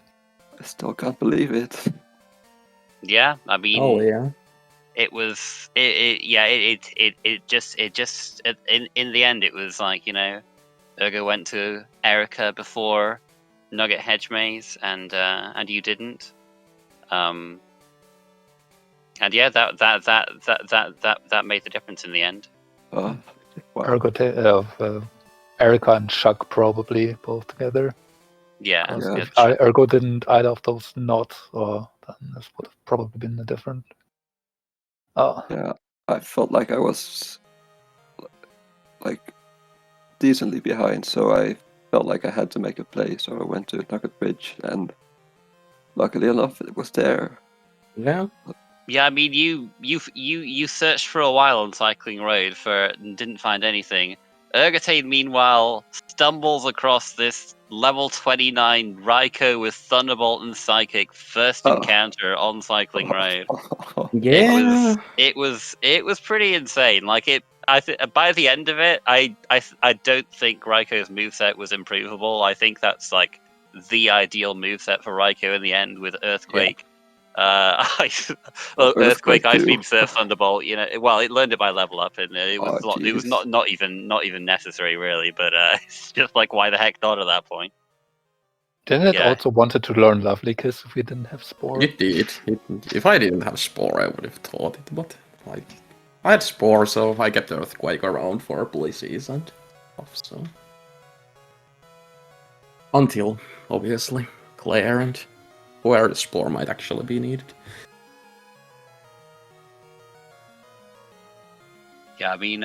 I still can't believe it. Yeah, I mean. Oh yeah. It was. In the end, it was like, you know, Ergo went to Erica before Nugget Hedge Maze, and you didn't. And yeah, that made the difference in the end. Wow. ergotae of Erica and Chuck probably both together. Yeah. If Ergo didn't either of those not, then this would have probably been a different. Yeah, I felt like I was like decently behind, so I felt like I had to make a play. So I went to Nugget Bridge, and luckily enough, it was there. Yeah. Yeah, I mean, you searched for a while on Cycling Road and didn't find anything. ergotae, meanwhile, stumbles across this level 29 Raikou with Thunderbolt and Psychic first encounter on Cycling Road. Yeah. It was pretty insane. Like by the end of it, I don't think Raikou's moveset was improvable. I think that's like the ideal moveset for Raikou in the end with Earthquake. Earthquake, Ice Beam, Surf, Thunderbolt. You know, well, it learned it by level up, and it was it was not even necessary really. But it's just like, why the heck not at that point? Didn't it also wanted to learn Lovely Kiss if we didn't have Spore? It did. If I didn't have Spore, I would have taught it. But like, I had Spore, so I kept Earthquake around for Blizzies and stuff. So until obviously Claire and where the Spore might actually be needed. Yeah, I mean,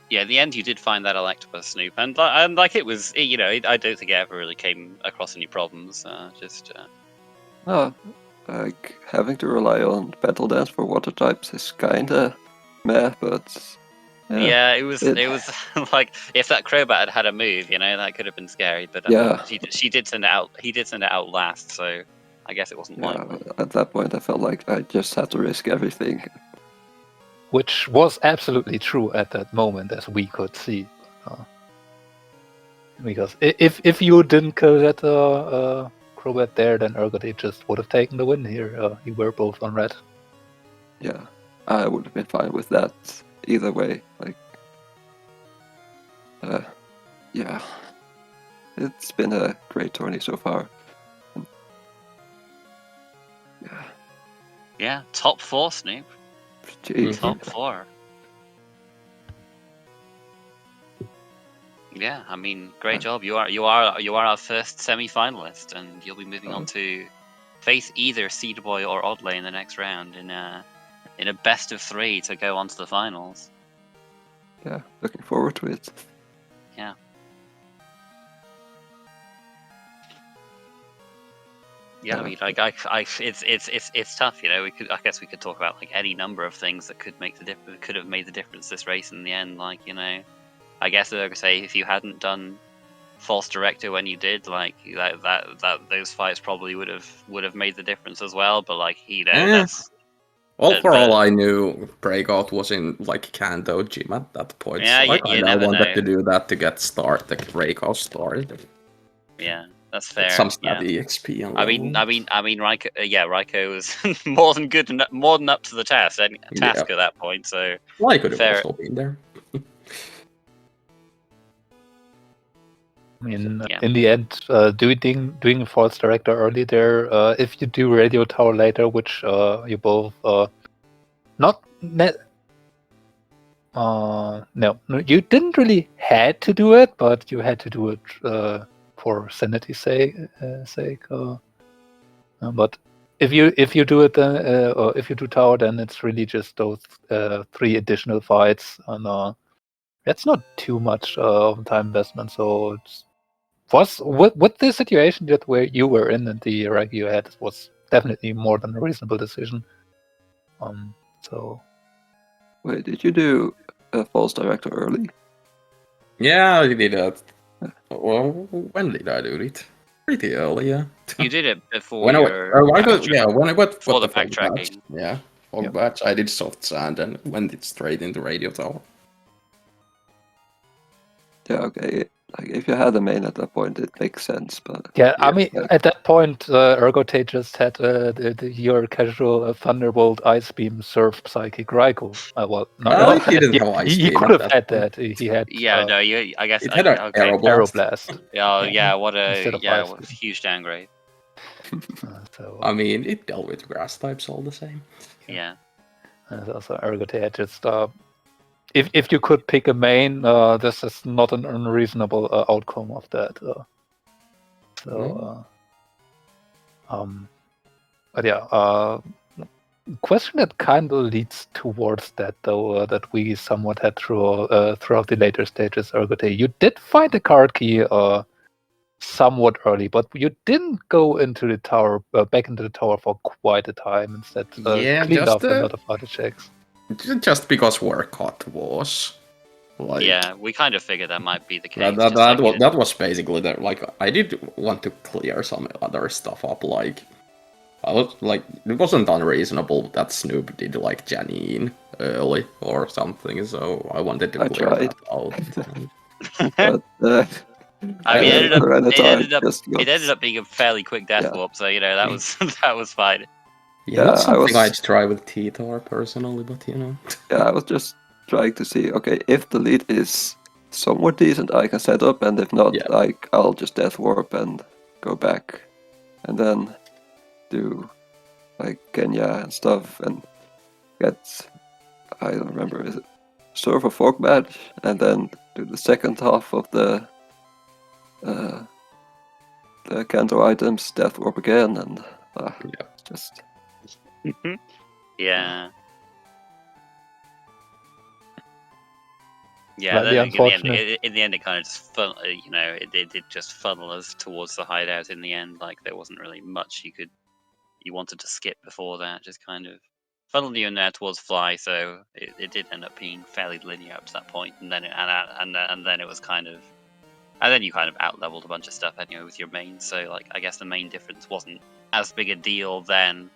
Yeah, in the end, you did find that Electabuzz Snoop, and like it was, you know, I don't think it ever really came across any problems. No, like having to rely on Battle Dance for water types is kinda meh, but yeah, it was like if that Crobat had a move, you know, that could have been scary. But Yeah. she did send it out. He did send it out last, so I guess it wasn't yeah. likely. At that point, I felt like I just had to risk everything. Which was absolutely true at that moment, as we could see. Because if you didn't kill that Crobat there, then ergotae just would have taken the win here. You were both on red. Yeah, I would have been fine with that either way. Like, yeah, it's been a great tourney so far. Yeah. Yeah, top 4, Snoop. Jeez. Top 4. Yeah, I mean, great job. You are our first semi-finalist, and you'll be moving on to face either Seed Boy or Oddley in the next round in a best of 3 to go on to the finals. Yeah, looking forward to it. Yeah. Yeah, I mean, like, it's tough, you know. I guess we could talk about like any number of things that could have made the difference this race in the end. Like, you know, I guess I could say if you hadn't done False Director when you did, like that those fights probably would have made the difference as well. But like, you know, that's. For all I knew, Breakout was in like Kanto gym at that point. Yeah, so I you kinda never wanted know. to do that to get the Breakout started. Yeah, that's fair. Get some yeah. stab EXP on I mean, level. Raiko was more than good, more than up to the task at that point. So Well, I could have fair. also been there. I mean, Yeah. in the end, doing a false director early there, if you do radio tower later, which you both not net. No, you didn't really had to do it, but you had to do it for sanity's sake. But if you do it, or if you do tower, then it's really just those 3 additional fights, and that's not too much of time investment. So it's with the situation that where you were in and the rank you had was definitely more than a reasonable decision. So. Wait, did you do a false director early? Yeah, I did that. Well, when did I do it? Pretty early, yeah. You did it before when your I went for the batch. backtracking. Yeah, for the batch, I did soft sand and went it straight into radio tower. Yeah, okay. Like if you had a main at that point, it makes sense. But yeah, I mean, at that point, ergotae just had your casual Thunderbolt Ice Beam Surf Psychic Raikou. Well, not he didn't have Ice he Beam could have at had that that. He had. No, I guess it had an okay. Aeroblast. What a huge downgrade. So, I mean, it dealt with grass types all the same. Yeah. And also ergotae had just. If you could pick a main, this is not an unreasonable outcome of that. But yeah, question that kind of leads towards that, though, that we somewhat had throughout the later stages. ergotae, you did find a card key somewhat early, but you didn't go into the tower, back into the tower for quite a time. Instead, cleaned up a lot of other checks. Just because where Cut was. Like, yeah, we kind of figured that might be the case. That was basically there. Like, I did want to clear some other stuff up. Like, I was like, it wasn't unreasonable that Snoop did like Janine early or something. So I wanted to clear that out. But I mean, it ended up being a fairly quick death Yeah. warp, so you know that was that was fine. Yeah, that's something I'd try with T-Tar personally, but you know. Yeah, I was just trying to see, okay, if the lead is somewhat decent, I can set up, and if not, like, I'll just death warp and go back. And then do, like, Kenya and stuff, and get, I don't remember, is it Surf or Fork badge, and then do the second half of the Kanto items, death warp again, and just... Yeah. Yeah, Slightly unfortunate. in the end, it kind of just it did just funnel us towards the hideout. In the end, like there wasn't really much you wanted to skip before that. Just kind of funneled you in there towards Fly, so it did end up being fairly linear up to that point, and then it was kind of, and then you kind of out leveled a bunch of stuff anyway with your main. So like I guess the main difference wasn't as big a deal then,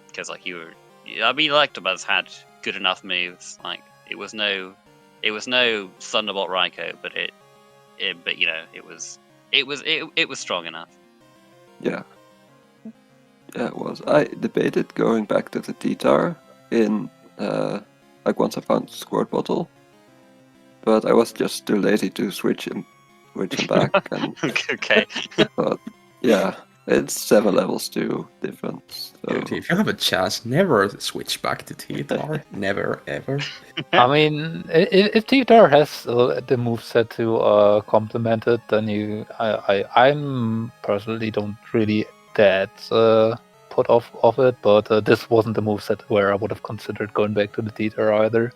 because like Electabuzz had good enough moves. Like it was no Thunderbolt Raikou, but it was strong enough. Yeah. Yeah, it was. I debated going back to the T-Tar in once I found Squirt Bottle, but I was just too lazy to switch him back. And Okay. but yeah, it's 7 levels too different. So. Dude, if you have a chance, never switch back to T-Tar. Never, ever. I mean, if T-Tar has the moveset to complement it, then I'm personally don't really that put off of it, but this wasn't the moveset where I would have considered going back to the T-Tar either.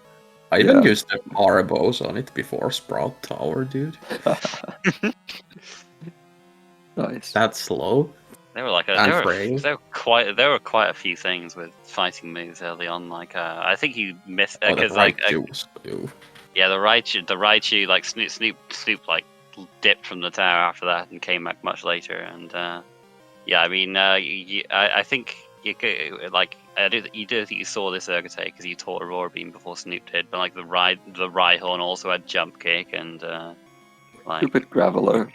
I even used the Arbos on it before Sprout Tower, dude. Nice. That's slow. There were like there were quite a few things with fighting moves early on. Like I think you missed because the Raichu like Snoop like dipped from the tower after that and came back much later. And yeah, I mean I think you could, like you do think you saw this ergotae because you taught Aurora Beam before Snoop did, but like the Rhyhorn also had jump kick and. Stupid Graveler.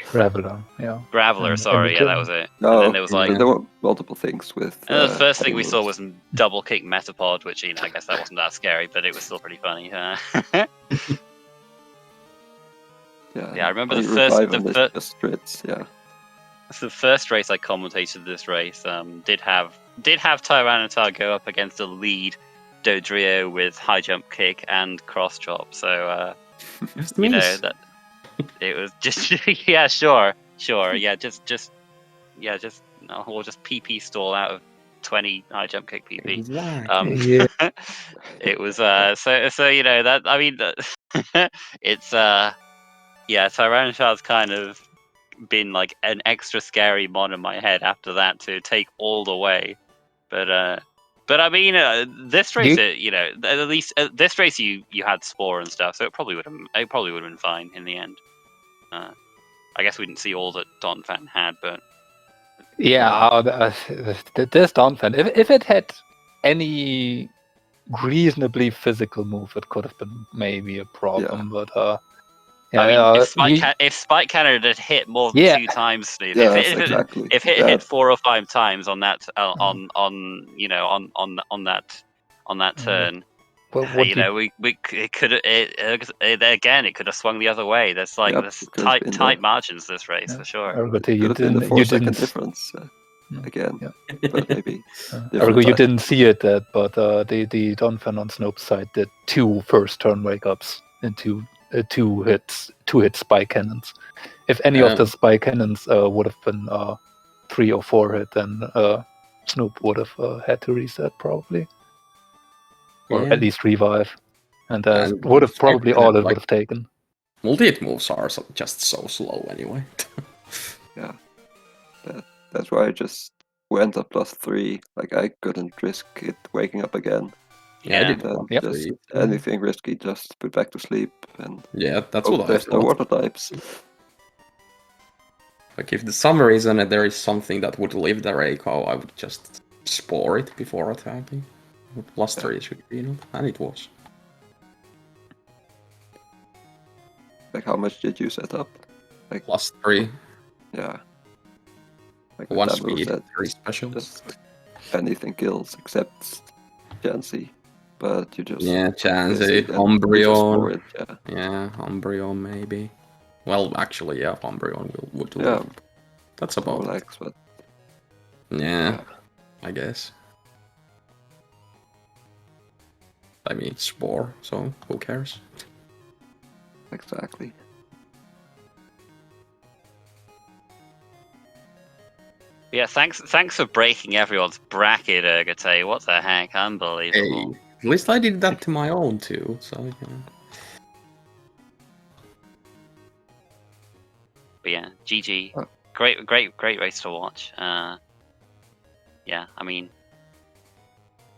Yeah. Graveler, sorry, yeah, that was it. No, and then there was like there were multiple things with. And the first thing we saw was double kick Metapod, which I guess that wasn't that scary, but it was still pretty funny. Yeah, I remember the first race I commentated this race did have Tyranitar go up against a lead Dodrio with high jump kick and cross chop, so that. It was just sure, yeah, just we'll just PP stall out of 20 high jump kick PP. Exactly. It was so that I mean it's Tyranitar's kind of been like an extra scary mon in my head after that to take all the way, but I mean this race at least this race you had Spore and stuff, so it probably would have been fine in the end. I guess we didn't see all that Donphan had, but this Donphan, if it had any reasonably physical move, it could have been maybe a problem. But if Spike Cannon had hit more than 2 times, Snoop, if it hit 4 or 5 times on that on that turn. It could have swung the other way. There's tight margins this race for sure. Ergotae, you didn't difference again, but maybe. Ergo, you didn't see it, but the Donphan on Snope's side did 2 first turn wake ups into 2 hit spike cannons. If any of the spike cannons would have been 3 or 4 hit, then Snoop would have had to reset probably. Or at least revive, and would have probably all it would have taken. Multi-hit moves are just so slow anyway. Yeah, that's why I just went up +3. Like I couldn't risk it waking up again. Yeah, just anything risky, just put back to sleep. And that's what I there's no water types. Like if for some reason there is something that would live the Raikou, I would just Spore it before attacking. +3 should be enough, and it was. Like how much did you set up? Like +3. Yeah. Like 1 speed, 3 specials. Just anything kills except Chansey. But you just Chansey, Umbreon. Umbreon maybe. Well, actually, Umbreon would do it. That's about it. But... Yeah, I guess. I mean, Spore, so who cares? Exactly. Yeah, thanks for breaking everyone's bracket, Ergotae. What the heck? Unbelievable. Hey, at least I did that to my own too, so But yeah, GG. Oh. Great race to watch. Yeah, I mean,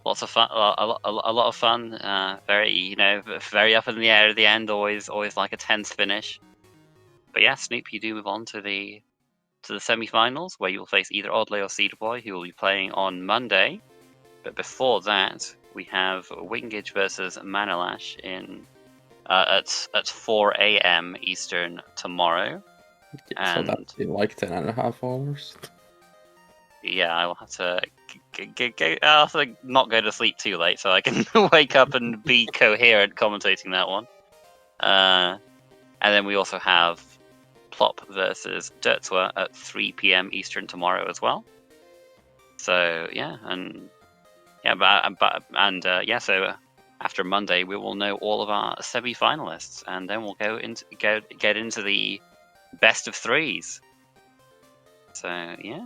lots of fun, a lot of fun. Very, very up in the air at the end. Always like a tense finish. But yeah, Snoop, you do move on to the semi-finals, where you'll face either Oddly or Cedarboy, who will be playing on Monday. But before that, we have Wingage versus Manalash at 4 a.m. Eastern tomorrow. So that's in like 10.5 hours. Yeah, I will have to I'll have to not go to sleep too late, so I can wake up and be coherent commentating that one. And then we also have Plop versus Dirtswa at 3 p.m. Eastern tomorrow as well. So yeah, so after Monday we will know all of our semi-finalists, and then we'll get into the best of threes. So yeah,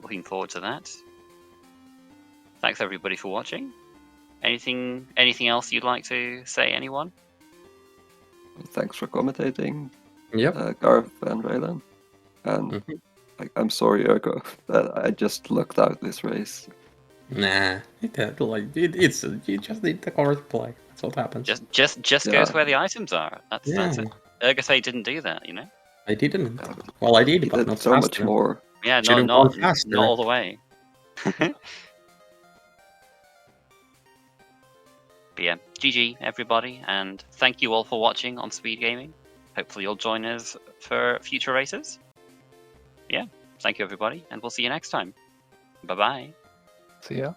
looking forward to that. Thanks everybody for watching. Anything else you'd like to say, anyone? Thanks for commentating, Yep. Garth and Raylan. And I'm sorry, Ergo, that I just lucked out this race. Nah, it's you just need the correct play. That's what happens. Just go to where the items are. That's it. ergotae didn't do that, I didn't. Well, I did, He but did not so faster. much more. Yeah, Should've not gone faster. all the way. But yeah, GG everybody, and thank you all for watching on SpeedGaming. Hopefully you'll join us for future races. Yeah, thank you everybody, and we'll see you next time. Bye bye. See ya.